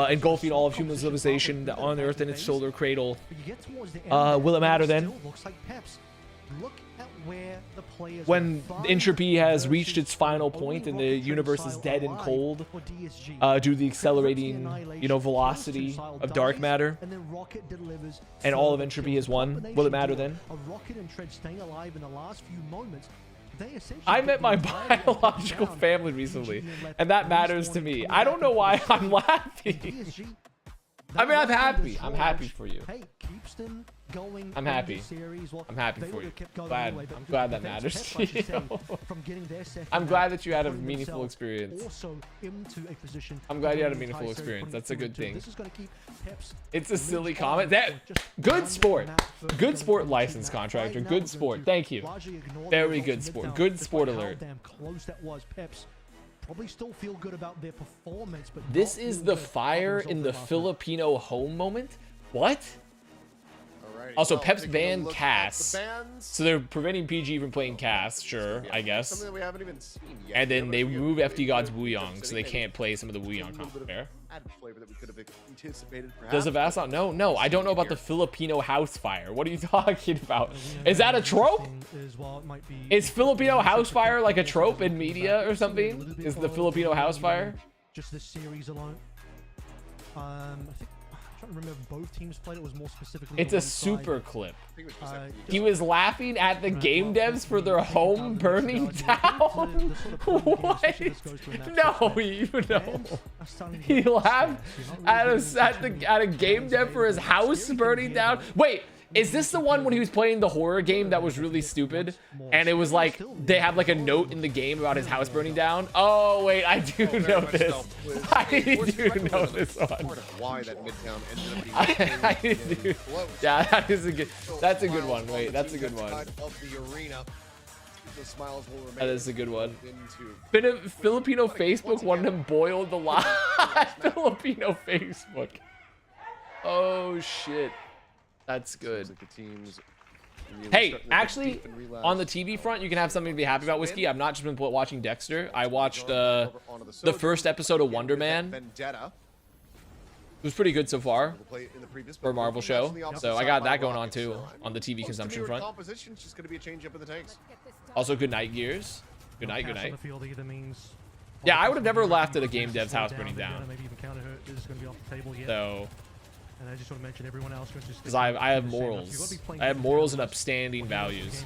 Speaker 1: engulfing all of human civilization on Earth in its solar cradle, will it matter then? When entropy has reached its final point and the universe is dead and cold due to the accelerating, velocity of dark matter, and all of entropy has won, will it matter then? I met my biological family recently, and that matters to me. I don't know why I'm laughing. I mean, I'm happy. I'm happy for you. I'm happy. I'm happy for you. I'm glad that matters to you. I'm glad that you had a meaningful experience. I'm glad you had a meaningful experience. That's a good thing. It's a silly comment. Good sport. Good sport license contractor. Good sport. Thank you. Very good sport. Good sport alert. Probably still feel good about their performance, but this is the fire in the Filipino home moment? What? Also, Peps banned Cass, so they're preventing PG from playing Cass, sure, I guess. And then they remove FD God's Wuyong, so they can't play some of the Wuyong comp there. Does Avast not? No, I don't know about the Filipino house fire. What are you talking about? Is that a trope? Is Filipino house fire like a trope in media or something? Is the Filipino house fire? Just the series alone.
Speaker 4: I think, I'm trying to remember if both teams played it. Was more specifically.
Speaker 1: It's a super clip. He was laughing at the game devs for their home burning down. What? No, he laughed at a game dev for his house burning down. Wait. Is this the one when he was playing the horror game that was really stupid? And it was like, they had like a note in the game about his house burning down? Oh, wait, I do know this. I do know this one. I do. Yeah, that's a good one. Wait, that's a good one. That is a good one. Filipino Facebook wanted him boiled alive. Filipino Facebook. Oh, shit. That's good. Hey, actually, on the TV front, you can have something to be happy about, Whiskey. I've not just been watching Dexter. I watched the first episode of Wonder Man. It was pretty good so far for a Marvel show. So I got that going on too on the TV consumption front. Also, good night, Gears. Good night, good night. Yeah, I would have never laughed at a game dev's house burning down. So...
Speaker 4: And I just want to mention everyone else
Speaker 1: because I have morals. I have morals and upstanding values.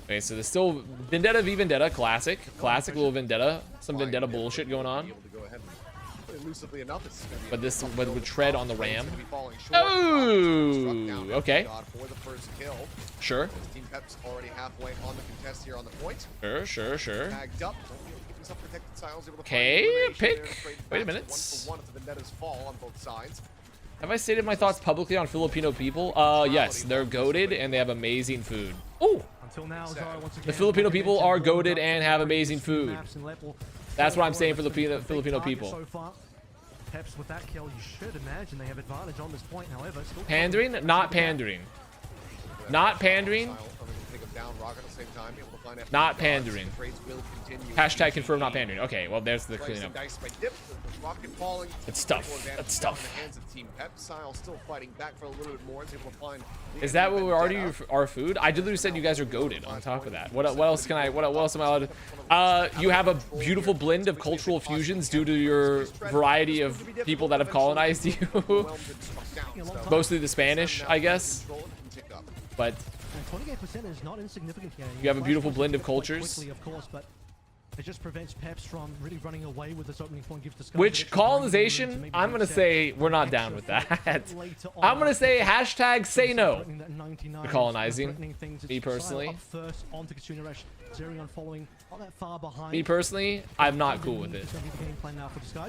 Speaker 1: Okay, so there's still Vendetta v Vendetta, classic little Vendetta, some Vendetta bullshit going on. But this would tread on the ram. Oh, okay. Sure. Sure. Okay, pick. Wait a minute. Have I stated my thoughts publicly on Filipino people? Yes, they're goated and they have amazing food. Ooh. The Filipino people are goated and have amazing food. That's what I'm saying for the Filipino people.
Speaker 4: Peps with that kill, you should imagine they have advantage on this point. However,
Speaker 1: pandering? Not pandering. Not pandering. Not pandering. Hashtag confirm not pandering. Okay, well there's the cleanup. It's tough. That's tough. Is that what we're already our food? I literally said you guys are goated on top of that. What else can I, what else am I allowed to? You have a beautiful blend of cultural fusions due to your variety of people that have colonized you. Mostly the Spanish, I guess. But
Speaker 4: 28% is not insignificant here.
Speaker 1: You have a beautiful blend of cultures.
Speaker 4: Quickly, of course, but it just prevents Peps from really running away with this opening point.
Speaker 1: Which colonization? I'm gonna say we're not down with that. I'm gonna say hashtag say no to colonizing. Me personally. Me personally, I'm not cool with it.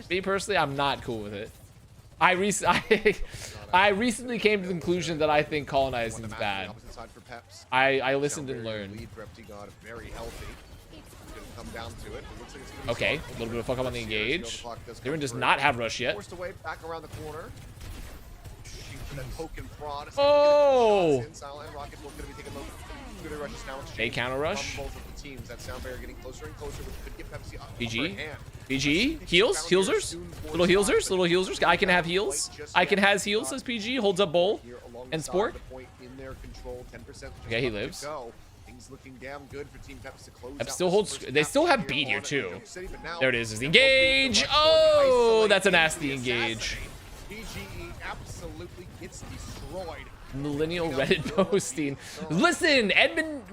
Speaker 1: Me personally, I'm not cool with it. I recently came to the conclusion that I think colonizing is bad. I listened and learned. Okay, a little bit of fuck up on the engage. Everyone does not have rush yet. Oh! They counter rush. PG. PG. Heals. Healsers. Little healsers. Little healsers. I can have heals. I can has heals, says PG. Holds up bowl. And sport. Okay, he lives. Peps still holds. They still have beat here, too. There it is. Engage. Oh, that's a nasty engage. Millennial Reddit posting. Listen, Edmund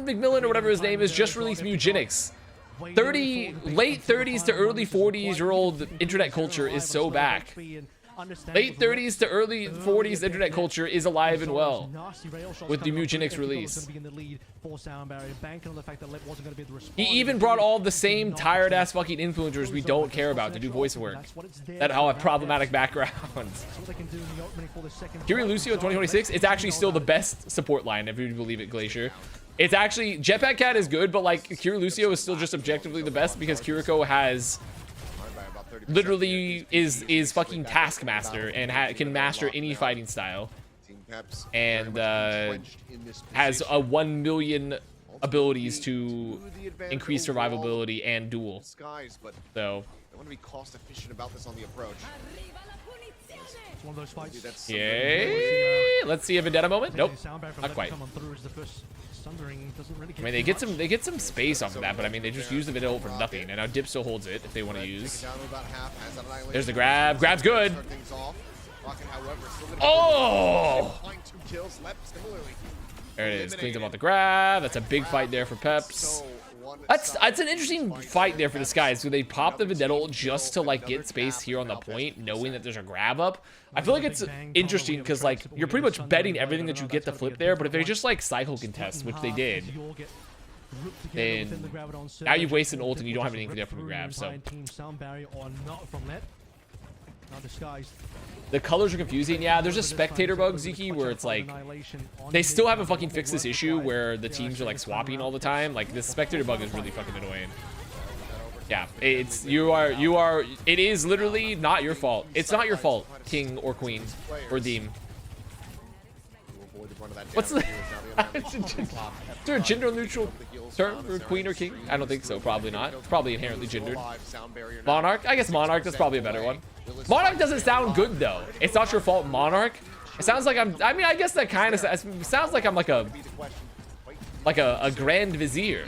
Speaker 1: McMillan or whatever his name is just released Eugenics. Late 30s to early 40s-year-old internet culture is so back. Late 30s to early 40s internet culture is alive and well with the Eugenics release. He even brought all the same tired-ass fucking influencers we don't care about to do voice work that all have problematic backgrounds. Kiri Lucio 2026, it's actually still the best support line, if you believe it, Glacier. It's actually, Jetpack Cat is good, but like Kiri Lucio is still just objectively the best because Kiriko has literally is fucking Taskmaster and can master any fighting style, and has a 1 million abilities to increase survivability and duel. So
Speaker 3: I want to be cost efficient about this on the approach.
Speaker 4: It's one of those fights.
Speaker 1: Yay! Let's see a Vendetta moment. Nope, not quite. I mean, they get some space off of that, but I mean, they just use the Vendetta for nothing. And now Dip still holds it if they want to use. There's the grab. Grab's good. Oh! There it is. Cleans him off the grab. That's a big fight there for Peps. That's an interesting fight there for this guy. So they pop the Vendetta just to like get space here on the point, knowing that there's a grab up. I feel like it's interesting because like you're pretty much betting everything that you get to flip there. But if they just like cycle contest, which they did, then now you've wasted an ult and you don't have anything there from a grab. So the colors are confusing. Yeah, there's a spectator bug, Ziki, where it's like they still haven't fucking fixed this issue where the teams are like swapping all the time. Like this spectator bug is really fucking annoying. Yeah, it is literally not your fault. It's not your fault, King or Queen or Deem. What's the is there a gender neutral term for Queen or King? I don't think so. Probably not. It's probably inherently gendered. Monarch? I guess Monarch. That's probably a better one. Monarch doesn't sound good though. It's not your fault, Monarch. It sounds like I mean, I guess that kind of sounds like I'm like a Grand Vizier.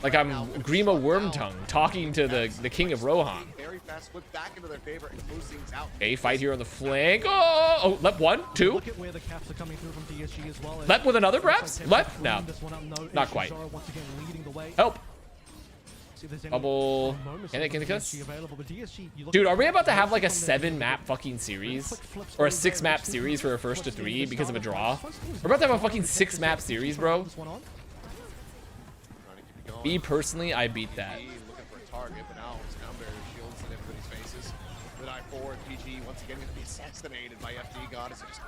Speaker 1: Like I'm Grima Wormtongue talking to the King of Rohan. Okay, fight here on the flank. Oh, Lep 1, 2. Lep with another perhaps? Lep? No, not quite. Help. Bubble. Can they kiss? Dude, are we about to have like a 7-map fucking series? Or a 6-map series for a first to 3 because of a draw? We're about to have a fucking 6-map series, bro. Me personally, I beat that. Assassinated by FD God is just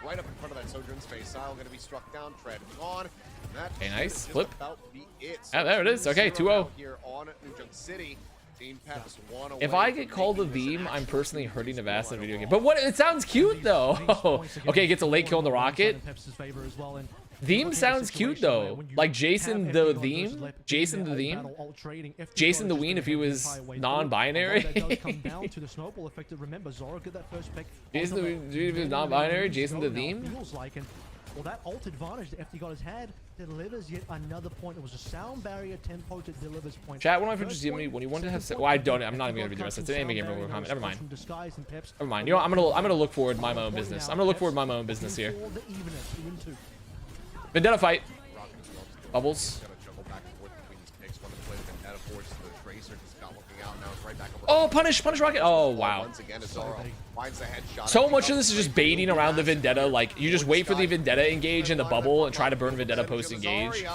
Speaker 1: right up in front of that Sojourn's face. Sile going to be struck down. Tread on. Okay, nice flip. Ah, there it is. Okay, 2-0. If I get called a Veem, I'm personally hurting Avast in a video game. But what? It sounds cute though. Okay, gets a late kill on the rocket. Veem sounds cute though. Like Jason the Veem. Jason the Veem. Jason the Ween if he was non-binary. Jason the Ween if he was non-binary. Jason the Veem. Well, that ult advantage that FD God has had delivers yet another point. It was a sound barrier tempo that delivers points. Chat, one of my friends just me when you want to have. Well, I don't. I'm not even gonna read the rest. It's an anime game. Comment. Never mind. Never mind. You know, I'm gonna look forward to my own business. I'm gonna look forward to my own business here. Vendetta fight. Bubbles. Oh, punish rocket. Oh, wow. So much of this is just baiting around the Vendetta. Like, you just wait for the Vendetta engage in the bubble and try to burn Vendetta post engage.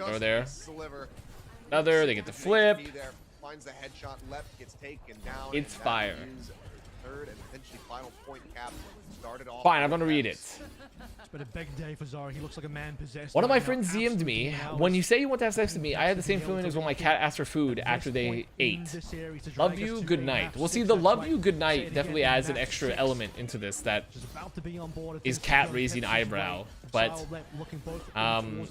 Speaker 1: Over there. Another. They get the flip. It's fire. Fine, I'm gonna read it. One of my friends DM'd me, when you say you want to have sex with me, I had the same feeling as when my cat asked for food after they ate. Love you, good night. Well, see, the love you, good night definitely adds an extra element into this that is cat raising eyebrow. But,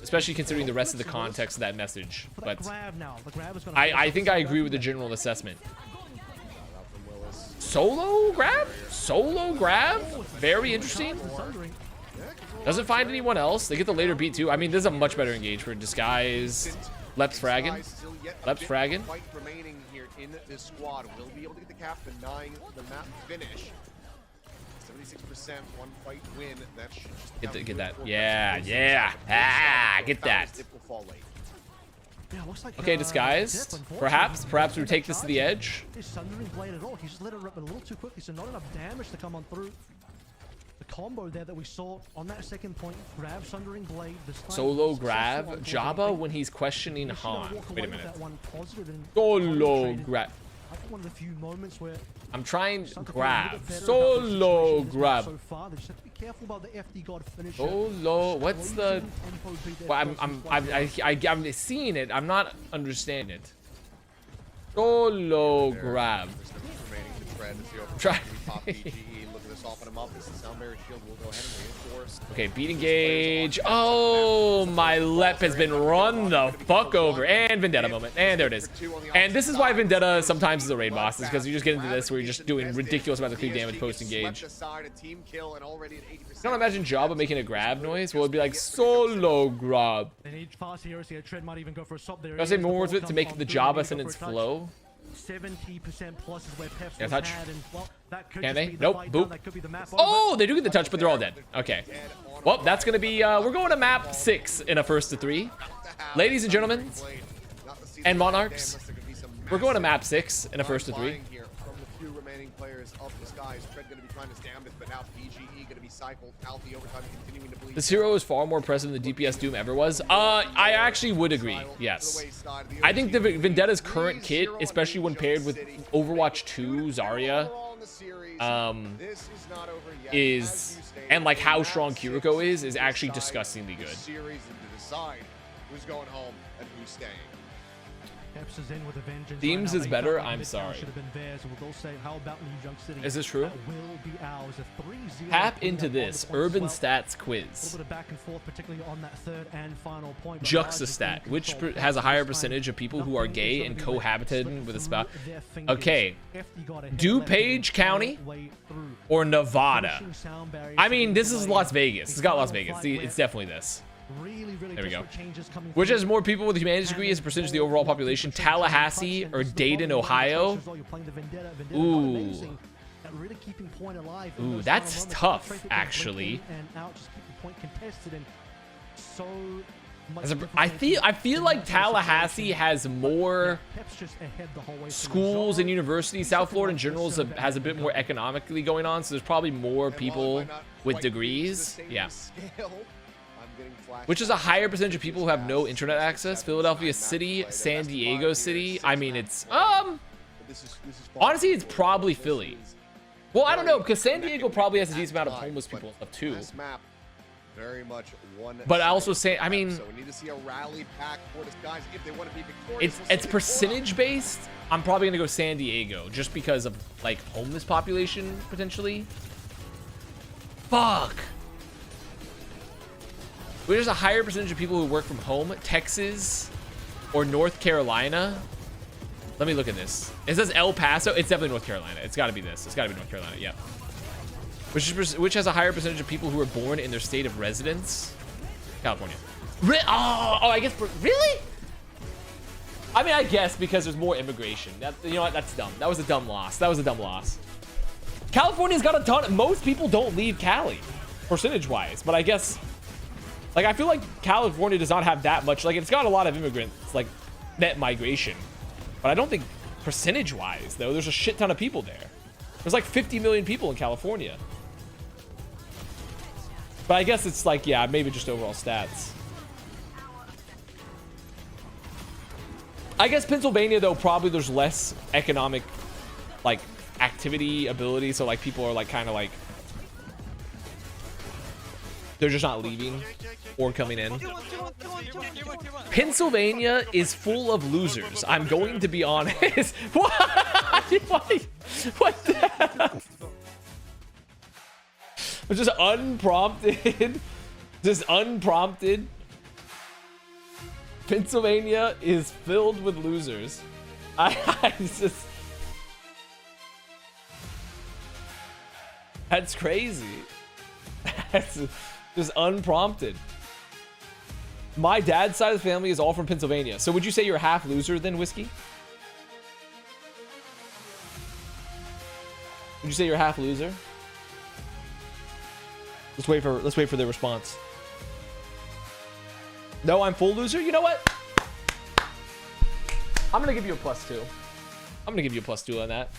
Speaker 1: especially considering the rest of the context of that message. But, I think I agree with the general assessment. Solo grab? Solo grab? Very interesting. Doesn't find anyone else. They get the later beat too. I mean, this is a much better engage for Disguise. Lep's fragging. Lep's fragging. Get that. Yeah. Ah, get that. Okay, Disguised. Perhaps we take this to the edge. Combo there that we saw on that second point. Grab Sundering Blade. Solo grab Jabba when he's questioning Han. Wait a minute. Solo grab. One of the few moments where I'm trying to grab. Solo grab. So far, they just have to be careful about the FD God finisher. Solo. What's the? Well, I'm seeing it. I'm not understanding it. Solo grab. Try.
Speaker 3: soften him up. This Soundberry shield will go ahead and reinforce.
Speaker 1: Okay, beat engage. Oh, my Lep has been run the fuck over. And Vendetta moment. And there it is. And this is why Vendetta sometimes is a raid boss, is because you just get into this where you're just doing ridiculous amounts of creep damage post engage. Can't imagine Jabba making a grab noise. Well, it'd be like solo grab. I say more worth it to make the Jabba sentence flow.
Speaker 4: 70% plus is where Peps
Speaker 1: yeah, touch.
Speaker 4: had, and, well, that could
Speaker 1: Can
Speaker 4: just
Speaker 1: they?
Speaker 4: be the
Speaker 1: Nope.
Speaker 4: fight
Speaker 1: Boop.
Speaker 4: down. That could be the map
Speaker 1: Oh,
Speaker 4: over.
Speaker 1: they do get the touch, but they're all dead. Okay. Well, that's going to be, we're going to map 6 in a 1st to 3. Ladies and gentlemen, and Monarchs, we're going to map 6 in a 1st to 3. This hero is far more present than the DPS Doom ever was. I actually would agree. Yes. I think the Vendetta's current kit, especially when paired with Overwatch 2 Zarya, is, and like how strong Kiriko is actually disgustingly good.
Speaker 3: Who's going home and who's staying?
Speaker 1: Themes is better. I'm sorry. Is this true? Tap into this urban stats quiz. Juxtastat, which has a higher percentage of people who are gay and cohabitating with a spouse. Okay, DuPage County or Nevada? I mean, this is Las Vegas. It's got Las Vegas. It's definitely this. There we go. Which has more people with a humanities degree as a percentage of the overall population? Tallahassee or Dayton, Ohio? Ooh. Ooh, that's tough, actually. I feel like Tallahassee has more schools and universities. South Florida in general has a bit more economically going on, so there's probably more people with degrees. Yeah. Which is a higher percentage of people who have no internet access? Philadelphia City, San Diego City. I mean, it's honestly, it's probably Philly. Well, I don't know, because San Diego probably has a decent amount of homeless people and stuff too. But I also say, I mean, it's percentage based. I'm probably gonna go San Diego just because of like homeless population potentially. Fuck. There's a higher percentage of people who work from home. Texas or North Carolina. Let me look at this. It says El Paso. It's definitely North Carolina. It's got to be this. It's got to be North Carolina. Yeah. Which has a higher percentage of people who are born in their state of residence? California. Oh, I guess. Really? I mean, I guess because there's more immigration. You know what? That's dumb. That was a dumb loss. That was a dumb loss. California's got a ton. Most people don't leave Cali, percentage-wise. But I guess. Like, I feel like California does not have that much. Like, it's got a lot of immigrants, like, net migration. But I don't think percentage-wise, though, there's a shit ton of people there. There's like 50 million people in California. But I guess it's like, yeah, maybe just overall stats. I guess Pennsylvania, though, probably there's less economic, like, activity, ability. So, like, people are, like, kind of, like, they're just not leaving or coming in. Pennsylvania is full of losers. I'm going to be honest. What? What the hell? Just unprompted. Just unprompted. Pennsylvania is filled with losers. I just... That's crazy. That's... Just unprompted. My dad's side of the family is all from Pennsylvania. So would you say you're half loser then, Whiskey? Would you say you're half loser? Let's wait for their response. No, I'm full loser. You know what? I'm gonna give you a +2. I'm gonna give you a +2 on that.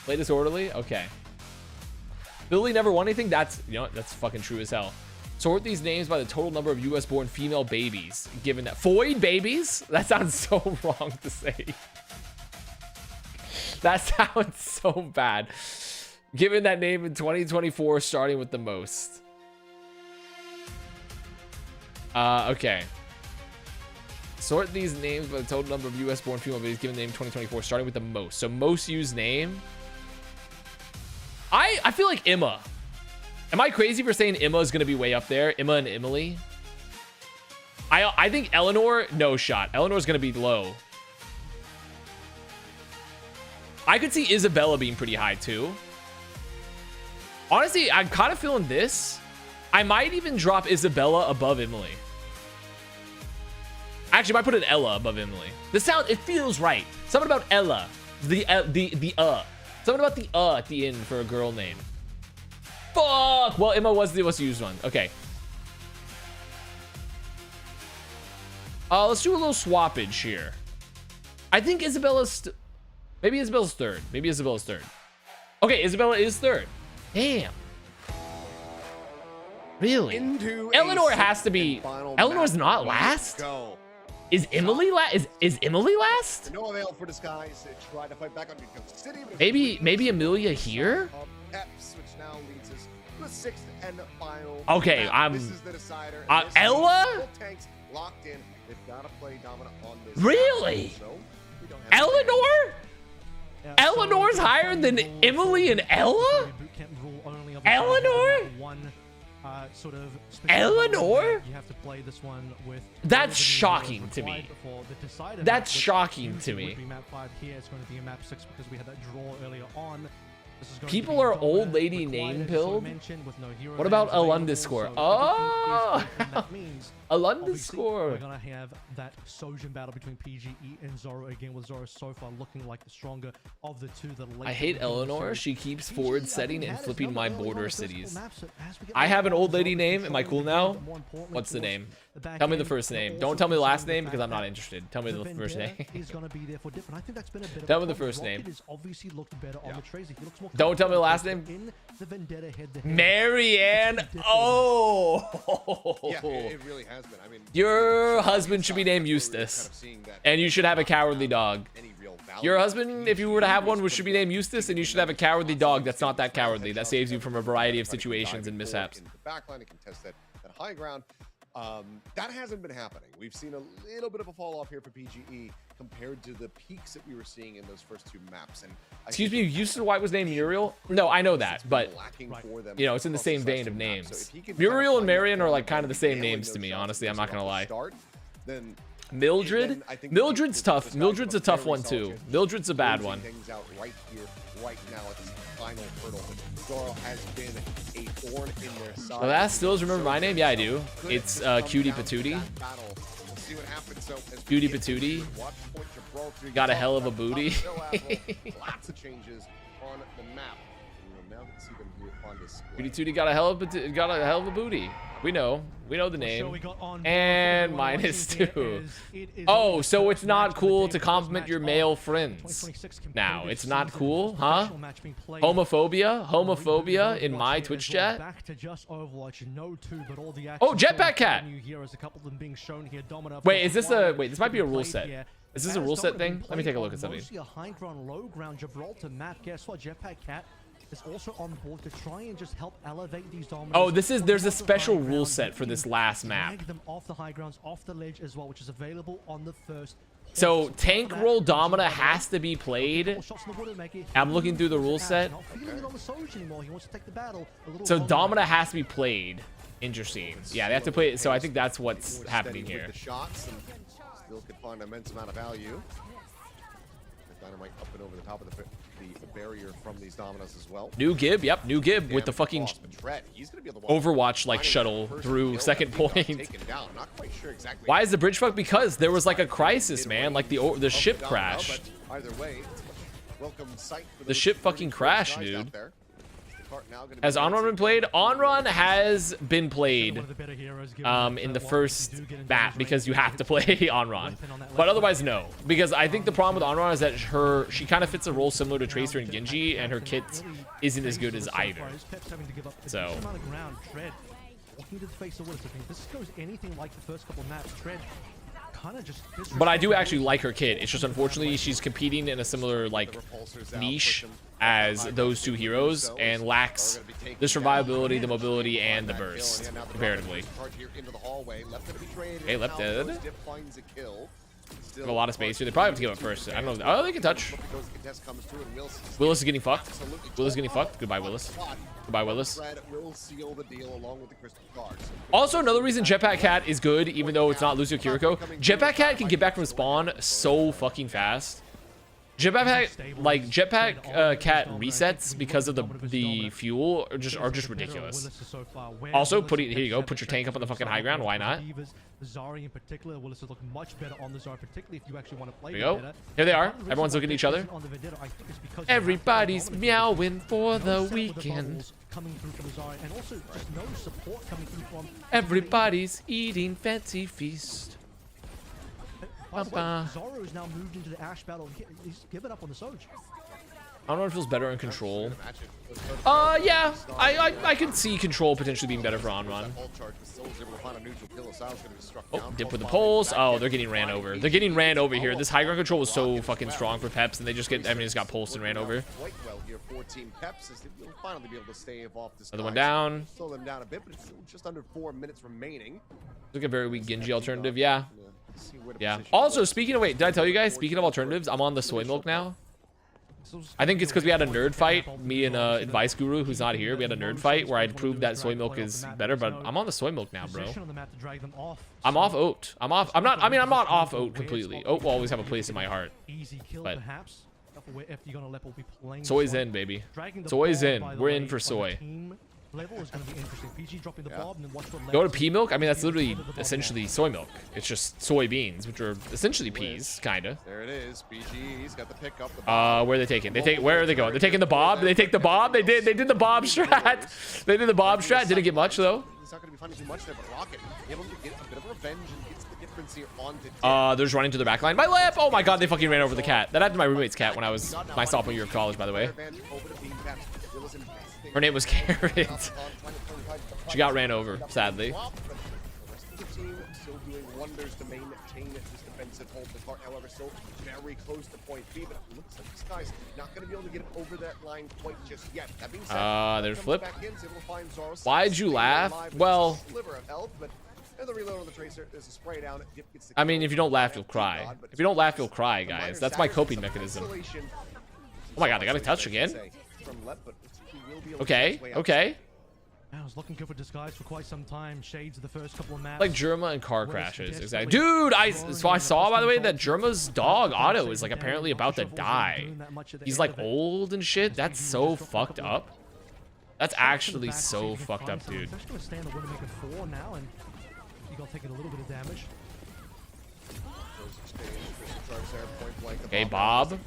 Speaker 1: Play disorderly? Okay. Billy never won anything? That's, you know what? That's fucking true as hell. Sort these names by the total number of US born female babies. Given that Foyd babies? That sounds so wrong to say. That sounds so bad. Given that name in 2024, starting with the most. Okay. Sort these names by the total number of US born female babies given the name 2024, starting with the most. So most used name. I feel like Emma. Am I crazy for saying Emma is going to be way up there? Emma and Emily. I think Eleanor, no shot. Eleanor's going to be low. I could see Isabella being pretty high too. Honestly, I'm kind of feeling this. I might even drop Isabella above Emily. Actually, I might put an Ella above Emily. The sound, it feels right. Something about Ella. Something about the at the end for a girl name. Fuck! Well, Emma was the most used one. Okay. Let's do a little swappage here. I think Isabella's... Maybe Isabella's third. Maybe Isabella's third. Okay, Isabella is third. Damn. Really? Eleanor has to be... Eleanor's not last? Is Emily last? Is Emily last?
Speaker 3: No avail for disguise. Try to fight back on City.
Speaker 1: Maybe Amelia here?
Speaker 3: Peps, which now leads us to the sixth and final.
Speaker 1: Okay,
Speaker 3: this is the decider.
Speaker 1: Ella?
Speaker 3: Tanks locked in. They've got to play dominant on this.
Speaker 1: Really? Eleanor?
Speaker 4: Yeah,
Speaker 1: Eleanor's
Speaker 4: so
Speaker 1: higher than Emily and Ella? Eleanor?
Speaker 4: Sort of
Speaker 1: Eleanor?
Speaker 4: you have to play this one with.
Speaker 1: That's shocking to me. That's shocking to me.
Speaker 4: Map 5 here. It's going to be a map 6 because we had that draw earlier on.
Speaker 1: People are old lady name pilled. What about Alundiscore? Oh, Alundiscore.
Speaker 4: We're gonna have that Sojin battle between PGE and Zoro again, with Zoro so far looking like the stronger of the two.
Speaker 1: I hate Eleanor. She keeps forward setting and flipping my border cities. I have an old lady name. Am I cool now? What's the name? Tell me the first name. Don't tell me the last name because I'm not interested. Tell me the first name. Tell me the first name. Don't tell me the last name. Marianne. Oh.
Speaker 3: Yeah, it really has been. I mean,
Speaker 1: your husband should be named Eustace, and you should have a cowardly dog. Your husband, if you were to have one, should be named Eustace, and you should have a cowardly dog that's not that cowardly. That saves you from a variety of situations and mishaps.
Speaker 3: Backline to contest that high ground. That hasn't been happening. We've seen a little bit of a fall off here for PGE compared to the peaks that we were seeing in those first two maps. And
Speaker 1: excuse me, Houston White was named Muriel? No, I know that, but you know, it's in the same vein of names. Muriel and Marion are like kind of the same names to me, honestly. I'm not gonna lie. Mildred? Mildred's tough. Mildred's a tough one too. Mildred's a bad one. Avast still remember my name? Yeah, I do. It's Cutie Patootie. Cutie Patootie. Got a hell of a booty.
Speaker 3: Lots of changes on the map.
Speaker 1: Cutie Tootie got a hell of a booty. We know the name. And -2. Oh, so it's not cool to compliment your male friends. Now, it's not cool, huh? Homophobia in my Twitch chat. Oh, Jetpack Cat. Wait, is this a this might be a rule set. Is this a rule set thing? Let me take a look at something.
Speaker 4: Is also on board to try and just help elevate these dominants.
Speaker 1: Oh, there's a special rule set for this last map.
Speaker 4: Them off the high grounds, off the ledge as well, which is available on the first.
Speaker 1: So tank roll Domina has to be played. I'm looking through the rule set. So Domina has to be played. Interesting. Yeah, they have to play it. So I think that's what's happening here.
Speaker 3: Still could find an immense amount of value. Dynamite up and over the top of the barrier from these Dominas as well.
Speaker 1: New Gib, yep, new Gib with the fucking Overwatch like shuttle through second point. Why is the bridge fucked? Because there was like a crisis, man. Like the ship crashed. The ship fucking crashed, dude. Has Onrun been played? Onrun has been played in the first map because you have to play Onrun. But otherwise, no. Because I think the problem with Onrun is that she kind of fits a role similar to Tracer and Genji, and her kit isn't as good as either. So. But I do actually like her kit. It's just unfortunately she's competing in a similar like niche as those two heroes and lacks the survivability, the mobility, and the burst comparatively. Hey, left dead. Have a lot of space here. They probably have to give up first. I don't know. Oh, they can touch. Willis is getting fucked. Willis is getting fucked. Goodbye, Willis. Goodbye, Willis. Also, another reason Jetpack Cat is good, even though it's not Lucio Kiriko, Jetpack Cat can get back from spawn so fucking fast. Jetpack Cat resets because of the fuel are just ridiculous. Also, here you go. Put your tank up on the fucking high ground. Why not?
Speaker 4: Zari in particular, Willis is looking much better on the Zari, particularly if you actually want to play.
Speaker 1: There you go. Here they are. Everyone's looking at each other. Everybody's meowing for the weekend.
Speaker 4: Coming through for the Zari, and also just no support coming through from.
Speaker 1: Everybody's eating fancy feast.
Speaker 4: Zoro is now moved into the Ash battle. He's given up on the Soj.
Speaker 1: I don't know if it feels better in control. Yeah, I can see control potentially being better for on run. Oh, dip with the poles. Oh, they're getting ran over. They're getting ran over here. This high ground control was so fucking strong for Peps, and they just just got pulsed and ran over. Another one down. Look at very weak Genji alternative. Yeah. Yeah. Also, did I tell you guys? Speaking of alternatives, I'm on the soy milk now. I think it's because we had a nerd fight. Me and Advice Guru, who's not here, we had a nerd fight where I proved that soy milk is better. But I'm on the soy milk now, bro. I'm off oat. I'm not off oat completely. Oat will always have a place in my heart. But soy's in, baby. Soy's in. We're in for soy.
Speaker 4: Level is going to be interesting. PG dropping the bob and then watch for
Speaker 1: go to pea milk. I mean, that's literally essentially soy milk. It's just soybeans, which are essentially peas, kinda.
Speaker 3: There it is. PG's got the pick up.
Speaker 1: Where are they taking? Where are they going? They're taking the bob. They take the bob. They did the bob strat. They did the bob strat. Didn't get much though.
Speaker 3: He's not going to be finding too much there, but Rocket able to get a bit of revenge and gets the difference here onto. They're
Speaker 1: just running to their back line. My lap. Oh my god, they fucking ran over the cat. That happened to my roommate's cat when I was my sophomore year of college, by the way. Her name was Carrot. She got ran over, sadly.
Speaker 3: The rest of the team still doing wonders to maintain this defensive hold. The cart, however, still very close to point B, but it looks like this guy's not going to be able to get over that line quite just yet. That being said,
Speaker 1: there's flip. Why'd you laugh? Well, I mean, if you don't laugh, you'll cry. If you don't laugh, you'll cry, guys. That's my coping mechanism. Oh my god, they got a touch again. Okay, okay.
Speaker 4: I was looking good for disguise for quite some time. Shades of the first couple of maps.
Speaker 1: Like Germa and car crashes, exactly. Dude, I saw, by the way, that Germa's dog Otto is like apparently about to die. He's like old and shit. That's so fucked up. That's actually so fucked up, dude. Okay, Bob.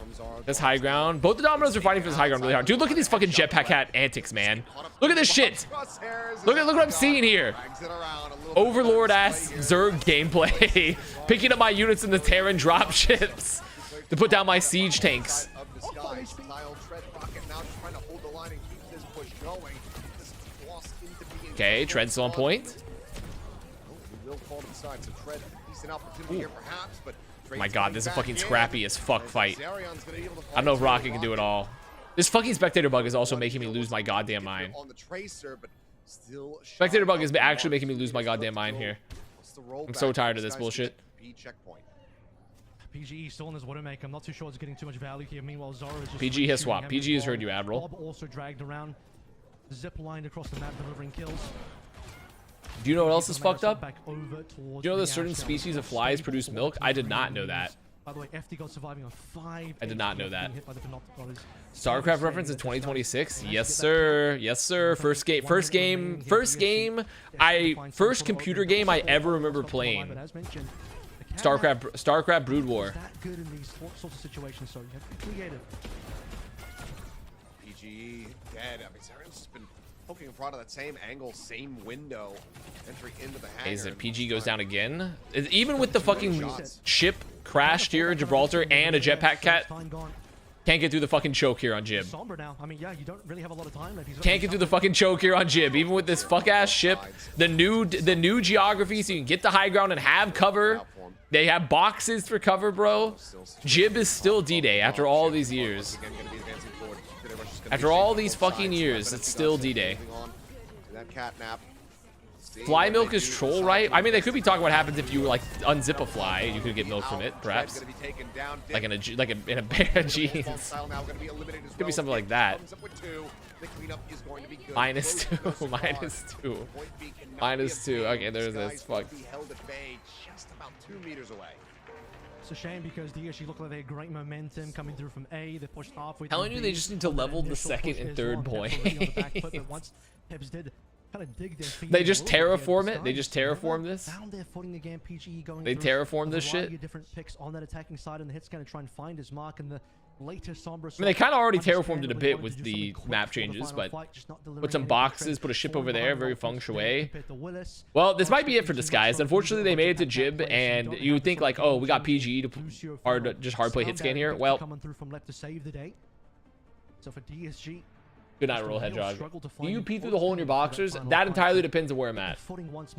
Speaker 1: That's high ground. Both the Dominoes are fighting for this high ground really hard. Dude, look at these fucking Jetpack Cat antics, man. Look at this shit. Look what I'm seeing here. Overlord-ass Zerg gameplay. Picking up my units in the Terran dropships to put down my siege tanks. Okay, Tread's still on point. Ooh. Oh my god, this is a fucking scrappy as fuck fight. I don't know if Rocket can do it all. This fucking spectator bug is also making me lose my goddamn mind. Spectator bug is actually making me lose my goddamn mind here. I'm so tired of this bullshit.
Speaker 4: PGE still in his Widowmaker. I'm not too sure it's getting too much value here. Meanwhile, Zoro is just
Speaker 1: PG has swapped. PG has heard you, Admiral.
Speaker 4: Bob also dragged around, zip lined across the map, delivering kills.
Speaker 1: Do you know what else is fucked up? Do you know that certain species of flies produce milk? I did not know that.
Speaker 4: By the way, FD got surviving on 5.
Speaker 1: I did not know that. StarCraft reference in 2026? Yes, sir. Yes, sir. First computer game I ever remember playing. StarCraft Brood War.
Speaker 4: That good in these sorts of situations, so you have to be creative.
Speaker 3: PG dead. I mean, Zarian's just been poking a prod of that same angle, same window, entry into the hangar.
Speaker 1: Is it PG goes down again? Even with the fucking ship crashed here, Gibraltar, and a Jetpack Cat, can't get through the fucking choke here on Jib. Can't get through the fucking choke here on Jib, even with this fuck ass ship. The new geography, so you can get the high ground and have cover. They have boxes for cover, bro. Jib is still D-Day after all these years. After all these fucking years, it's still D-Day. Fly milk is troll, right? I mean, they could be talking what happens if you like unzip a fly. You could get milk from it, perhaps. Like in a pair of jeans. Could be something like that. -2, -2, -2. Okay, there's this. Fuck.
Speaker 4: It's a shame because DSG look like they had great momentum coming through from A. They pushed halfway.
Speaker 1: Telling you, they just need to level the second and third point. They just terraform it. They just terraform this. They terraform this shit.
Speaker 4: Different picks on that attacking side, and the hit's going to try and find his mark. And the later Sombra.
Speaker 1: I mean, they kind of already terraformed it a bit with the map changes, but put some boxes, put a ship over there, very feng shui. Well, this might be it for Disguise. Unfortunately, they made it to Jib, and you would think like, oh, we got PG to just hard play hit scan here. Well,
Speaker 4: so for DSG.
Speaker 1: Good night, roll head jog. Do you pee through the hole in your boxers? That entirely depends on where I'm at. Entirely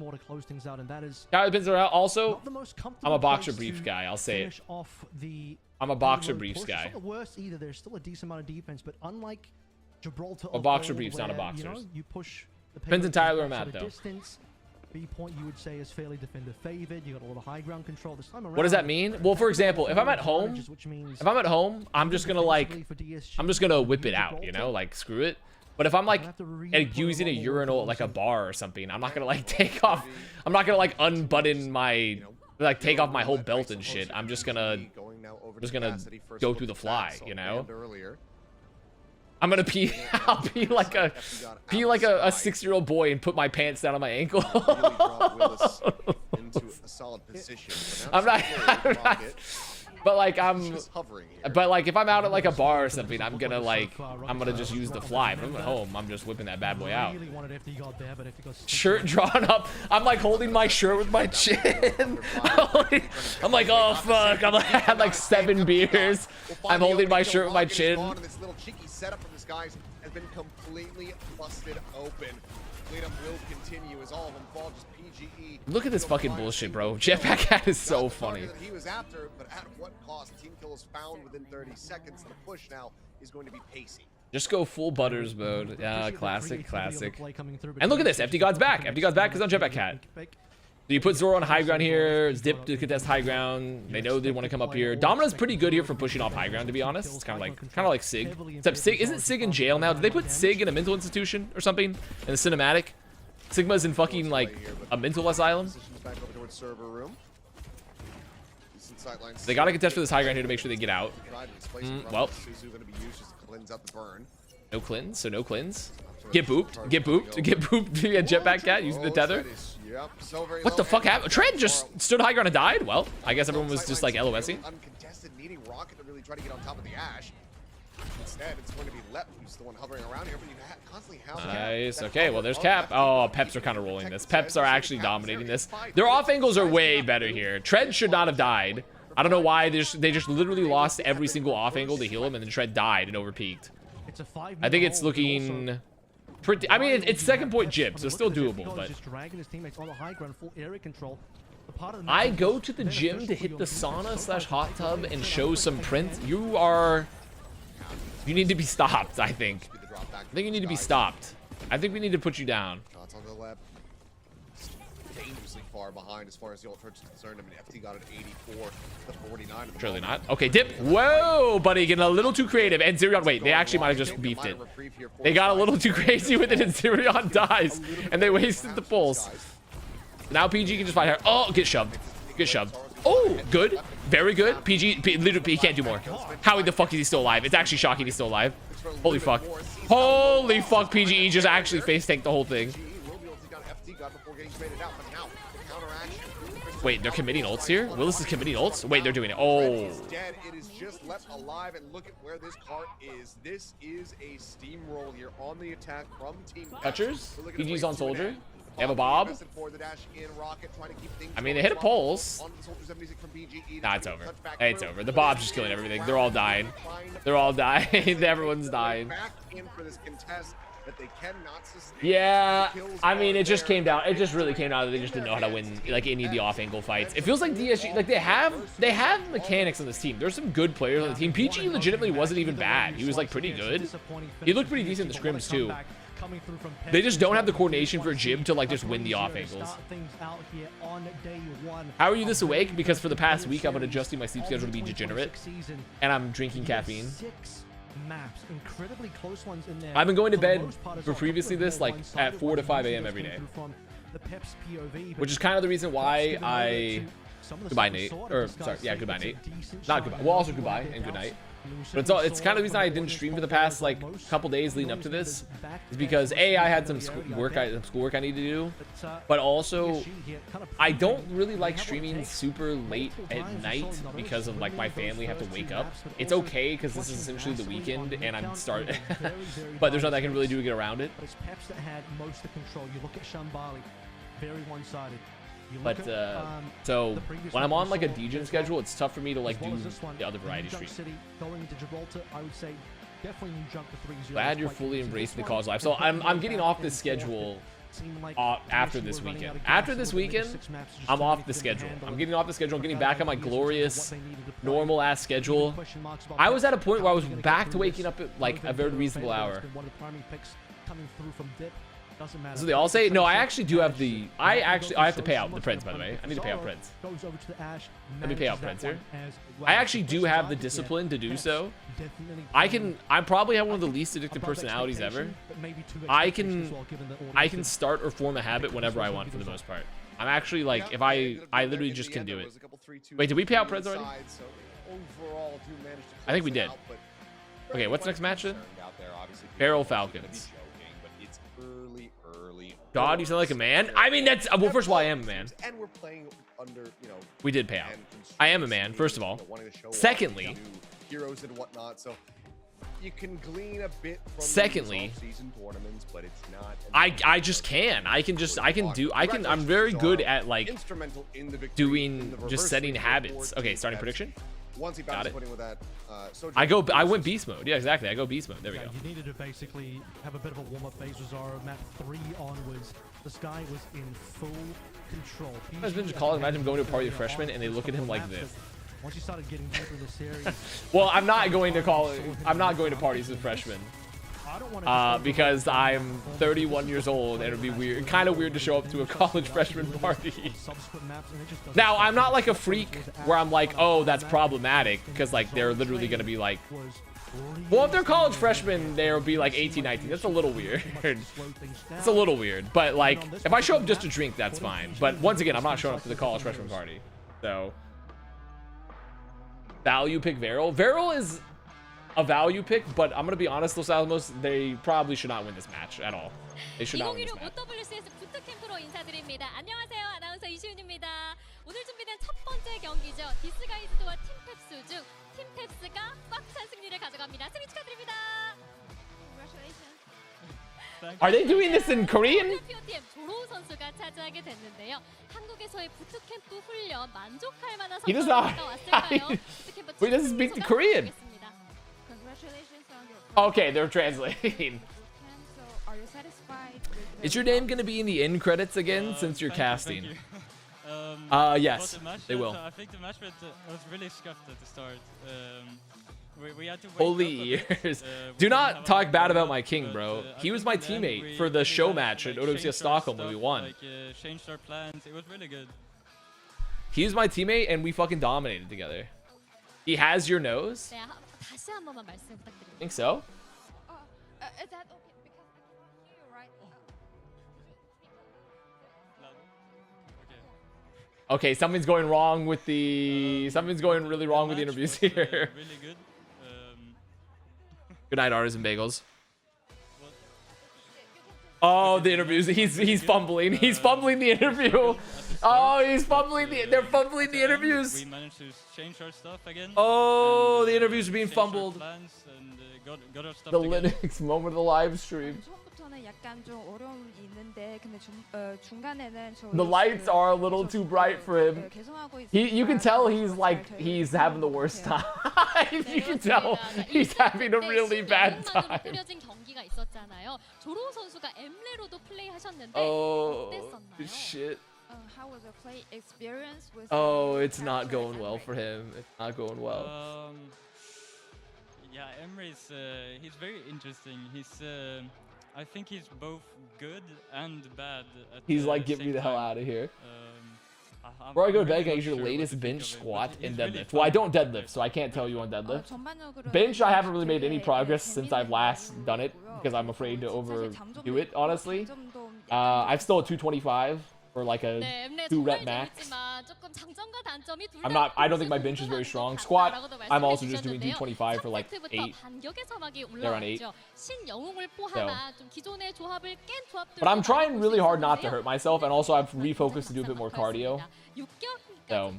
Speaker 1: depends on where. Also, I'm a boxer briefs guy. I'll say it. I'm a boxer briefs guy.
Speaker 4: It's not the worst either. There's still a decent amount of defense, but unlike Gibraltar,
Speaker 1: a boxer briefs, not a boxers.
Speaker 4: You know, you push the
Speaker 1: depends entirely where I'm at, though.
Speaker 4: B point you would say is fairly defender favored. You got a lot of high ground control this time around.
Speaker 1: What does that mean? Well, for example, if I'm at home, I'm just gonna whip it out, you know, like screw it. But if I'm like using a urinal at like a bar or something, I'm not gonna like take off. I'm not gonna like unbutton my take off my whole belt and shit. I'm just gonna go through the fly, you know. I'm gonna pee. I'll pee like a 6-year-old boy and put my pants down on my ankle. I'm not. But like if I'm out at like a bar or something, I'm gonna just use the fly. But if I'm at home, I'm just whipping that bad boy out. Shirt drawn up. I'm like holding my shirt with my chin. I'm like, oh fuck. I had like 7 beers. I'm holding my shirt with my chin.
Speaker 3: This little cheeky setup from this guy has been completely busted open. Freedom will continue as all of them fall just PGE.
Speaker 1: Look at this fucking bullshit, bro. Jetpack Hat is so funny.
Speaker 3: He was after, but at what cost? Team kill is found within 30 seconds. The push now is going to be pacey.
Speaker 1: Just go full Butters mode. Yeah, classic. And look at this. FD God's back. FD God's back because on Jetpack Hat. So you put Zoro on high ground here. Zip to contest high ground. They know they want to come up here. Domina's pretty good here for pushing off high ground, to be honest. It's kind of like Sig. Except Sig isn't Sig in jail now. Did they put Sig in a mental institution or something in the cinematic? Sigma's in fucking like a mental asylum. They gotta contest for this high ground here to make sure they get out. Well, no cleanse, so no cleanse. Get booped. Via Jetpack Cat using the tether. What the fuck happened? Tread just stood high ground and died? Well, I guess everyone was just like LOSing.
Speaker 3: Uncontested, needing Rocket to really try to get on top of the Ash. Instead, it's going to be Lep who's the one hovering around here, but you constantly have
Speaker 1: nice. Okay, well, there's Cap. Oh, Peps are kind of rolling this. Peps are actually dominating this. Their off angles are way better here. Tread should not have died. I don't know why. They just literally lost every single off angle to heal him, and then Tread died and overpeaked. I think it's looking pretty. I mean, it's second point Jib, so still doable, but I go to the gym to hit the sauna/hot tub and show some print. You need to be stopped, I think. You need to be stopped. I think we need to put you down.
Speaker 3: Dangerously far behind as far as the Ultra is concerned. I mean, FT got an 84 to 49.
Speaker 1: Surely not. Okay, dip. Whoa, buddy, getting a little too creative. And Zerion, wait, they actually might have just beefed it. They got a little too crazy with it, and Zerion dies, and they wasted the pulse. Now PG can just fight her. Oh, get shoved. Oh, good. Very good. PG, literally, he can't do more. How the fuck is he still alive? It's actually shocking he's still alive. Holy fuck. Holy fuck, PGE just actually face tanked the whole thing. Wait, they're committing ults here? Willis is committing ults? Wait, they're doing it. Oh.
Speaker 3: It is just left alive, and look at where this cart is. This is a steamroll here on the attack from Team
Speaker 1: Catchers. PG's on Soldier. They have a Bob. I mean, they hit a pulse. Nah, it's over. It's over. The Bob's just killing everything. They're all dying. Everyone's dying. Yeah, I mean, it just came down. It just really came down that they just didn't know how to win like any of the off-angle fights. It feels like DSG, like they have mechanics on this team. There's some good players on the team. PG legitimately wasn't even bad. He was like pretty good. He looked pretty decent in the scrims too.
Speaker 4: coming through from Peps.
Speaker 1: They just don't have the coordination for Jib to like just win the off angles. How are you this awake? Because for the past week I've been adjusting my sleep schedule to be degenerate, and I'm drinking caffeine.
Speaker 4: Maps, incredibly close ones in there.
Speaker 1: I've been going to bed for previously this like at 4 to 5 a.m. every day, which is kind of the reason why I goodbye Nate, or sorry, yeah, goodbye Nate, not goodbye, well also goodbye and good night. But it's kind of the reason I didn't stream for the past like couple days leading up to this, is because A, I had some schoolwork I need to do, but also I don't really like streaming super late at night because of like my family have to wake up. It's okay because this is essentially the weekend and I'm starting, but there's nothing I can really do to get around it.
Speaker 4: It's Peps that had most of the control. You look at Shambali, very one-sided.
Speaker 1: But so when I'm on like a degen schedule, it's tough for me to like do the other variety streams. Glad you're fully embracing the college life. So I'm getting off this schedule after this weekend. After this weekend, I'm off the schedule. I'm getting off the schedule. I'm getting back on my glorious normal ass schedule. I was at a point where I was back to waking up at like a very reasonable hour. So they all say no. I actually do have the. I have to pay out the Preds, by the way. I need to pay out Preds. Let me pay out Preds here. I actually do have the discipline to do so. I probably have one of the least addictive personalities ever. I can start or form a habit whenever I want for the most part. I'm actually like, if I literally just can do it. Wait, did we pay out Preds already? I think we did. Okay, what's next match then? Barrel Falcons. God, you sound like a man. I mean, that's well. First of all, I am a man.
Speaker 3: And we're playing under, you know.
Speaker 1: We did pay out. I am a man. First of all. Secondly,
Speaker 3: heroes and whatnot. So you can glean a bit from
Speaker 1: secondly,
Speaker 3: season tournaments, but it's not.
Speaker 1: I just can. I'm very good at like doing just setting habits. Okay, starting prediction.
Speaker 3: Once he
Speaker 1: got it.
Speaker 3: With that,
Speaker 1: I went beast mode. Yeah, exactly. I go beast mode. There we go.
Speaker 4: You needed to basically have a bit of a warm-up phase with Zara. Map 3 onwards, this guy was in full control.
Speaker 1: I was just calling. Imagine going to a party of freshmen and they look at him like this.
Speaker 4: Once you started getting deeper in the series.
Speaker 1: Well, I'm not going to parties with freshmen. Because I'm 31 years old and it would be weird, kind of weird to show up to a college freshman party. Now, I'm not like a freak where I'm like, oh, that's problematic, because like they're literally going to be like, well, if they're college freshmen, they'll be like 18, 19. That's a little weird. It's a little weird, but like if I show up just to drink, that's fine. But once again, I'm not showing up to the college freshman party. So value pick Varel. Varel is a value pick, but I'm gonna be honest, Los Alamos, they probably should not win this match at all. They should not win this match.
Speaker 8: OWCS 부트캠프로 인사드립니다. 안녕하세요, 아나운서 이시윤입니다. 오늘 준비된 첫 번째 경기죠. 디스가이즈와 팀펩스 중 팀펩스가 꽉 찬 승리를 가져갑니다. 승리 축하드립니다.
Speaker 1: Are they doing this in Korean?
Speaker 8: 조로우 선수가 차지하게 됐는데요. 한국에서의 부트캠프 훈련 만족할 만한
Speaker 1: He does not.
Speaker 8: 왔을까요?
Speaker 1: He doesn't speak the Korean. Okay, they're translating. Is your name gonna be in the end credits again since you're casting? Yes, they will.
Speaker 9: I think the match was really scuffed at the start. We had to wait.
Speaker 1: Holy ears. Do not talk bad about my king, bro. He was my teammate for the show match at OWCS Stockholm when we won.
Speaker 9: Changed our plans. It was really good.
Speaker 1: He was my teammate and we fucking dominated together. He has your nose? Think so?
Speaker 8: Is that okay? Because I can't hear you right.
Speaker 1: Okay, something's going wrong with the... Something's going really wrong with the interviews here.
Speaker 9: Really good.
Speaker 1: Good night, Artisan Bagels. Oh, the interviews. He's fumbling. He's fumbling the interview. Oh, he's fumbling the... They're fumbling the interviews.
Speaker 9: We managed to change our stuff again.
Speaker 1: Oh, the interviews are being fumbled.
Speaker 9: Got our stuff
Speaker 1: The
Speaker 9: together.
Speaker 1: Linux moment of the live stream. The lights are a little too bright for him. You can tell he's having the worst time. You can tell he's having a really bad time. Oh, shit.
Speaker 8: How was the play experience with
Speaker 1: Oh, it's not going well for him. It's not going well.
Speaker 9: Yeah, Emre's he's very interesting. He's I think he's both good and bad.
Speaker 1: He's like, get me the hell out of here. Before I go to bed, can I use your latest bench, squat, and deadlift? Well, I don't deadlift, so I can't tell you on deadlift. Bench, I haven't really made any progress since I've last done it, because I'm afraid to overdo it, honestly. I'm still at 225 for like a 2-rep max. I don't think my bench is very strong. Squat, I'm also just doing 225 for like 8. They're on 8. So. But I'm trying really hard not to hurt myself, and also I've refocused to do a bit more cardio. So.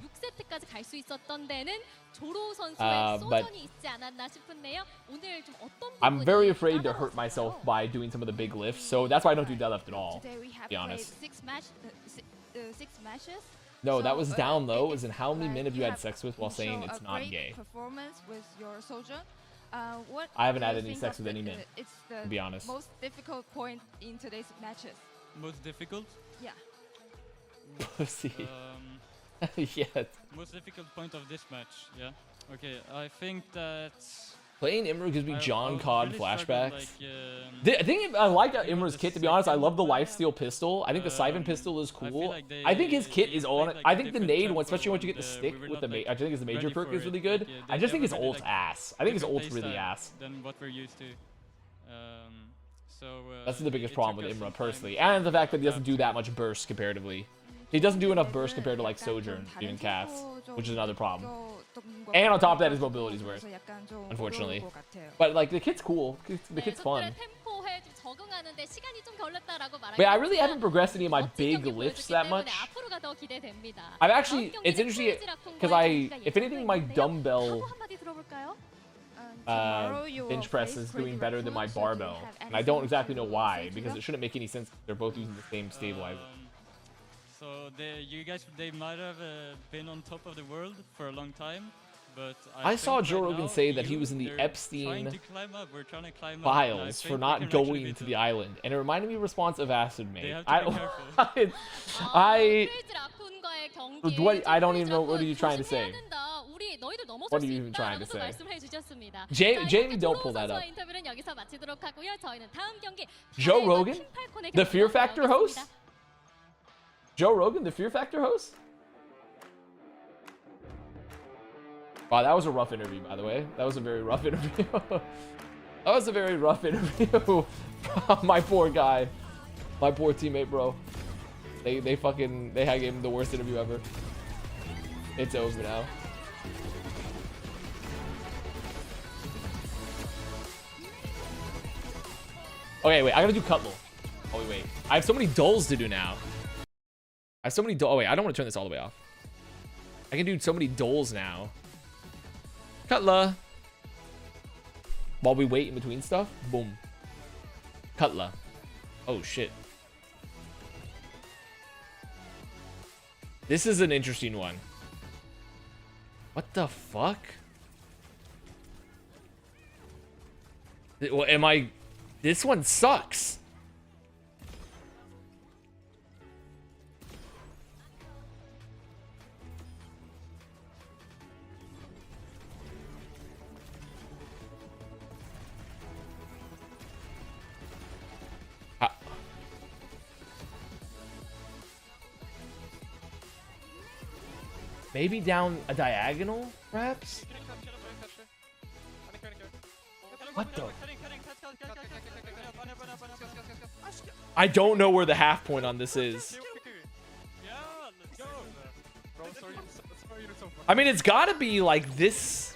Speaker 1: But I'm very afraid to hurt myself by doing some of the big lifts, so that's why I don't do deadlift at all, to be honest.
Speaker 10: 6 matches.
Speaker 1: No, that was down low, as in how many men have you had sex with while saying it's not gay?
Speaker 10: Performance with your soldier. What
Speaker 1: I haven't had any sex with any men, to be honest.
Speaker 10: Most difficult point in today's matches.
Speaker 9: Most difficult?
Speaker 10: Yeah.
Speaker 1: Pussy. Yeah.
Speaker 9: Most difficult point of this match, yeah? Okay, I think that...
Speaker 1: Playing Imru gives me John Cod
Speaker 9: really
Speaker 1: flashbacks.
Speaker 9: Like,
Speaker 1: I think I like Imru's kit, to be honest. I love the lifesteal pistol. I think the Siphon pistol is cool. I think his kit is on it. I think the nade, especially once you get the stick with the I think it's the major perk is really good. I just think his ult's ass. I think his ult's really ass.
Speaker 9: Than what we're used to.
Speaker 1: That's the biggest problem with Imra, personally. And the fact that he doesn't do that much burst comparatively. He doesn't do enough burst compared to like Sojourn, even Cass, which is another problem. And on top of that, his mobility's worse, unfortunately. But like the kit's cool. The kit's fun. But yeah, I really haven't progressed any of my big lifts that much. I've actually, it's interesting because if anything, my dumbbell bench press is doing better than my barbell, and I don't exactly know why, because it shouldn't make any sense. They're both using the same stabilizer.
Speaker 9: So you guys, they might have been on top of the world for a long time, but
Speaker 1: I saw Joe Rogan say that he was in the Epstein files for not going to the island, and it reminded me of a response Avast made. I don't even know, what are you trying to say? What are you even trying to say? Jamie, don't pull that up. Joe Rogan? The Fear Factor host? Joe Rogan, the Fear Factor host? Wow, that was a rough interview, by the way. That was a very rough interview. That was a very rough interview. My poor guy. My poor teammate, bro. They gave him the worst interview ever. It's over now. Okay, wait, I gotta do Cutlaw. Oh, wait. I have so many dulls to do now. I have so many oh wait, I don't want to turn this all the way off. I can do so many doles now. Cutlaw. While we wait in between stuff. Boom. Cutlaw. Oh shit. This is an interesting one. What the fuck? Well, this one sucks. Maybe down a diagonal, perhaps? What the? I don't know where the half point on this is. I mean, it's gotta be like this.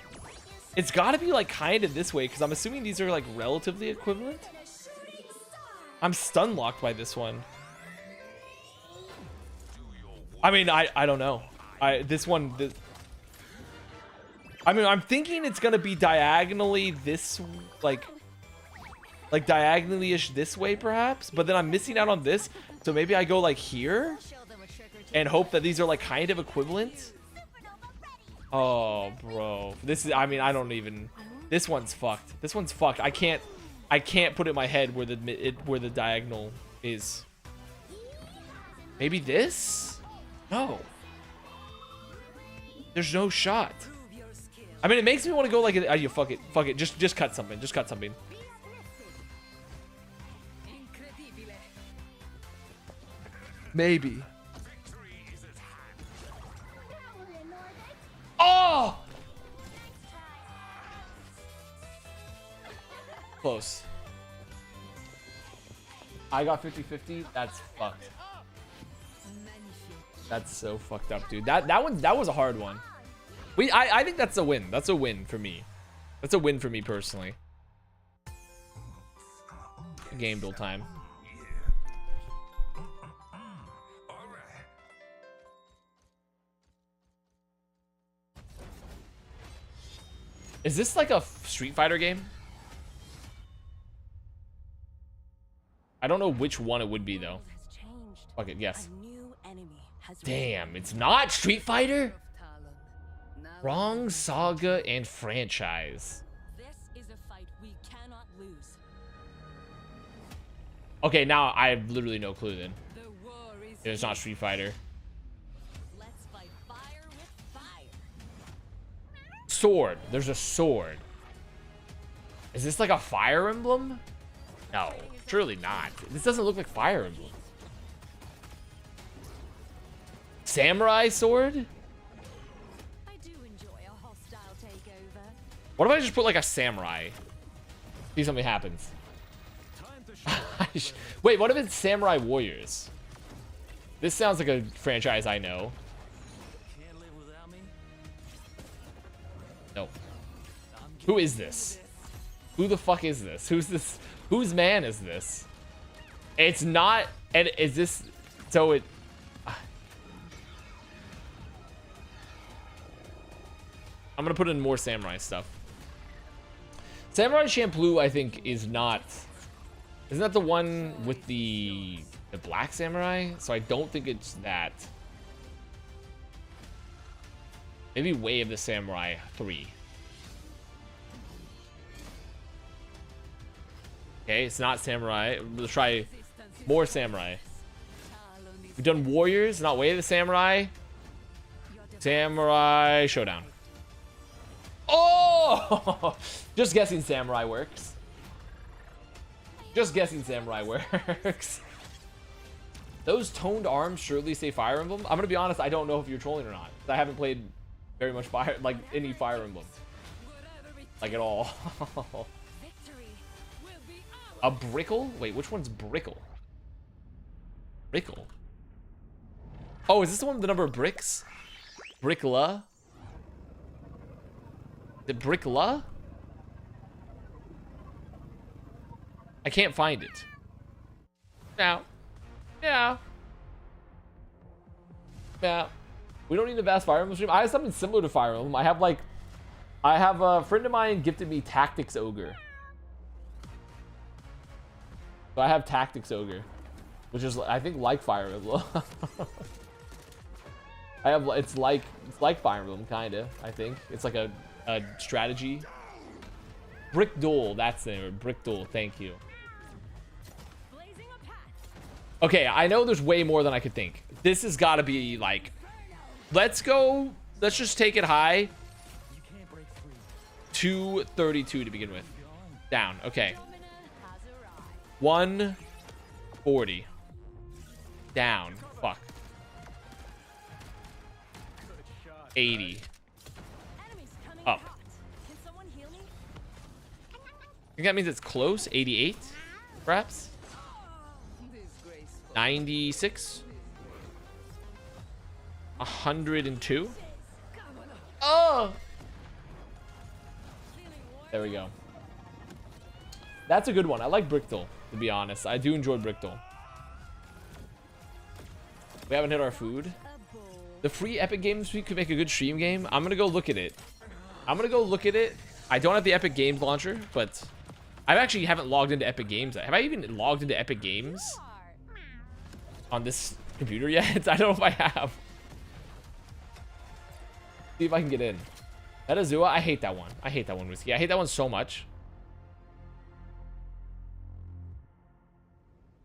Speaker 1: It's gotta be like kind of this way, because I'm assuming these are like relatively equivalent. I'm stun locked by this one. I mean, I don't know. I mean, I'm thinking it's gonna be diagonally this, like diagonally-ish this way, perhaps. But then I'm missing out on this, so maybe I go like here and hope that these are like kind of equivalent. Oh, bro, this is. I mean, I don't even. This one's fucked. This one's fucked. I can't put it in my head where the diagonal is. Maybe this? No. There's no shot. I mean, it makes me want to go like, fuck it, just cut something, just cut something. Maybe. Oh! Close. I got 50-50. That's fucked. That's so fucked up, dude. That was a hard one. I think that's a win. That's a win for me. That's a win for me personally. Game build time. Is this like a Street Fighter game? I don't know which one it would be though. Fuck it, yes. Damn, it's not Street Fighter? Wrong saga and franchise.
Speaker 11: This is a fight we cannot lose.
Speaker 1: Okay, now I have literally no clue then. It's not Street Fighter.
Speaker 11: Let's fight fire with fire.
Speaker 1: Sword. There's a sword. Is this like a Fire Emblem? No, surely not. This doesn't look like Fire Emblem. Samurai sword?
Speaker 11: I do enjoy a hostile takeover.
Speaker 1: What if I just put like a samurai? See something happens. Wait, what if it's Samurai Warriors? This sounds like a franchise I know. No. Who is this? Who the fuck is this? Who's this? Whose man is this? It's not. And is this? So it. I'm gonna put in more samurai stuff. Samurai Champloo, I think, is not. Isn't that the one with the black samurai? So I don't think it's that. Maybe Way of the Samurai 3. Okay, it's not samurai. Let's try more samurai. We've done warriors, not Way of the Samurai. Samurai Showdown. Oh! Just guessing samurai works. Just guessing samurai works. Those toned arms surely say Fire Emblem. I'm gonna be honest, I don't know if you're trolling or not. I haven't played very much any Fire Emblem. Like at all. A Brickle? Wait, which one's Brickle? Brickle? Oh, is this the one with the number of bricks? Brickla? The Brickla? I can't find it. Now. Yeah. Yeah. We don't need a vast Fire Emblem stream. I have something similar to Fire Emblem. I have a friend of mine gifted me Tactics Ogre. So I have Tactics Ogre, which is I think like Fire Emblem. It's like Fire Emblem kinda, I think. It's like a strategy. Brick Duel, that's the name. Brick Duel, thank you. Okay, I know there's way more than I could think. This has got to be like, let's just take it high. 232 to begin with. Down, okay. 140. Down, fuck. 80. Up. I think that means it's close. 88, perhaps. 96. 102. Oh! There we go. That's a good one. I like Brickle, to be honest. I do enjoy Brickle. We haven't hit our food. The free Epic Games Suite could make a good stream game. I'm gonna go look at it. I don't have the Epic Games launcher, but I actually haven't logged into Epic Games. Have I even logged into Epic Games on this computer yet? I don't know if I have. See if I can get in. That Azua, I hate that one. I hate that one, Whiskey. I hate that one so much.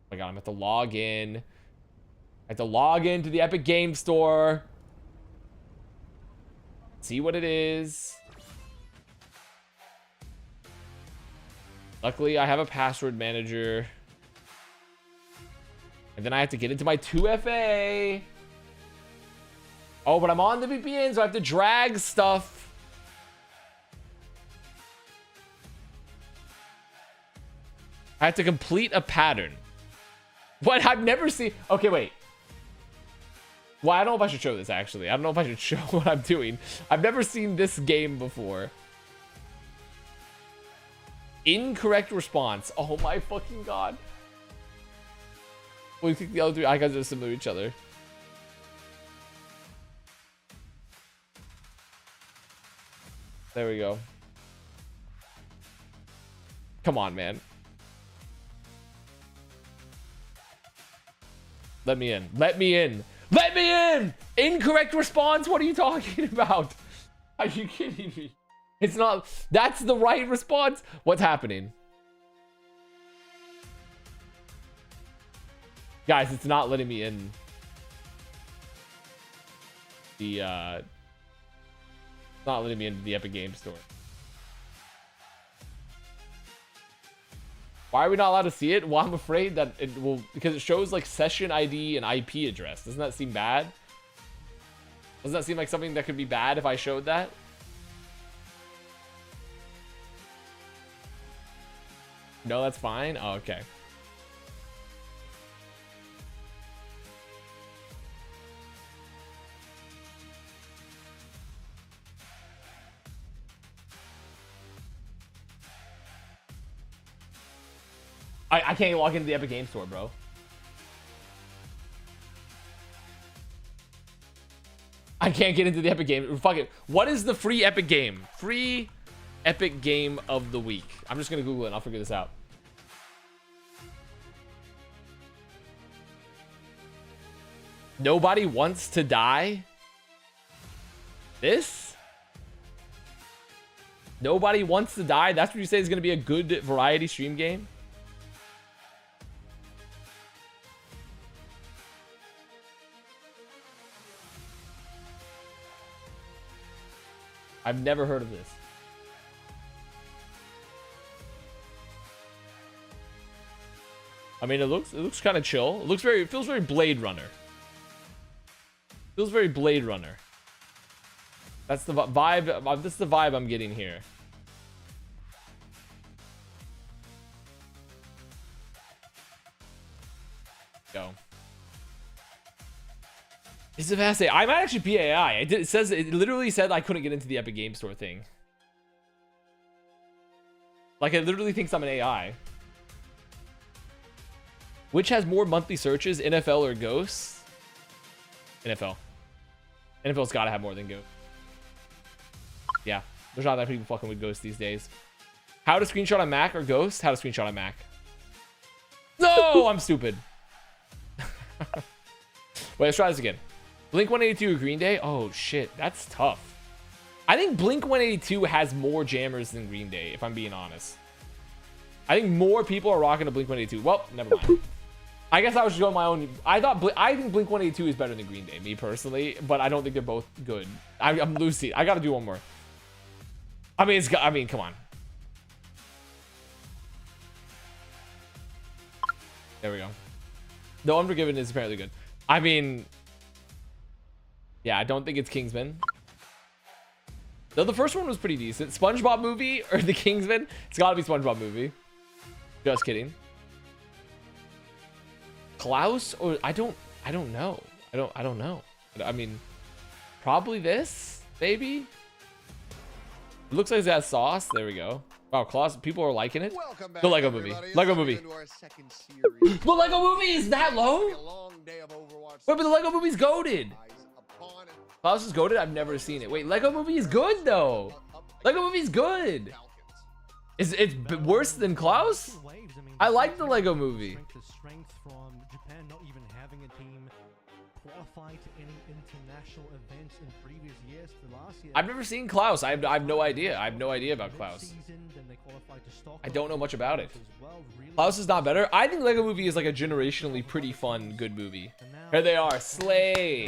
Speaker 1: Oh my god, I'm at to log in. I have to log into the Epic Games Store. See what it is. Luckily, I have a password manager. And then I have to get into my 2FA. Oh, but I'm on the VPN, so I have to drag stuff. I have to complete a pattern. What? I've never seen... Okay, wait. Well, I don't know if I should show this, actually. I don't know if I should show what I'm doing. I've never seen this game before. Incorrect response. Oh my fucking god. We think the other three icons are similar to each other. There we go. Come on, man. Let me in. Let me in. Let me in! Incorrect response? What are you talking about? Are you kidding me? It's not... That's the right response. What's happening? Guys, it's not letting me in. The, it's not letting me into the Epic Games Store. Why are we not allowed to see it? Well, I'm afraid that it will... Because it shows, like, session ID and IP address. Doesn't that seem bad? Doesn't that seem like something that could be bad if I showed that? No, that's fine? Oh, okay. I can't log into the Epic Games Store, bro. I can't get into the Epic Game. Fuck it. What is the free Epic game? Free Epic Game of the Week. I'm just gonna Google it and I'll figure this out. Nobody Wants to Die? This? Nobody Wants to Die? That's what you say is gonna be a good variety stream game? I've never heard of this. I mean, it looks kind of chill. It feels very Blade Runner. Feels very Blade Runner. That's the vibe. This is the vibe I'm getting here. Go. It's a fast. I might actually be AI. It says it literally said I couldn't get into the Epic Game Store thing. Like, it literally thinks I'm an AI. Which has more monthly searches, NFL or Ghosts? NFL. NFL's got to have more than Ghosts. Yeah, there's not that many people fucking with Ghosts these days. How to screenshot on Mac or Ghosts? How to screenshot on Mac. No, I'm stupid. Wait, let's try this again. Blink 182 or Green Day? Oh shit, that's tough. I think Blink 182 has more jammers than Green Day, if I'm being honest. I think more people are rocking to Blink 182. Well, never mind. I guess I was just going my own. I think Blink 182 is better than Green Day, me personally, but I don't think they're both good. I'm Lucy. I gotta do one more. I mean, come on. There we go. No Unforgiven is apparently good. I mean, yeah, I don't think it's Kingsman. Though the first one was pretty decent. SpongeBob movie or the Kingsman? It's gotta be SpongeBob movie. Just kidding. Klaus or I don't know. I don't know. I mean, probably this, maybe. It looks like it has sauce. There we go. Wow, Klaus, people are liking it. The Lego movie. Lego movie. The Lego movie is that low? Wait, but the Lego movie's goated. Klaus is goated? I've never seen it. Wait, Lego movie is good though. Lego movie's good. It's worse than Klaus? I like the Lego movie. I've never seen Klaus. I have no idea. I have no idea about Klaus. I don't know much about it. Klaus is not better. I think Lego Movie is like a generationally pretty fun, good movie. Here they are. Slay.